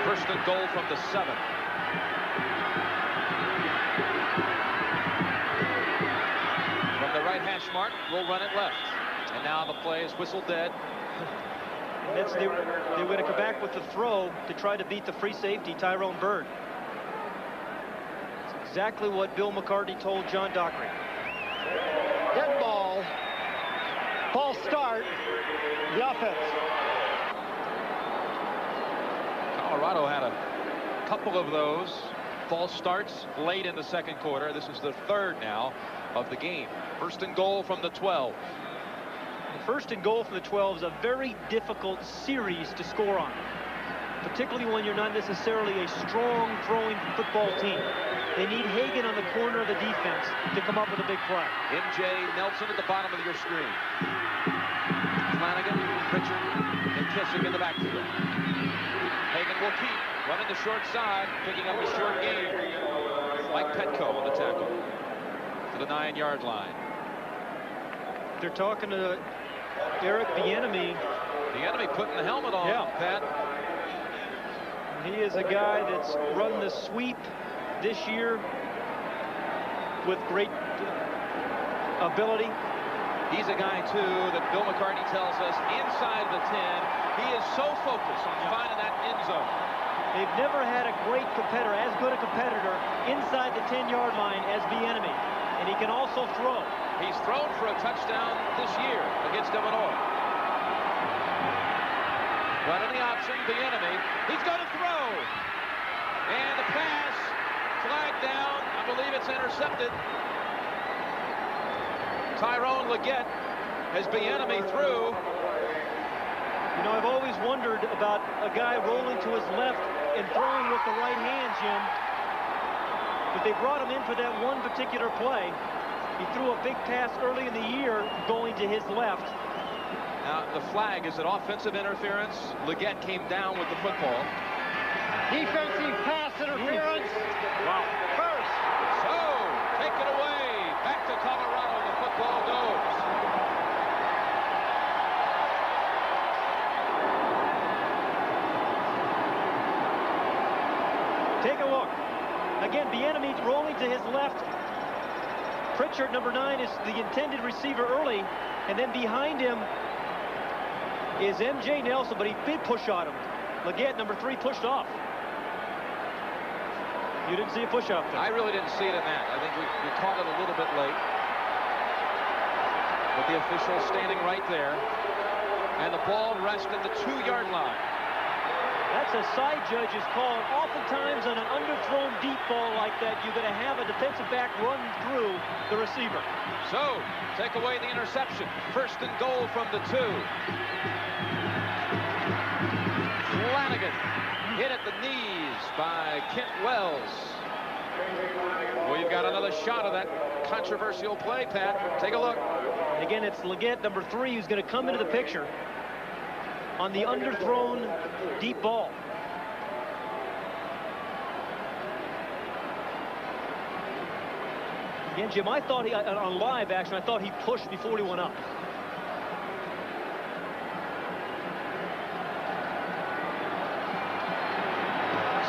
1st and goal from the 7. From the right hash mark, we'll run it left. And now the play is whistled dead. And they were going to come back with the throw to try to beat the free safety, Tyrone Bird. That's exactly what Bill McCartney told John Dockery. Dead ball. False start. The offense. Colorado had a couple of those false starts late in the second quarter. This is the third now of the game. First and goal from the 12. First and goal from the 12 is a very difficult series to score on, particularly when you're not necessarily a strong throwing football team. They need Hagan on the corner of the defense to come up with a big play. MJ Nelson at the bottom of your screen. Flanagan, Pritchard, and Kissick in the backfield. Hagan will keep running the short side, picking up a short gain. Mike Petco on the tackle to the 9-yard line. They're talking to Eric Bieniemy. Bieniemy putting the helmet on, yeah. Pat. He is a guy that's run the sweep this year with great ability. He's a guy, too, that Bill McCartney tells us, inside of the 10, he is so focused on finding that end zone. They've never had a great competitor, as good a competitor, inside the 10-yard line as Bieniemy. And he can also throw. He's thrown for a touchdown this year against Illinois. Running the option, Bieniemy. He's going to throw. And the pass, flagged down. I believe it's intercepted. Tyrone Leggett has Bieniemy through. You know, I've always wondered about a guy rolling to his left and throwing with the right hand, Jim. But they brought him in for that one particular play. He threw a big pass early in the year going to his left. Now, the flag is an offensive interference. Leggett came down with the football. Defensive pass interference. Wow. First. So, take it away. Back to Colorado. The football goes. Take a look. Again, Bieniemy rolling to his left. Pritchard, number 9, is the intended receiver early. And then behind him is MJ Nelson, but he did push on him. Leggett, number 3, pushed off. You didn't see a push off there. I really didn't see it in that. I think we caught it a little bit late. But the official standing right there. And the ball rests at the 2-yard line. That's a side judge's call. Oftentimes on an underthrown deep ball like that, you're going to have a defensive back run through the receiver. So, take away the interception. First and goal from the 2. Flanagan hit at the knees by Kent Wells. We've got another shot of that controversial play, Pat. Take a look. And again, it's Leggett, number 3, who's going to come into the picture on the underthrown deep ball. Again, Jim, I thought on live action, I thought he pushed before he went up.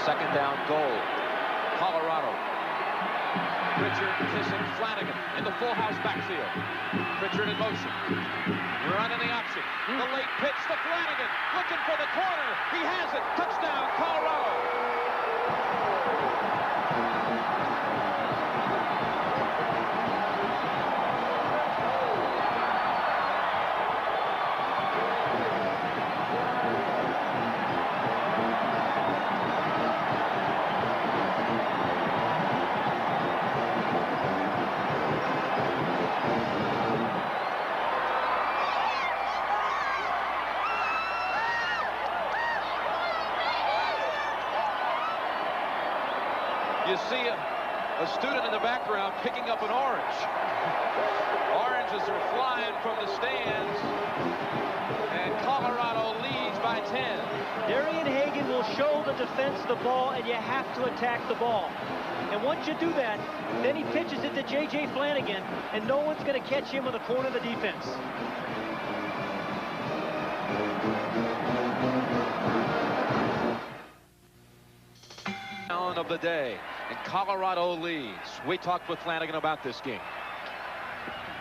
Second down goal. Colorado. Pritchard, Kissick, Flanagan in the full house backfield. Pritchard in motion. Running the option. The late pitch to Flanagan. Looking for the corner. He has it. Touchdown, Colorado. You see a student in the background picking up an orange. Oranges are flying from the stands, and Colorado leads by 10. Darian Hagan will show the defense the ball, and you have to attack the ball. And once you do that, then he pitches it to J.J. Flanagan, and no one's going to catch him on the corner of the defense. Of the day, and Colorado leads. We talked with Flanagan about this game.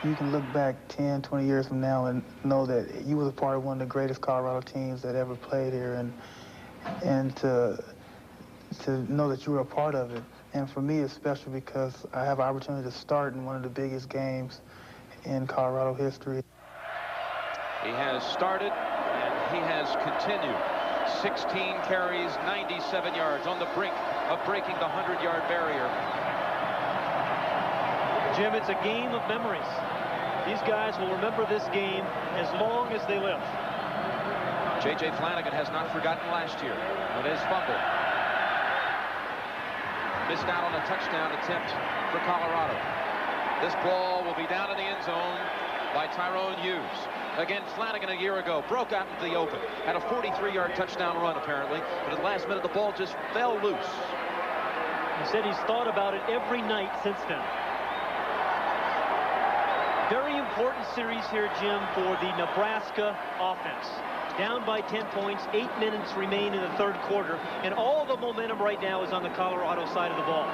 You can look back 10, 20 years from now and know that you were a part of one of the greatest Colorado teams that ever played here, and to know that you were a part of it And for me, it's special because I have an opportunity to start in one of the biggest games in Colorado history. He has started, and he has continued. 16 carries, 97 yards, on the brink of breaking the 100-yard barrier. Jim, it's a game of memories. These guys will remember this game as long as they live. J.J. Flanagan has not forgotten last year with his fumble. Missed out on a touchdown attempt for Colorado. This ball will be down in the end zone by Tyrone Hughes. Again, Flanagan a year ago broke out into the open. Had a 43-yard touchdown run, apparently, but at the last minute, the ball just fell loose. He said he's thought about it every night since then. Very important series here, Jim, for the Nebraska offense. Down by 10 points, 8 minutes remain in the third quarter, and all the momentum right now is on the Colorado side of the ball.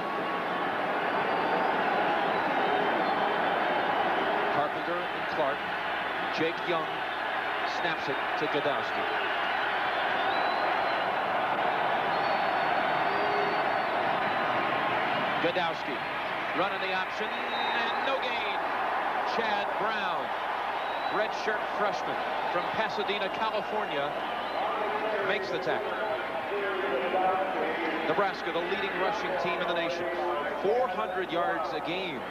Carpenter and Clark. Jake Young snaps it to Godowski. Godowski running the option, and no gain. Chad Brown, redshirt freshman from Pasadena, California, makes the tackle. Nebraska, the leading rushing team in the nation. 400 yards a game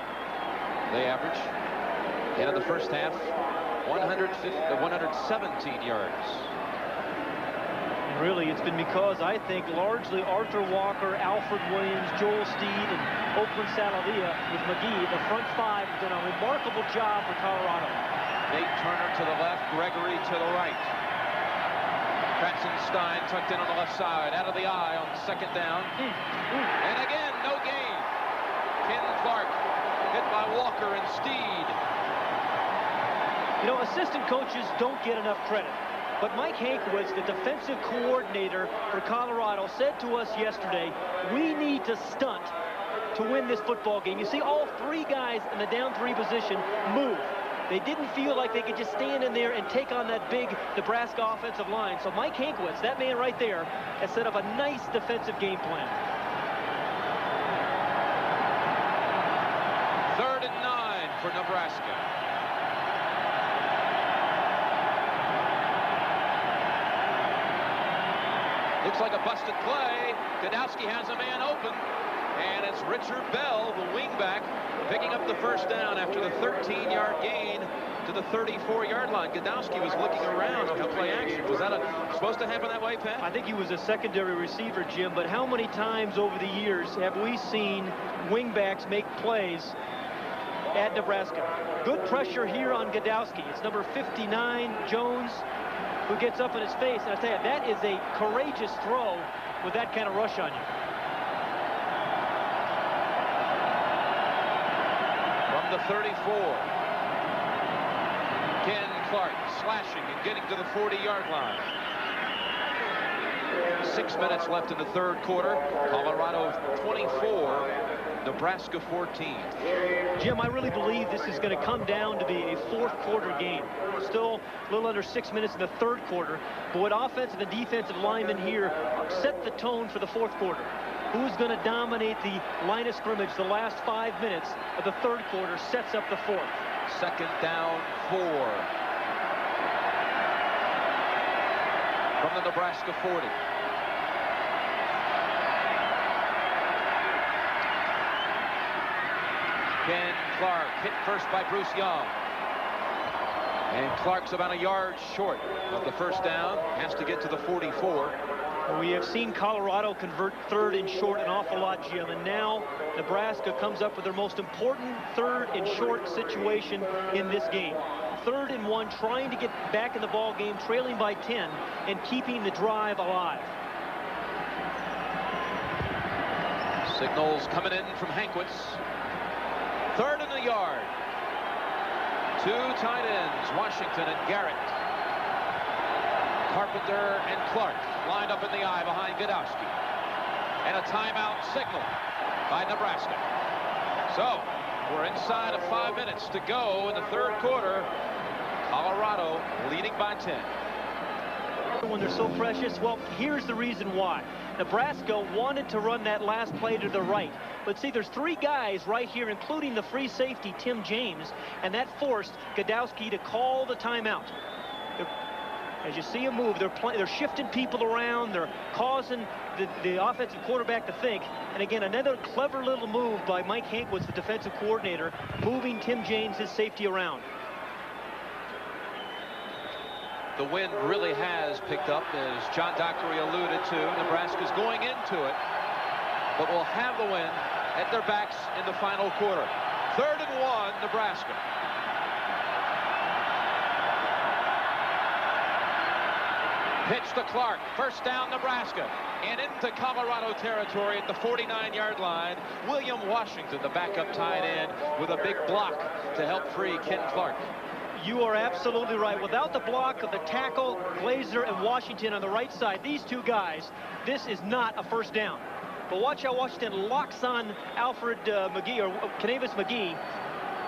they average. And in the first half, 117 yards. And really, it's been because, I think, largely Arthur Walker, Alfred Williams, Joel Steed, and Oakland Salavia with McGee. The front five have done a remarkable job for Colorado. Nate Turner to the left, Gregory to the right. Kratzenstein tucked in on the left side, out of the eye on second down. And again, no gain. Ken Clark hit by Walker and Steed. You know, assistant coaches don't get enough credit. But Mike Hankwitz, the defensive coordinator for Colorado, said to us yesterday, we need to stunt to win this football game. You see all three guys in the down three position move. They didn't feel like they could just stand in there and take on that big Nebraska offensive line. So Mike Hankwitz, that man right there, has set up a nice defensive game plan. 3rd and 9 for Nebraska. Looks like a busted play. Godowski has a man open. And it's Richard Bell, the wingback, picking up the first down after the 13-yard gain to the 34-yard line. Godowski was looking around on the play action. Was that supposed to happen that way, Pat? I think he was a secondary receiver, Jim, but how many times over the years have we seen wingbacks make plays at Nebraska? Good pressure here on Godowski. It's number 59, Jones, who gets up in his face. And I tell you, that is a courageous throw with that kind of rush on you. From the 34, Ken Clark slashing and getting to the 40-yard line. 6 minutes left in the third quarter. Colorado 24, Nebraska 14. Jim, I really believe this is going to come down to be a fourth quarter game. Still a little under 6 minutes in the third quarter. But what offensive and defensive linemen here set the tone for the fourth quarter. Who's going to dominate the line of scrimmage the last 5 minutes of the third quarter sets up the fourth. 2nd down 4. From the Nebraska 40. Ken Clark hit first by Bruce Young. And Clark's about a yard short of the first down. Has to get to the 44. We have seen Colorado convert 3rd and short an awful lot, Jim, and now Nebraska comes up with their most important 3rd and short situation in this game. 3rd and 1, trying to get back in the ball game, trailing by 10, and keeping the drive alive. Signals coming in from Hankwitz. 3rd and a yard. 2 tight ends, Washington and Garrett. Carpenter and Clark lined up in the eye behind Godowski. And a timeout signal by Nebraska. So we're inside of 5 minutes to go in the third quarter. Colorado leading by 10. When they're so precious, well, here's the reason why. Nebraska wanted to run that last play to the right. But see, there's 3 guys right here, including the free safety, Tim James, and that forced Godowski to call the timeout. As you see him move, they're shifting people around. They're causing the offensive quarterback to think. And again, another clever little move by Mike Hankwitz, the defensive coordinator, moving Tim James, his safety, around. The wind really has picked up, as John Dockery alluded to. Nebraska's going into it, but will have the wind at their backs in the final quarter. 3rd and 1, Nebraska. Pitch to Clark. First down, Nebraska. And into Colorado territory at the 49-yard line. William Washington, the backup tight end, with a big block to help free Ken Clark. You are absolutely right. Without the block of the tackle, Glazer and Washington on the right side, these 2 guys, this is not a first down. But watch how Washington locks on Alfred McGee, or Canavis McGee,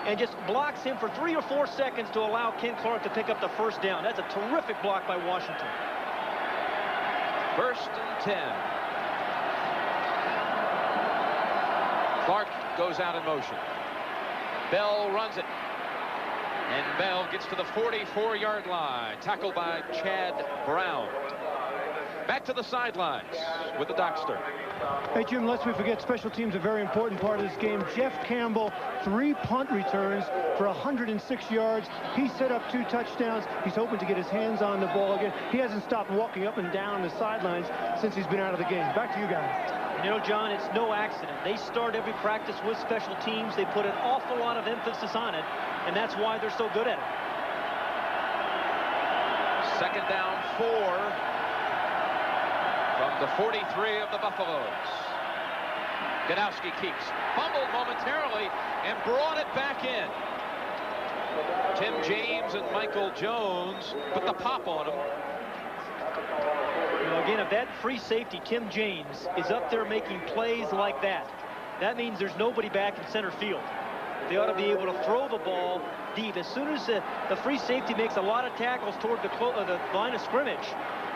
and just blocks him for 3 or 4 seconds to allow Ken Clark to pick up the first down. That's a terrific block by Washington. 1st and 10. Clark goes out in motion. Bell runs it. And Bell gets to the 44-yard line. Tackled by Chad Brown. Back to the sidelines with the Dockster. Hey, Jim, lest we forget, special teams a very important part of this game. Jeff Campbell, 3 punt returns for 106 yards. He set up 2 touchdowns. He's hoping to get his hands on the ball again. He hasn't stopped walking up and down the sidelines since he's been out of the game. Back to you guys. You know, John, it's no accident. They start every practice with special teams. They put an awful lot of emphasis on it, and that's why they're so good at it. 2nd down, 4 from the 43 of the Buffaloes. Godowski keeps, fumbled momentarily, and brought it back in. Tim James and Michael Jones put the pop on him. You know, again, if that free safety, Tim James, is up there making plays like that, that means there's nobody back in center field. They ought to be able to throw the ball deep. As soon as the free safety makes a lot of tackles toward the line of scrimmage,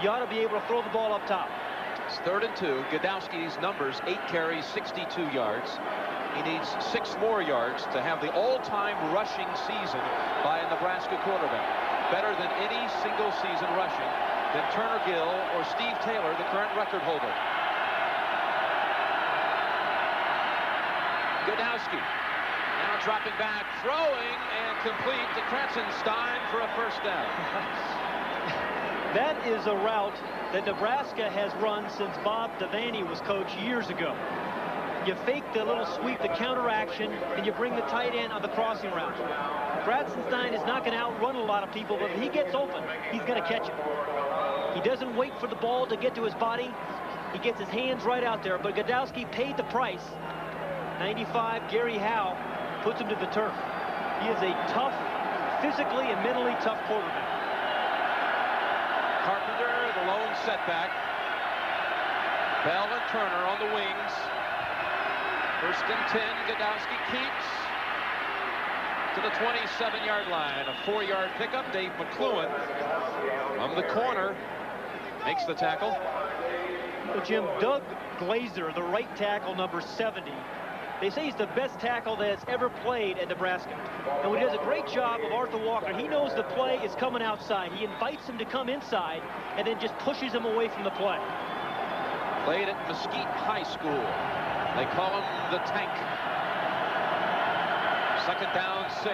you ought to be able to throw the ball up top. It's 3rd and 2. Godowski's numbers, 8 carries, 62 yards. He needs 6 more yards to have the all-time rushing season by a Nebraska quarterback. Better than any single season rushing than Turner Gill or Steve Taylor, the current record holder. Godowski now dropping back, throwing, and complete to Kratzenstein for a first down. That is a route that Nebraska has run since Bob Devaney was coach years ago. You fake the little sweep, the counter action, and you bring the tight end on the crossing route. Kratzenstein is not going to outrun a lot of people, but if he gets open, he's going to catch it. He doesn't wait for the ball to get to his body. He gets his hands right out there, but Godowski paid the price. 95, Gary Howe puts him to the turf. He is a tough, physically and mentally tough quarterback. Carpenter, the lone setback. Bell and Turner on the wings. 1st and 10, Godowski keeps to the 27-yard line. A 4-yard pickup. Dave McCluen from the corner makes the tackle. Well, Jim, Doug Glazer, the right tackle, number 70. They say he's the best tackle that's ever played at Nebraska. And he does a great job of Arthur Walker. He knows the play is coming outside. He invites him to come inside and then just pushes him away from the play. Played at Mesquite High School. They call him the Tank. 2nd down, 6.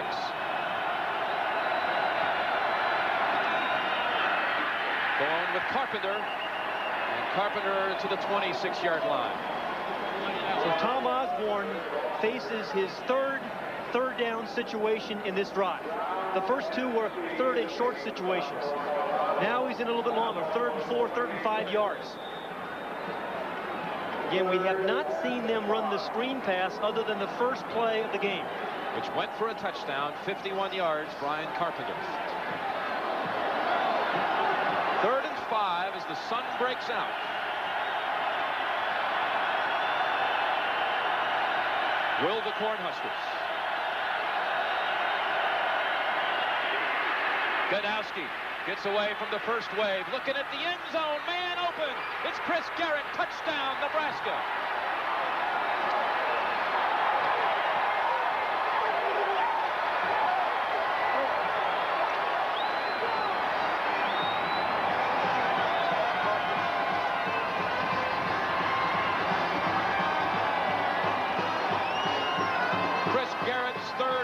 Going with Carpenter. And Carpenter to the 26-yard line. So Tom Osborne faces his third down situation in this drive. The first 2 were 3rd and short situations. Now he's in a little bit longer, 3rd and 4, 3rd and 5 yards. Again, we have not seen them run the screen pass other than the first play of the game. Which went for a touchdown, 51 yards, Brian Carpenter. 3rd and 5 as the sun breaks out. Will the Cornhuskers. Godowski Gets away from the first wave. Looking at the end zone. Man open. It's Chris Garrett. Touchdown, Nebraska.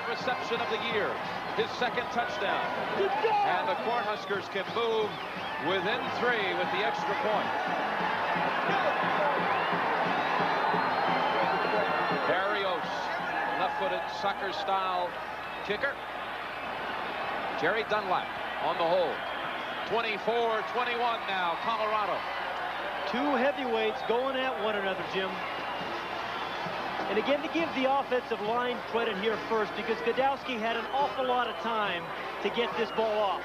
Reception of the year, his second touchdown, and the Cornhuskers can move within 3 with the extra point. Barrios, left-footed soccer-style kicker. Jerry Dunlap on the hold. 24-21 now, Colorado. Two heavyweights going at one another, Jim. And again, to give the offensive line credit here first, because Godowski had an awful lot of time to get this ball off.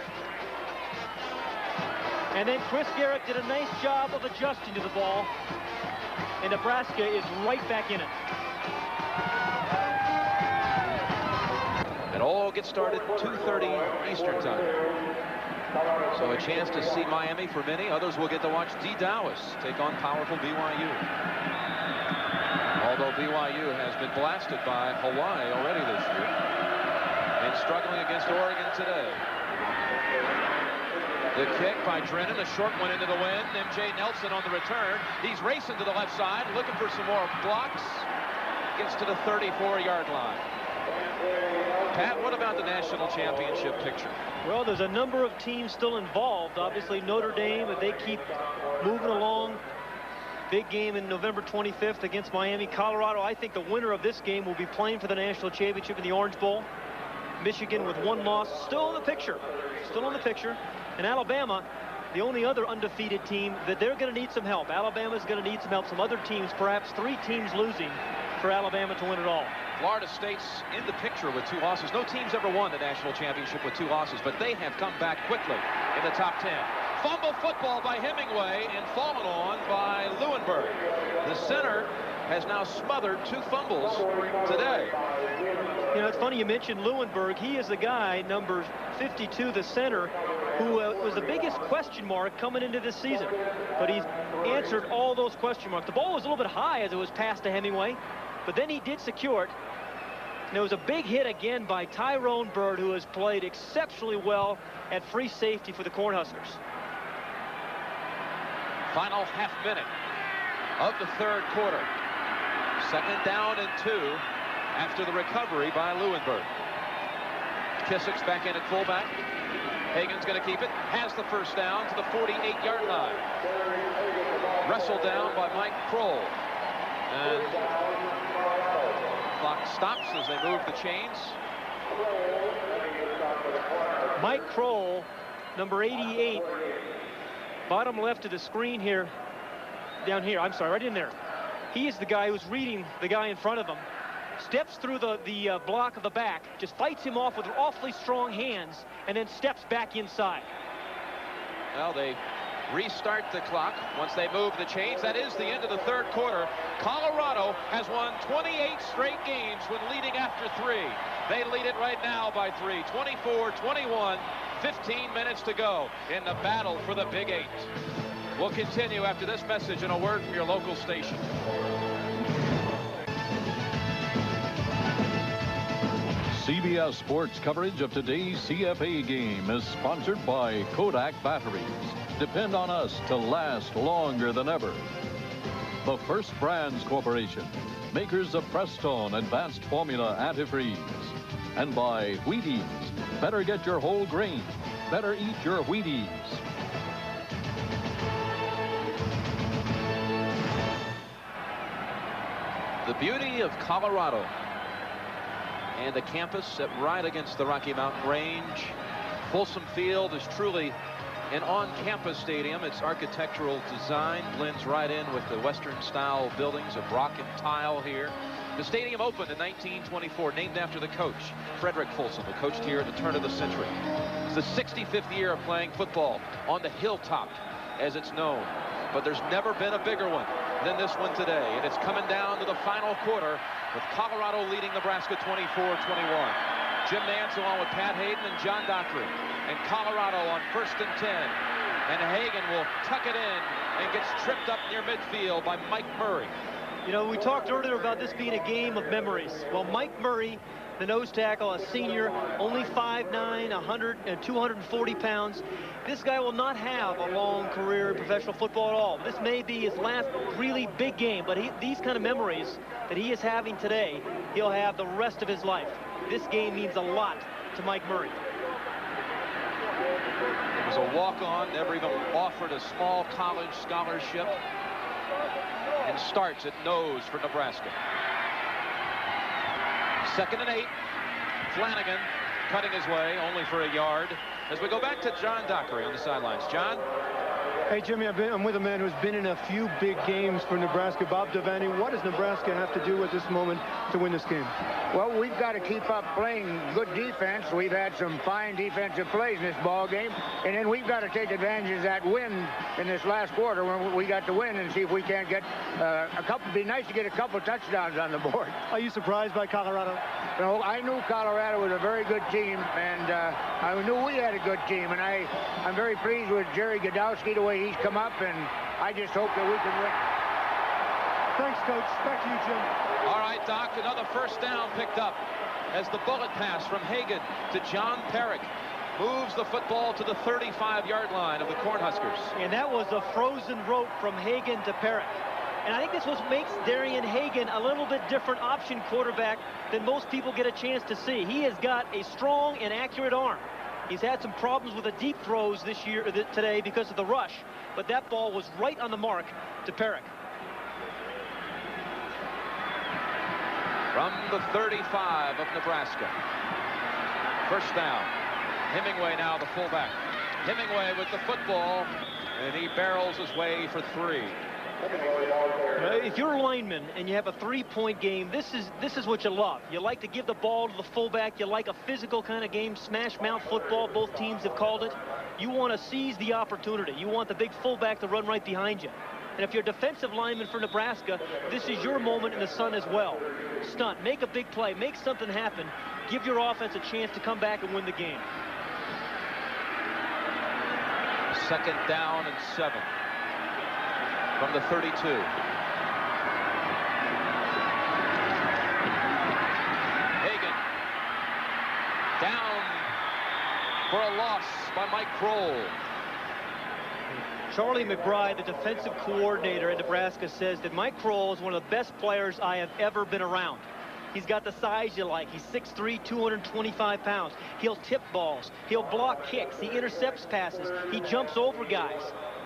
And then Chris Garrett did a nice job of adjusting to the ball. And Nebraska is right back in it. And all gets started 2:30 Eastern time. So a chance to see Miami for many. Others will get to watch D. Dowis take on powerful BYU. Although BYU has been blasted by Hawaii already this year and struggling against Oregon today. The kick by Drennan, a short one into the wind. M.J. Nelson on the return. He's racing to the left side, looking for some more blocks. Gets to the 34-yard line. Pat, what about the national championship picture? Well, there's a number of teams still involved. Obviously, Notre Dame, if they keep moving along. Big game in November 25th against Miami. Colorado, I think the winner of this game will be playing for the national championship in the Orange Bowl. Michigan with 1 loss, still in the picture. Still in the picture. And Alabama, the only other undefeated team that they're going to need some help. Alabama's going to need some help. Some other teams, perhaps 3 teams losing for Alabama to win it all. Florida State's in the picture with 2 losses. No team's ever won the national championship with 2 losses, but they have come back quickly in the top 10. Fumble football by Hemingway and fallen on by Leuenberg. The center has now smothered 2 fumbles today. You know, it's funny you mentioned Leuenberg. He is the guy, number 52, the center, who was the biggest question mark coming into this season. But he's answered all those question marks. The ball was a little bit high as it was passed to Hemingway, but then he did secure it. And there was a big hit again by Tyrone Bird, who has played exceptionally well at free safety for the Cornhuskers. Final half minute of the 3rd quarter. 2nd down and 2 after the recovery by Leuenberg. Kissack's back in at fullback. Hagan's going to keep it. Has the first down to the 48-yard line. Wrestled down by Mike Kroll. And clock stops as they move the chains. Mike Kroll, number 88. Bottom left of the screen here, down here, I'm sorry, right in there. He is the guy who's reading the guy in front of him. Steps through the block of the back, just fights him off with awfully strong hands, and then steps back inside. Well, they restart the clock once they move the chains. That is the end of the 3rd quarter. Colorado has won 28 straight games when leading after 3. They lead it right now by 3, 24-21. 15 minutes to go in the battle for the Big 8. We'll continue after this message and a word from your local station. CBS Sports coverage of today's CFA game is sponsored by Kodak Batteries. Depend on us to last longer than ever. The First Brands Corporation, makers of Prestone Advanced Formula Antifreeze. And by Wheaties. Better get your whole grain. Better eat your Wheaties. The beauty of Colorado and the campus set right against the Rocky Mountain Range. Folsom Field is truly an on-campus stadium. Its architectural design blends right in with the Western-style buildings of rock and tile here. The stadium opened in 1924, named after the coach, Frederick Folsom, who coached here at the turn of the century. It's the 65th year of playing football on the hilltop, as it's known. But there's never been a bigger one than this one today. And it's coming down to the final quarter with Colorado leading Nebraska 24-21. Jim Nance along with Pat Hayden and John Dockery. And Colorado on 1st and 10. And Hagan will tuck it in and gets tripped up near midfield by Mike Murray. You know, we talked earlier about this being a game of memories. Well, Mike Murray, the nose tackle, a senior, only 5'9", 240 pounds. This guy will not have a long career in professional football at all. This may be his last really big game, but these kind of memories that he is having today, he'll have the rest of his life. This game means a lot to Mike Murray. He was a walk-on, never even offered a small college scholarship, and starts at nose for Nebraska. 2nd and 8. Flanagan cutting his way, only for a yard. As we go back to John Dockery on the sidelines. John? Hey, Jimmy, I'm with a man who's been in a few big games for Nebraska. Bob Devaney, what does Nebraska have to do at this moment to win this game? Well, we've got to keep up playing good defense. We've had some fine defensive plays in this ball game, and then we've got to take advantage of that win in this last quarter when we got to win and see if we can't get a couple. It'd be nice to get a couple touchdowns on the board. Are you surprised by Colorado? No, I knew Colorado was a very good team, and I knew we had a good team, and I'm very pleased with Jerry Godowski, the way he's come up, and I just hope that we can win. Thanks, Coach. Back to you, Jim. All right, Doc, another 1st down picked up as the bullet pass from Hagan to John Perrick moves the football to the 35-yard line of the Cornhuskers. And that was a frozen rope from Hagan to Perrick. And I think this makes Darian Hagan a little bit different option quarterback than most people get a chance to see. He has got a strong and accurate arm. He's had some problems with the deep throws today because of the rush, but that ball was right on the mark to Perrick. From the 35 of Nebraska. 1st down. Hemingway now the fullback. Hemingway with the football, and he barrels his way for 3. If you're a lineman and you have a 3-point game, this is what you love. You like to give the ball to the fullback. You like a physical kind of game, smash mouth football. Both teams have called it. You want to seize the opportunity. You want the big fullback to run right behind you. And if you're a defensive lineman for Nebraska, this is your moment in the sun as well. Stunt, make a big play, make something happen. Give your offense a chance to come back and win the game. 2nd down and 7. From the 32. Hagan down for a loss by Mike Kroll. Charlie McBride, the defensive coordinator at Nebraska, says that Mike Kroll is one of the best players I have ever been around. He's got the size you like. He's 6'3", 225 pounds. He'll tip balls. He'll block kicks. He intercepts passes. He jumps over guys.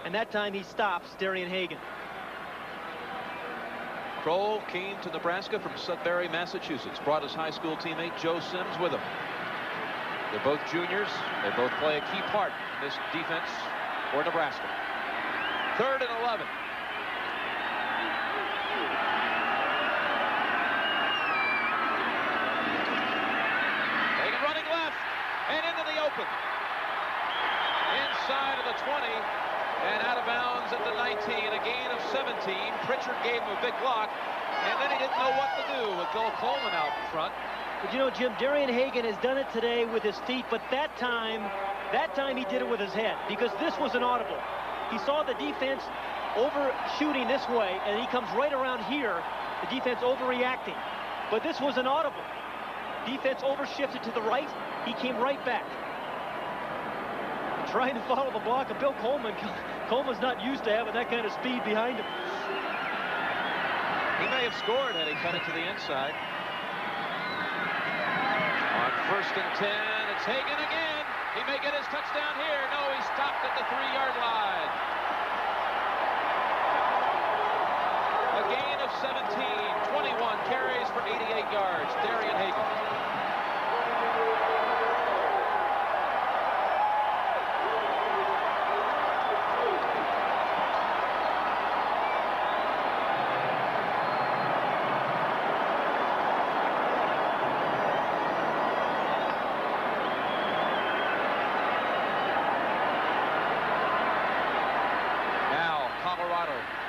And that time he stops Darian Hagan. Kroll came to Nebraska from Sudbury, Massachusetts. Brought his high school teammate Joe Sims with him. They're both juniors. They both play a key part in this defense for Nebraska. 3rd and 11. Hagan running left and into the open. Inside of the 20. And out of bounds at the 19, a gain of 17. Pritchard gave him a big block, and then he didn't know what to do with Bill Coleman out in front. But you know, Jim, Darian Hagan has done it today with his feet, but that time he did it with his head, because this was an audible. He saw the defense overshooting this way, and he comes right around here, the defense overreacting. But this was an audible. Defense overshifted to the right. He came right back. Trying to follow the block of Bill Coleman. Coleman's not used to having that kind of speed behind him. He may have scored had he cut it to the inside. On 1st and 10, it's Hagan again. He may get his touchdown here. No, he stopped at the 3-yard line. A gain of 17, 21 carries for 88 yards. Darian Hagan.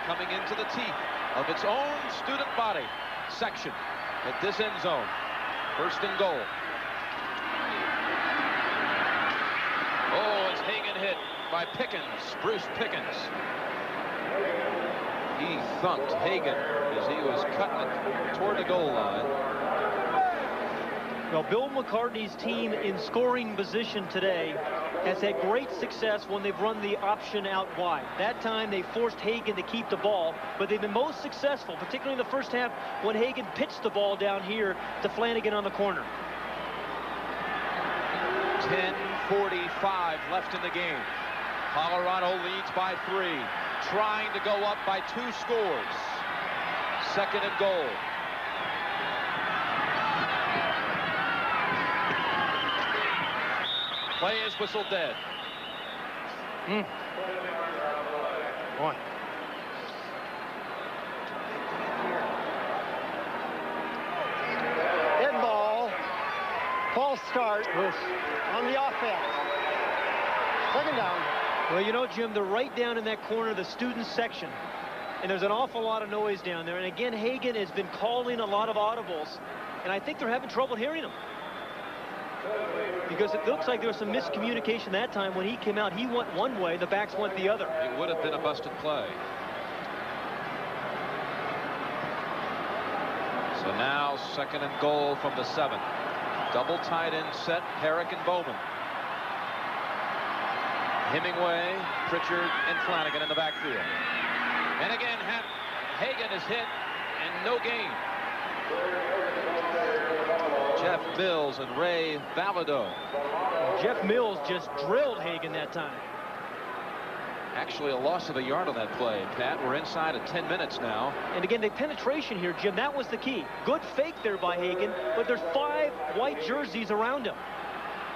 Coming into the teeth of its own student body section at this end zone. 1st and goal. by Pickens, Bruce Pickens. He thumped Hagan as he was cutting it toward the goal line. Well, Bill McCartney's team in scoring position today has had great success when they've run the option out wide. That time they forced Hagan to keep the ball, but they've been most successful, particularly in the first half, when Hagan pitched the ball down here to Flanagan on the corner. 10:45 left in the game. Colorado leads by 3, trying to go up by 2 scores. 2nd and goal. Play is whistled dead. Boy. Dead ball. False start on the offense. 2nd down. Well, you know, Jim, they're right down in that corner of the student section. And there's an awful lot of noise down there. And again, Hagan has been calling a lot of audibles. And I think they're having trouble hearing him. Because it looks like there was some miscommunication that time. When he came out, he went one way, the backs went the other. It would have been a busted play. So now 2nd and goal from the 7. Double tight end set, Herrick and Bowman. Hemingway, Pritchard, and Flanagan in the backfield. And again, Hagan is hit, and no gain. Jeff Mills and Ray Valido. Jeff Mills just drilled Hagan that time. Actually a loss of a yard on that play, Pat. We're inside of 10 minutes now. And again, the penetration here, Jim, that was the key. Good fake there by Hagan, but there's 5 white jerseys around him.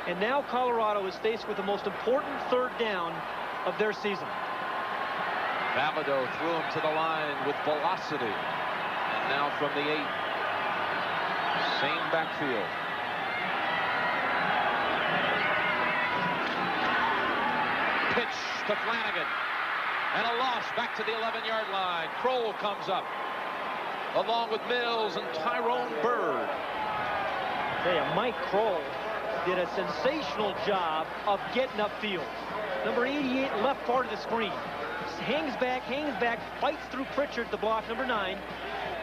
And now Colorado is faced with the most important 3rd down of their season. Valido threw him to the line with velocity. And now from the 8. Same backfield. Pitch to Flanagan. And a loss back to the 11-yard line. Kroll comes up, along with Mills and Tyrone Bird. I tell you, Mike Kroll did a sensational job of getting upfield. Number 88, left part of the screen. Hangs back, fights through Pritchard to block number 9.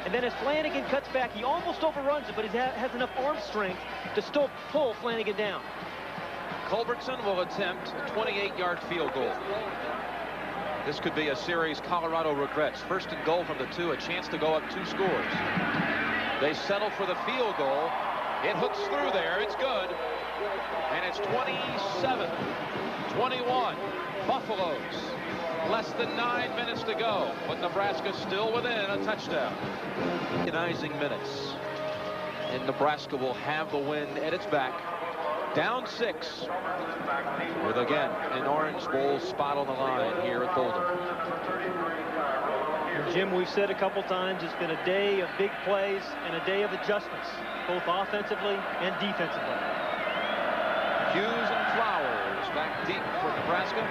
And then as Flanagan cuts back, he almost overruns it, but he has enough arm strength to still pull Flanagan down. Culbertson will attempt a 28-yard field goal. This could be a series Colorado regrets. 1st and goal from the 2, a chance to go up 2 scores. They settle for the field goal. It hooks through there. It's good. And it's 27-21. Buffaloes. Less than 9 minutes to go, but Nebraska still within a touchdown. Agonizing minutes. And Nebraska will have the wind at its back. Down 6. With, again, an Orange Bowl spot on the line here at Boulder. Jim, we've said a couple times, it's been a day of big plays and a day of adjustments, both offensively and defensively. Hughes and Flowers back deep for Nebraska.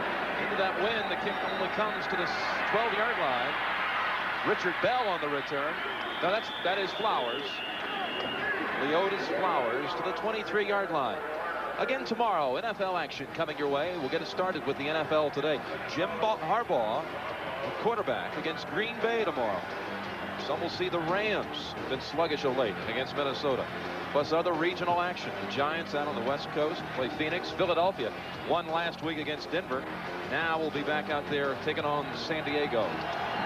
Into that win, the kick only comes to the 12-yard line. Richard Bell on the return. Now that is Flowers. Leotis Flowers to the 23-yard line. Again tomorrow, NFL action coming your way. We'll get it started with the NFL today. Jim Harbaugh, quarterback, against Green Bay tomorrow. Some will see the Rams. Been sluggish of late against Minnesota. Plus other regional action. The Giants out on the West Coast play Phoenix. Philadelphia won last week against Denver. Now we'll be back out there taking on San Diego.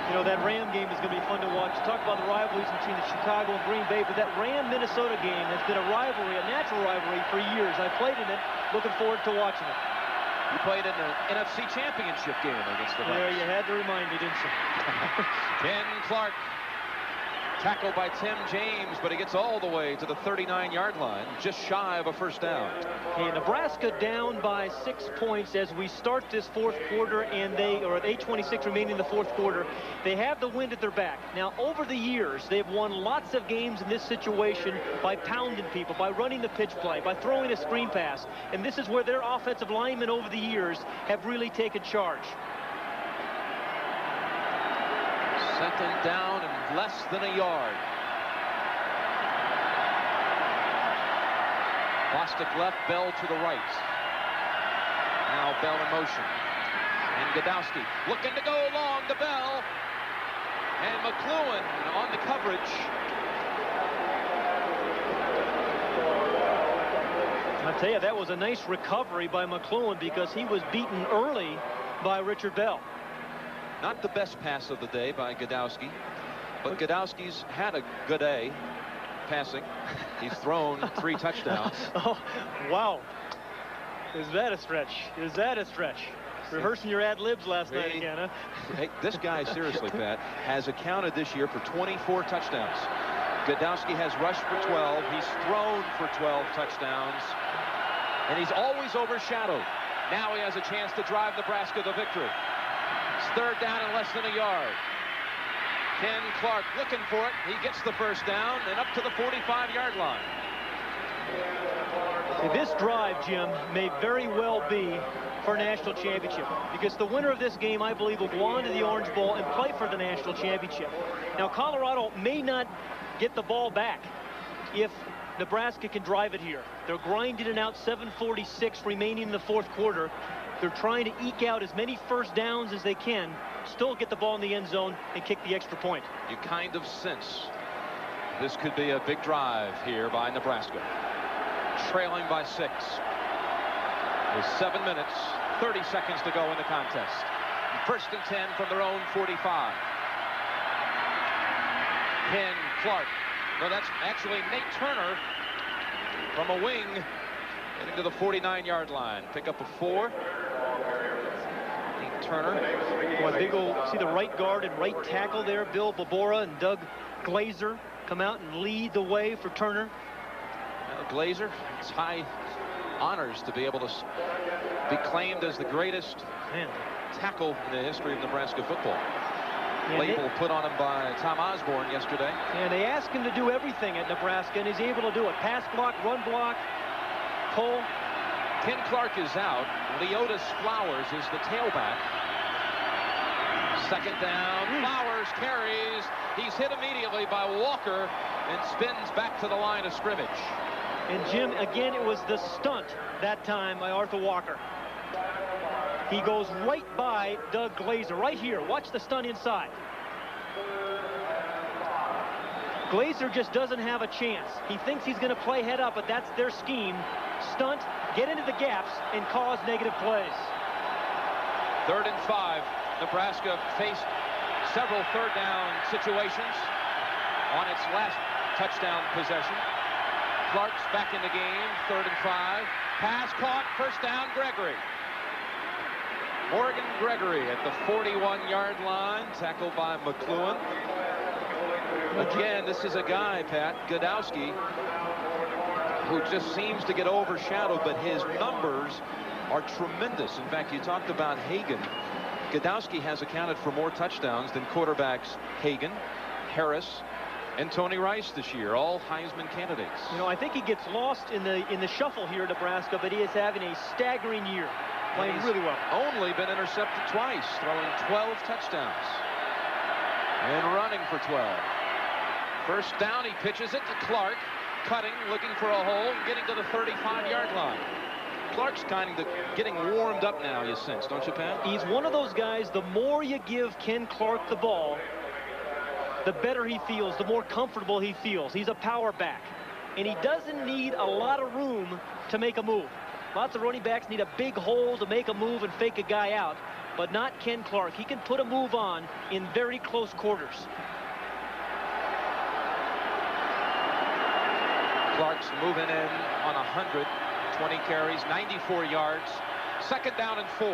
You know, that Ram game is going to be fun to watch. Talk about the rivalries between the Chicago and Green Bay, but that Ram-Minnesota game has been a rivalry, a natural rivalry for years. I played in it. Looking forward to watching it. You played in the NFC Championship game against the Rams. There, you had to remind me, didn't you? Ken Clark. Tackled by Tim James, but he gets all the way to the 39-yard line, just shy of a first down. Okay, Nebraska down by 6 points as we start this 4th quarter, and they are at 8:26 remaining in the 4th quarter. They have the wind at their back. Now, over the years, they've won lots of games in this situation by pounding people, by running the pitch play, by throwing a screen pass. And this is where their offensive linemen over the years have really taken charge. 2nd down and less than a yard. Bostic left, Bell to the right. Now Bell in motion. And Godowski looking to go along the bell. And McClellan on the coverage. I'll tell you, that was a nice recovery by McClellan because he was beaten early by Richard Bell. Not the best pass of the day by Godowski, but Godowski's had a good day passing. He's thrown 3 touchdowns. Oh, wow. Is that a stretch? Is that a stretch? Rehearsing your ad-libs last night again, huh? Hey, this guy, seriously, Pat, has accounted this year for 24 touchdowns. Godowski has rushed for 12. He's thrown for 12 touchdowns. And he's always overshadowed. Now he has a chance to drive Nebraska to victory. It's 3rd down and less than a yard. Ken Clark looking for it. He gets the first down and up to the 45-yard line. This drive, Jim, may very well be for a national championship, because the winner of this game, I believe, will go on to the Orange Bowl and play for the national championship. Now, Colorado may not get the ball back if Nebraska can drive it here. They're grinding it out, 7:46 remaining in the 4th quarter. They're trying to eke out as many first downs as they can, still get the ball in the end zone and kick the extra point. You kind of sense this could be a big drive here by Nebraska. Trailing by 6. With 7 minutes, 30 seconds to go in the contest. 1st and 10 from their own 45. Ken Clark. No, that's actually Nate Turner from a wing getting to the 49-yard line. Pick up a 4. Nate Turner. Well, big old, see the right guard and right tackle there. Bill Babora and Doug Glazer come out and lead the way for Turner. Well, Glazer, it's high honors to be able to be claimed as the greatest tackle in the history of Nebraska football. Label put on him by Tom Osborne yesterday. And they ask him to do everything at Nebraska, and he's able to do it. Pass block, run block, pull. Ken Clark is out. Leotis Flowers is the tailback. 2nd down. Flowers carries. He's hit immediately by Walker and spins back to the line of scrimmage. And Jim, again, it was the stunt that time by Arthur Walker. He goes right by Doug Glazer, right here. Watch the stunt inside. Glazer just doesn't have a chance. He thinks he's going to play head up, but that's their scheme. Stunt, get into the gaps, and cause negative plays. 3rd and 5. Nebraska faced several 3rd down situations on its last touchdown possession. Clark's back in the game, 3rd and 5. Pass caught, 1st down, Gregory. Morgan Gregory at the 41-yard line, tackled by McClellan. Again, this is a guy, Pat, Godowski, who just seems to get overshadowed, but his numbers are tremendous. In fact, you talked about Hagan. Godowski has accounted for more touchdowns than quarterbacks Hagan, Harris, and Tony Rice this year, all Heisman candidates. You know, I think he gets lost in the shuffle here at Nebraska, but he is having a staggering year. Playing really well. Only been intercepted twice, throwing 12 touchdowns and running for 12. 1st down, he pitches it to Clark, cutting, looking for a hole, and getting to the 35-yard line. Clark's kind of getting warmed up now, you sense, don't you, Pat? He's one of those guys, the more you give Ken Clark the ball, the better he feels, the more comfortable he feels. He's a power back, and he doesn't need a lot of room to make a move. Lots of running backs need a big hole to make a move and fake a guy out, but not Ken Clark. He can put a move on in very close quarters. Clark's moving in on 120 carries, 94 yards. 2nd down and 4.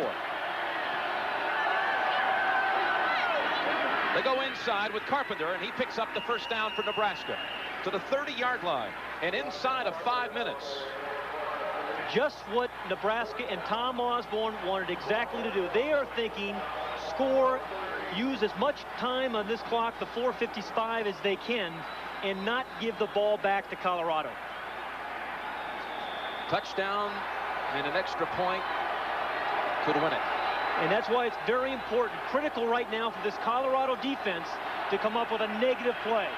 They go inside with Carpenter, and he picks up the 1st down for Nebraska to the 30-yard line, and inside of 5 minutes. Just what Nebraska and Tom Osborne wanted exactly to do. They are thinking score, use as much time on this clock, the 4:55, as they can, and not give the ball back to Colorado. Touchdown and an extra point could win it. And that's why it's very important, critical right now for this Colorado defense to come up with a negative play.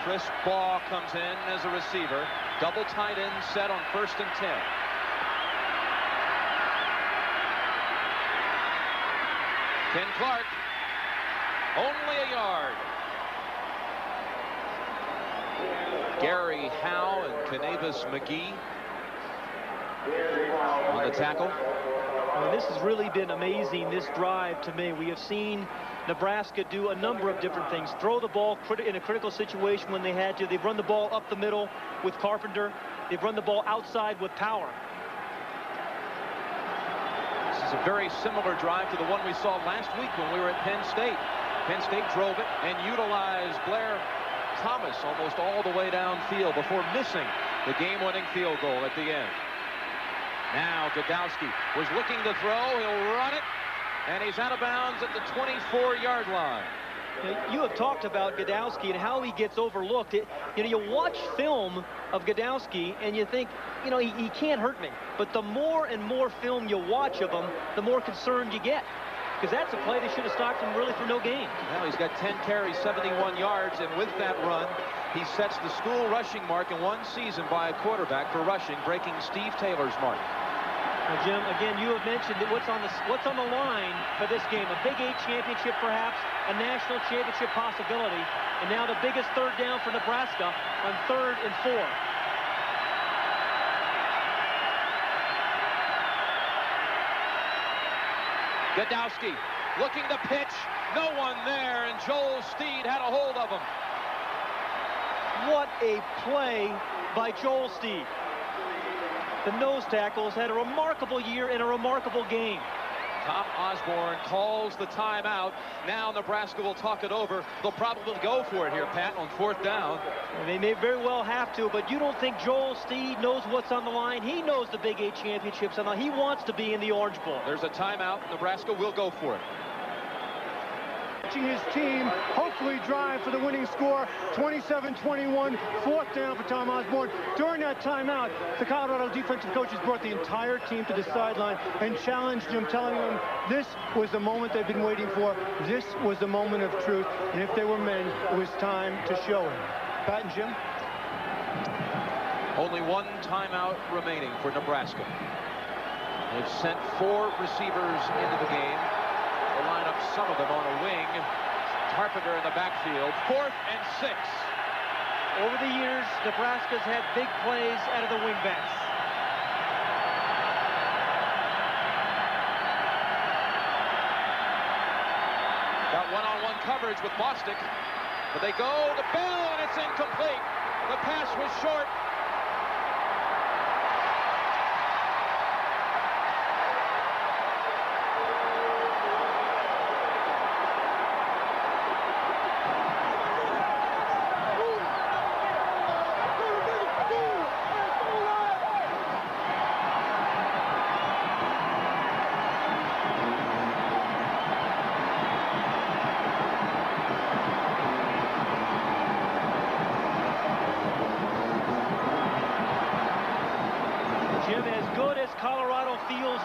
Chris Baugh comes in as a receiver. Double tight end set on 1st and 10. Ken Clark, only a yard. Gary Howe and Canavis McGee on the tackle. Well, this has really been amazing, this drive to me. We have seen Nebraska do a number of different things. Throw the ball in a critical situation when they had to. They've run the ball up the middle with Carpenter. They've run the ball outside with Power. This is a very similar drive to the one we saw last week when we were at Penn State. Penn State drove it and utilized Blair Thomas almost all the way downfield before missing the game-winning field goal at the end. Now Godowski was looking to throw. He'll run it, and he's out of bounds at the 24-yard line. You have talked about Godowski and how he gets overlooked. You watch film of Godowski and you think, he can't hurt me. But the more and more film you watch of him, the more concerned you get. Because that's a play that should have stopped him really for no gain. Well, he's got 10 carries, 71 yards, and with that run, he sets the school rushing mark in one season by a quarterback for rushing, breaking Steve Taylor's mark. Well, Jim, again, you have mentioned that what's on the line for this game. A Big 8 championship, perhaps, a national championship possibility, and now the biggest third down for Nebraska on 3rd and 4. Godowski looking to pitch. No one there, and Joel Steed had a hold of him. What a play by Joel Steed. The nose tackles had a remarkable year in a remarkable game. Tom Osborne calls the timeout. Now Nebraska will talk it over. They'll probably go for it here, Pat, on 4th down. And they may very well have to, but you don't think Joel Steed knows what's on the line? He knows the Big 8 championships, and he wants to be in the Orange Bowl. There's a timeout. Nebraska will go for it. Watching his team hopefully drive for the winning score, 27-21, 4th down for Tom Osborne. During that timeout, the Colorado defensive coaches brought the entire team to the sideline and challenged him, telling them this was the moment they've been waiting for. This was the moment of truth, and if they were men, it was time to show it. Pat and Jim? Only one timeout remaining for Nebraska. They've sent 4 receivers into the game. They'll line up some of them on a wing. Carpenter in the backfield. 4th and 6. Over the years, Nebraska's had big plays out of the wingbacks. Got one-on-one coverage with Bostic. But they go to Bell, and it's incomplete. The pass was short.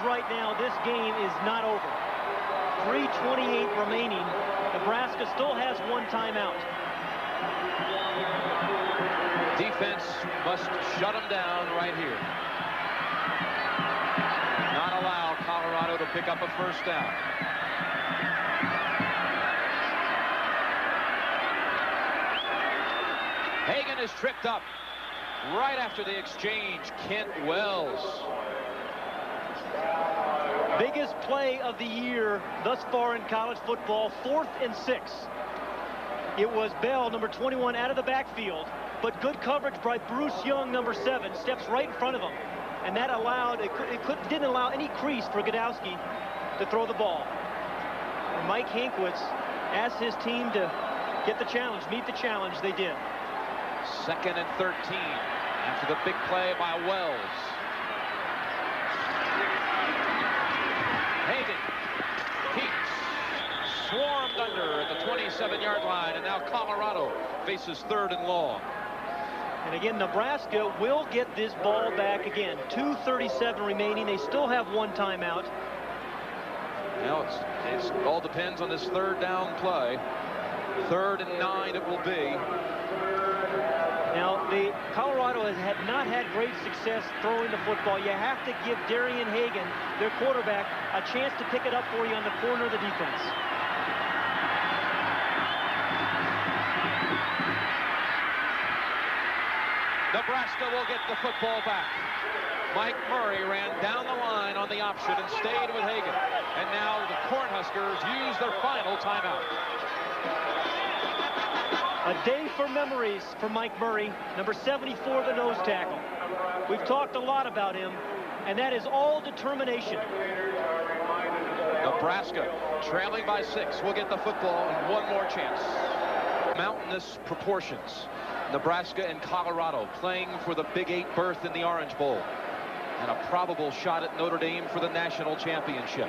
Right now, this game is not over. 3:28 remaining. Nebraska still has one timeout. Defense must shut them down right here. Not allow Colorado to pick up a 1st down. Hagan is tripped up right after the exchange. Kent Wells. Biggest play of the year thus far in college football, 4th and 6. It was Bell, number 21, out of the backfield, but good coverage by Bruce Young, number 7, steps right in front of him. And that allowed, didn't allow any crease for Godowski to throw the ball. And Mike Hankwitz asked his team to get the challenge, meet the challenge. They did. 2nd and 13 after the big play by Wells. Hagan keeps swarmed under at the 27-yard line, and now Colorado faces 3rd and long. And again, Nebraska will get this ball back again. 2:37 remaining. They still have one timeout. Now it all depends on this 3rd down play. 3rd and 9 it will be. Now, Colorado had not had great success throwing the football. You have to give Darian Hagan, their quarterback, a chance to pick it up for you on the corner of the defense. Nebraska will get the football back. Mike Murray ran down the line on the option and stayed with Hagan. And now the Cornhuskers use their final timeout. A day for memories for Mike Murray, number 74, the nose tackle. We've talked a lot about him, and that is all determination. Nebraska, trailing by 6, will get the football and one more chance. Mountainous proportions. Nebraska and Colorado playing for the Big 8 berth in the Orange Bowl. And a probable shot at Notre Dame for the national championship.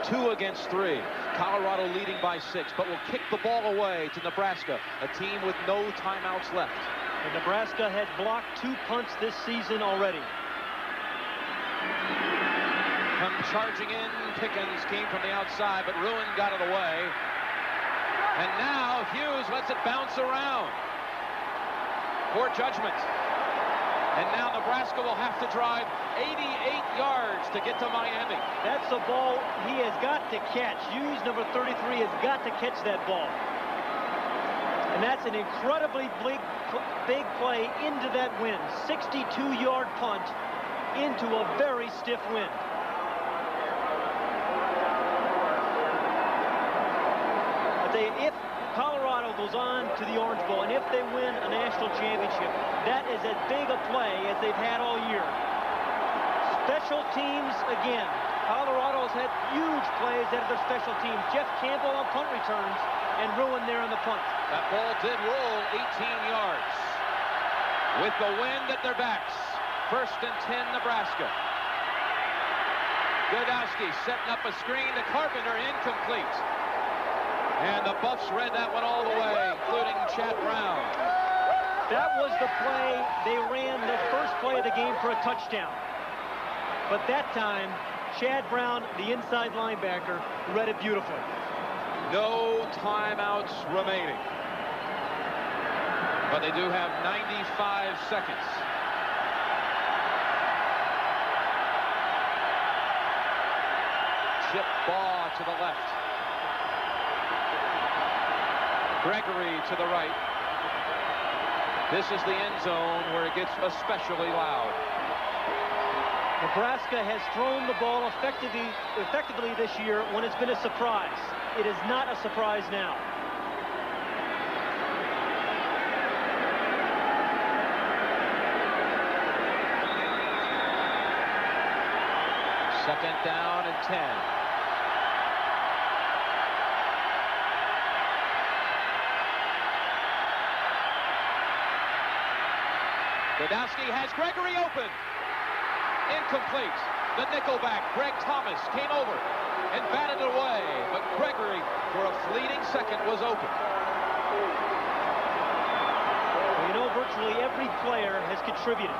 2 against 3. Colorado leading by 6, but will kick the ball away to Nebraska, a team with no timeouts left. And Nebraska has blocked 2 punts this season already. Come charging in. Pickens came from the outside, but Ruin got it away. And now Hughes lets it bounce around. Poor judgment. And now Nebraska will have to drive 88 yards to get to Miami. That's a ball he has got to catch. Hughes, number 33, has got to catch that ball. And that's an incredibly big play into that wind. 62-yard punt into a very stiff wind. I'll tell you, if Colorado goes on to the Orange Bowl, and if they win a national championship, that is as big a play as they've had all year. Special teams, again. Colorado has had huge plays out of their special teams. Jeff Campbell on punt returns, and Ruin there on the punt. That ball did roll 18 yards. With the wind at their backs. 1st and 10, Nebraska. Godowski setting up a screen to Carpenter, incomplete. And the Buffs read that one all the way, including Chad Brown. That was the play they ran, the first play of the game, for a touchdown. But that time, Chad Brown, the inside linebacker, read it beautifully. No timeouts remaining. But they do have 95 seconds. Chip ball to the left. Gregory to the right. This is the end zone where it gets especially loud. Nebraska has thrown the ball effectively this year when it's been a surprise. It is not a surprise now. Second down and 10. Godowski has Gregory open. Incomplete. The nickelback, Greg Thomas, came over and batted it away. But Gregory, for a fleeting second, was open. Well, you know, virtually every player has contributed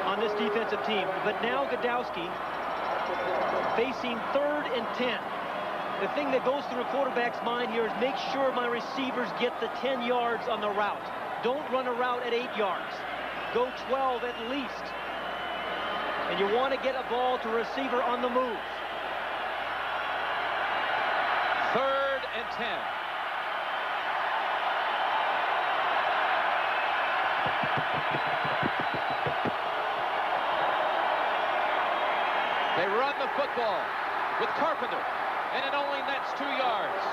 on this defensive team. But now Godowski facing 3rd and 10. The thing that goes through a quarterback's mind here is make sure my receivers get the 10 yards on the route. Don't run a route at 8 yards. Go 12 at least. And you want to get a ball to a receiver on the move. 3rd and 10. They run the football with Carpenter, and it only nets 2 yards.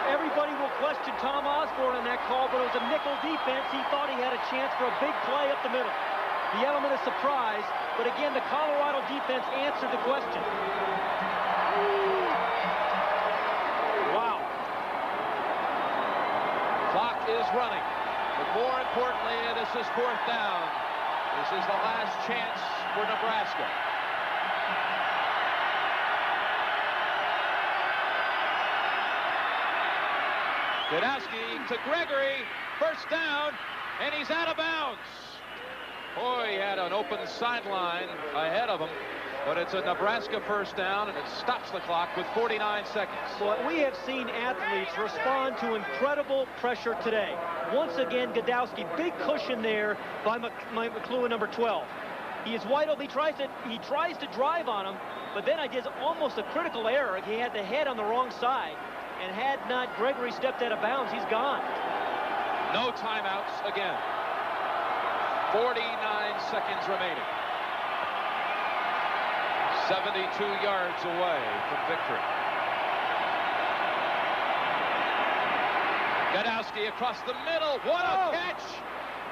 Everybody will question Tom Osborne on that call, but it was a nickel defense. He thought he had a chance for a big play up the middle. The element of surprise, but again, the Colorado defense answered the question. Wow. Clock is running, but more importantly, this is 4th down. This is the last chance for Nebraska. Godowski to Gregory, 1st down, and he's out of bounds. Boy, he had an open sideline ahead of him. But it's a Nebraska first down, and it stops the clock with 49 seconds. Well, we have seen athletes respond to incredible pressure today. Once again, Godowski, big cushion there by McClure, number 12. He is wide open. He tries to drive on him, but then I did almost a critical error. He had the head on the wrong side, and had not Gregory stepped out of bounds, he's gone. No timeouts again. 49 seconds remaining. 72 yards away from victory. Godowski across the middle. What a catch!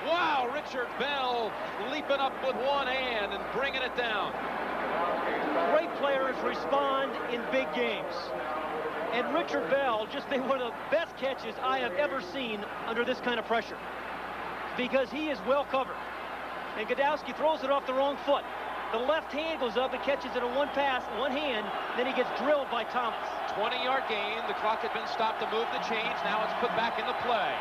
Wow, Richard Bell leaping up with one hand and bringing it down. Great players respond in big games. And Richard Bell just made one of the best catches I have ever seen under this kind of pressure, because he is well covered. And Godowski throws it off the wrong foot. The left hand goes up and catches it in one pass, one hand, then he gets drilled by Thomas. 20-yard gain. The clock had been stopped to move the chains. Now it's put back into play.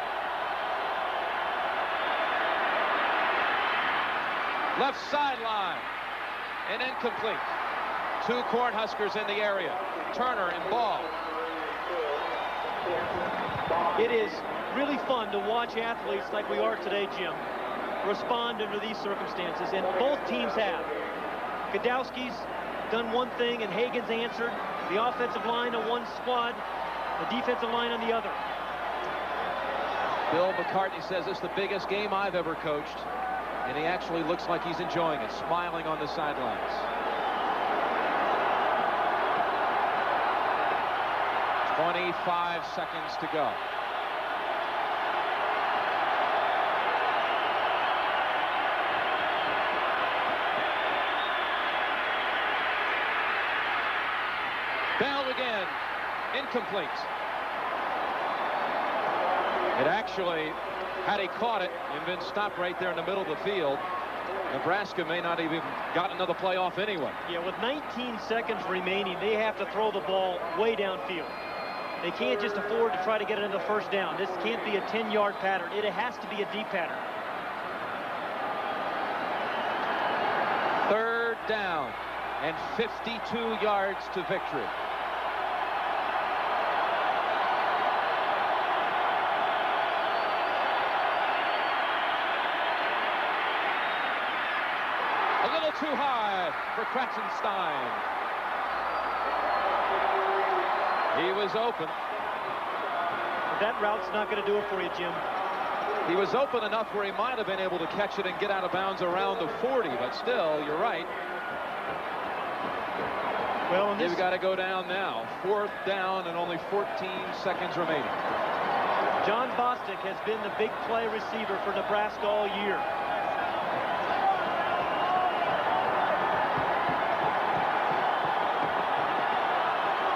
Left sideline. And incomplete. 2 Cornhuskers in the area. Turner and Ball. It is really fun to watch athletes like we are today, Jim, respond under these circumstances, and both teams have. Godowski's done one thing, and Hagen's answered. The offensive line on one squad, the defensive line on the other. Bill McCartney says it's the biggest game I've ever coached, and he actually looks like he's enjoying it, smiling on the sidelines. 25 seconds to go. Bell again, incomplete. It actually, had he caught it and been stopped right there in the middle of the field, Nebraska may not even got another play off anyway. Yeah, with 19 seconds remaining, they have to throw the ball way downfield. They can't just afford to try to get it into first down. This can't be a 10-yard pattern. It has to be a deep pattern. 3rd down and 52 yards to victory. A little too high for Kratzenstein. He was open. That route's not going to do it for you, Jim. He was open enough where he might have been able to catch it and get out of bounds around the 40, but still, you're right. Well, you've got to go down now. 4th down and only 14 seconds remaining. John Bostic has been the big play receiver for Nebraska all year.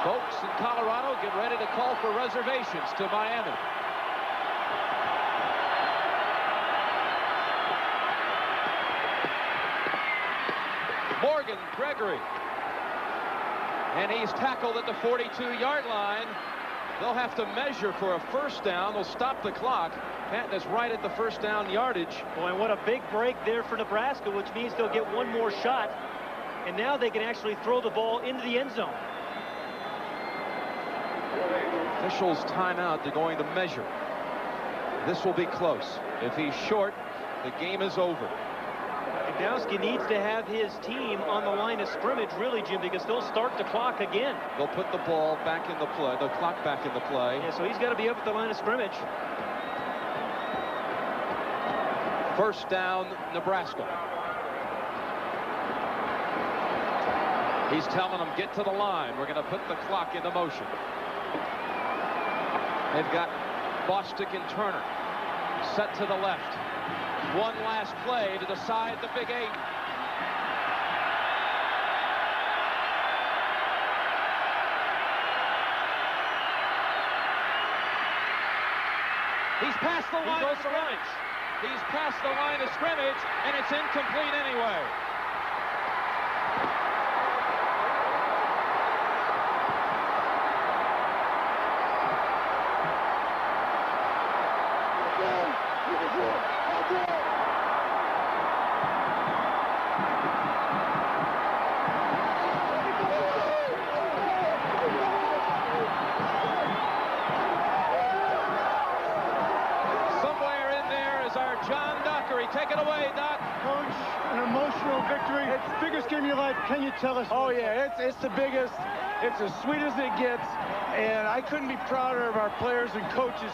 Folks in Colorado, get ready to call for reservations to Miami. Morgan Gregory. And he's tackled at the 42-yard line. They'll have to measure for a first down. They'll stop the clock. Patton is right at the first down yardage. Boy, and what a big break there for Nebraska, which means they'll get one more shot. And now they can actually throw the ball into the end zone. Officials timeout. They're going to measure. This will be close. If he's short, the game is over. Godowski needs to have his team on the line of scrimmage, really, Jim, because they'll start the clock again. They'll put the ball back in the play, the clock back in the play. Yeah, so he's got to be up at the line of scrimmage. First down, Nebraska. He's telling them, get to the line. We're going to put the clock into motion. They've got Bostic and Turner set to the left. One last play to decide the Big 8. He's past the line of scrimmage. He's past the line of scrimmage, and it's incomplete anyway. victory. It's the biggest game of your life. Can you tell us? Oh, yeah, it's the biggest. It's as sweet as it gets, and I couldn't be prouder of our players and coaches.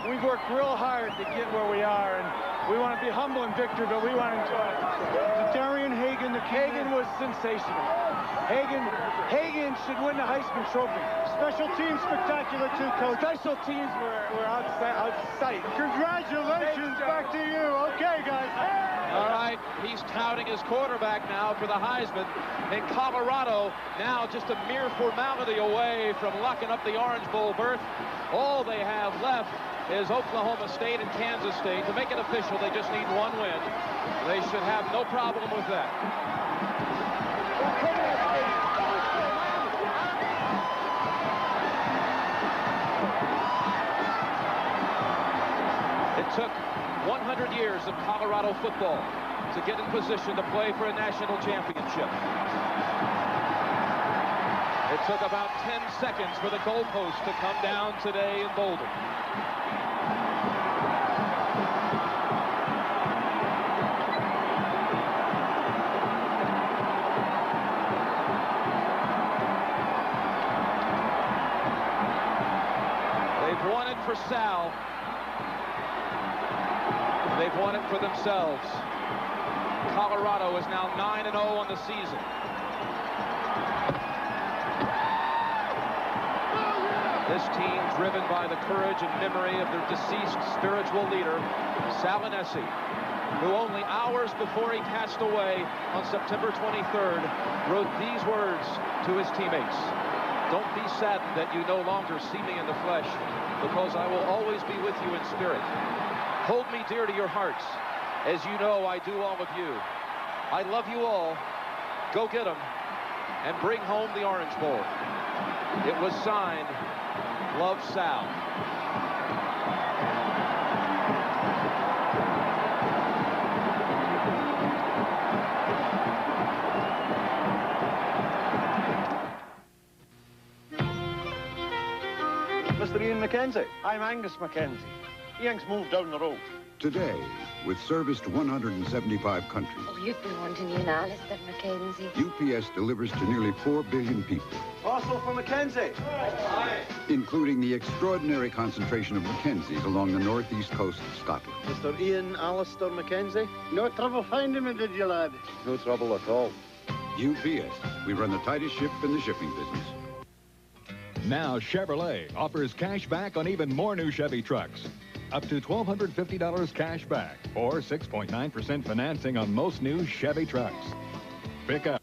We've worked real hard to get where we are, and we want to be humble in victory, but we want to enjoy it. Darian Hagan, Hagan was sensational. Hagan should win the Heisman Trophy. Special teams spectacular too, Coach. Special teams were out of sight. Congratulations, back to you. Okay, guys. All right, he's touting his quarterback now for the Heisman. In Colorado, now just a mere formality away from locking up the Orange Bowl berth. All they have left is Oklahoma State and Kansas State. To make it official, they just need one win. They should have no problem with that. It took 100 years of Colorado football to get in position to play for a national championship. It took about 10 seconds for the goalpost to come down today in Boulder. They've won it for Sal. They've won it for themselves. Colorado is now 9-0 on the season. This team driven by the courage and memory of their deceased spiritual leader, Sal, who only hours before he passed away on September 23rd wrote these words to his teammates. Don't be saddened that you no longer see me in the flesh, because I will always be with you in spirit. Hold me dear to your hearts, as you know I do all of you. I love you all. Go get them and bring home the Orange Bowl. It was signed, Love, Sal. Mr. Ian McKenzie. I'm Angus McKenzie. Ian's moved down the road. Today, with service to 175 countries, Oh, you've been wanting Ian Alistair, Mackenzie. UPS delivers to nearly 4 billion people, Also for McKenzie. Hi. including the extraordinary concentration of Mackenzies along the northeast coast of Scotland. Mr. Ian Alistair McKenzie. No trouble finding me, did you, lad? No trouble at all. UPS, we run the tightest ship in the shipping business. Now Chevrolet offers cash back on even more new Chevy trucks. Up to $1,250 cash back or 6.9% financing on most new Chevy trucks. Pick up.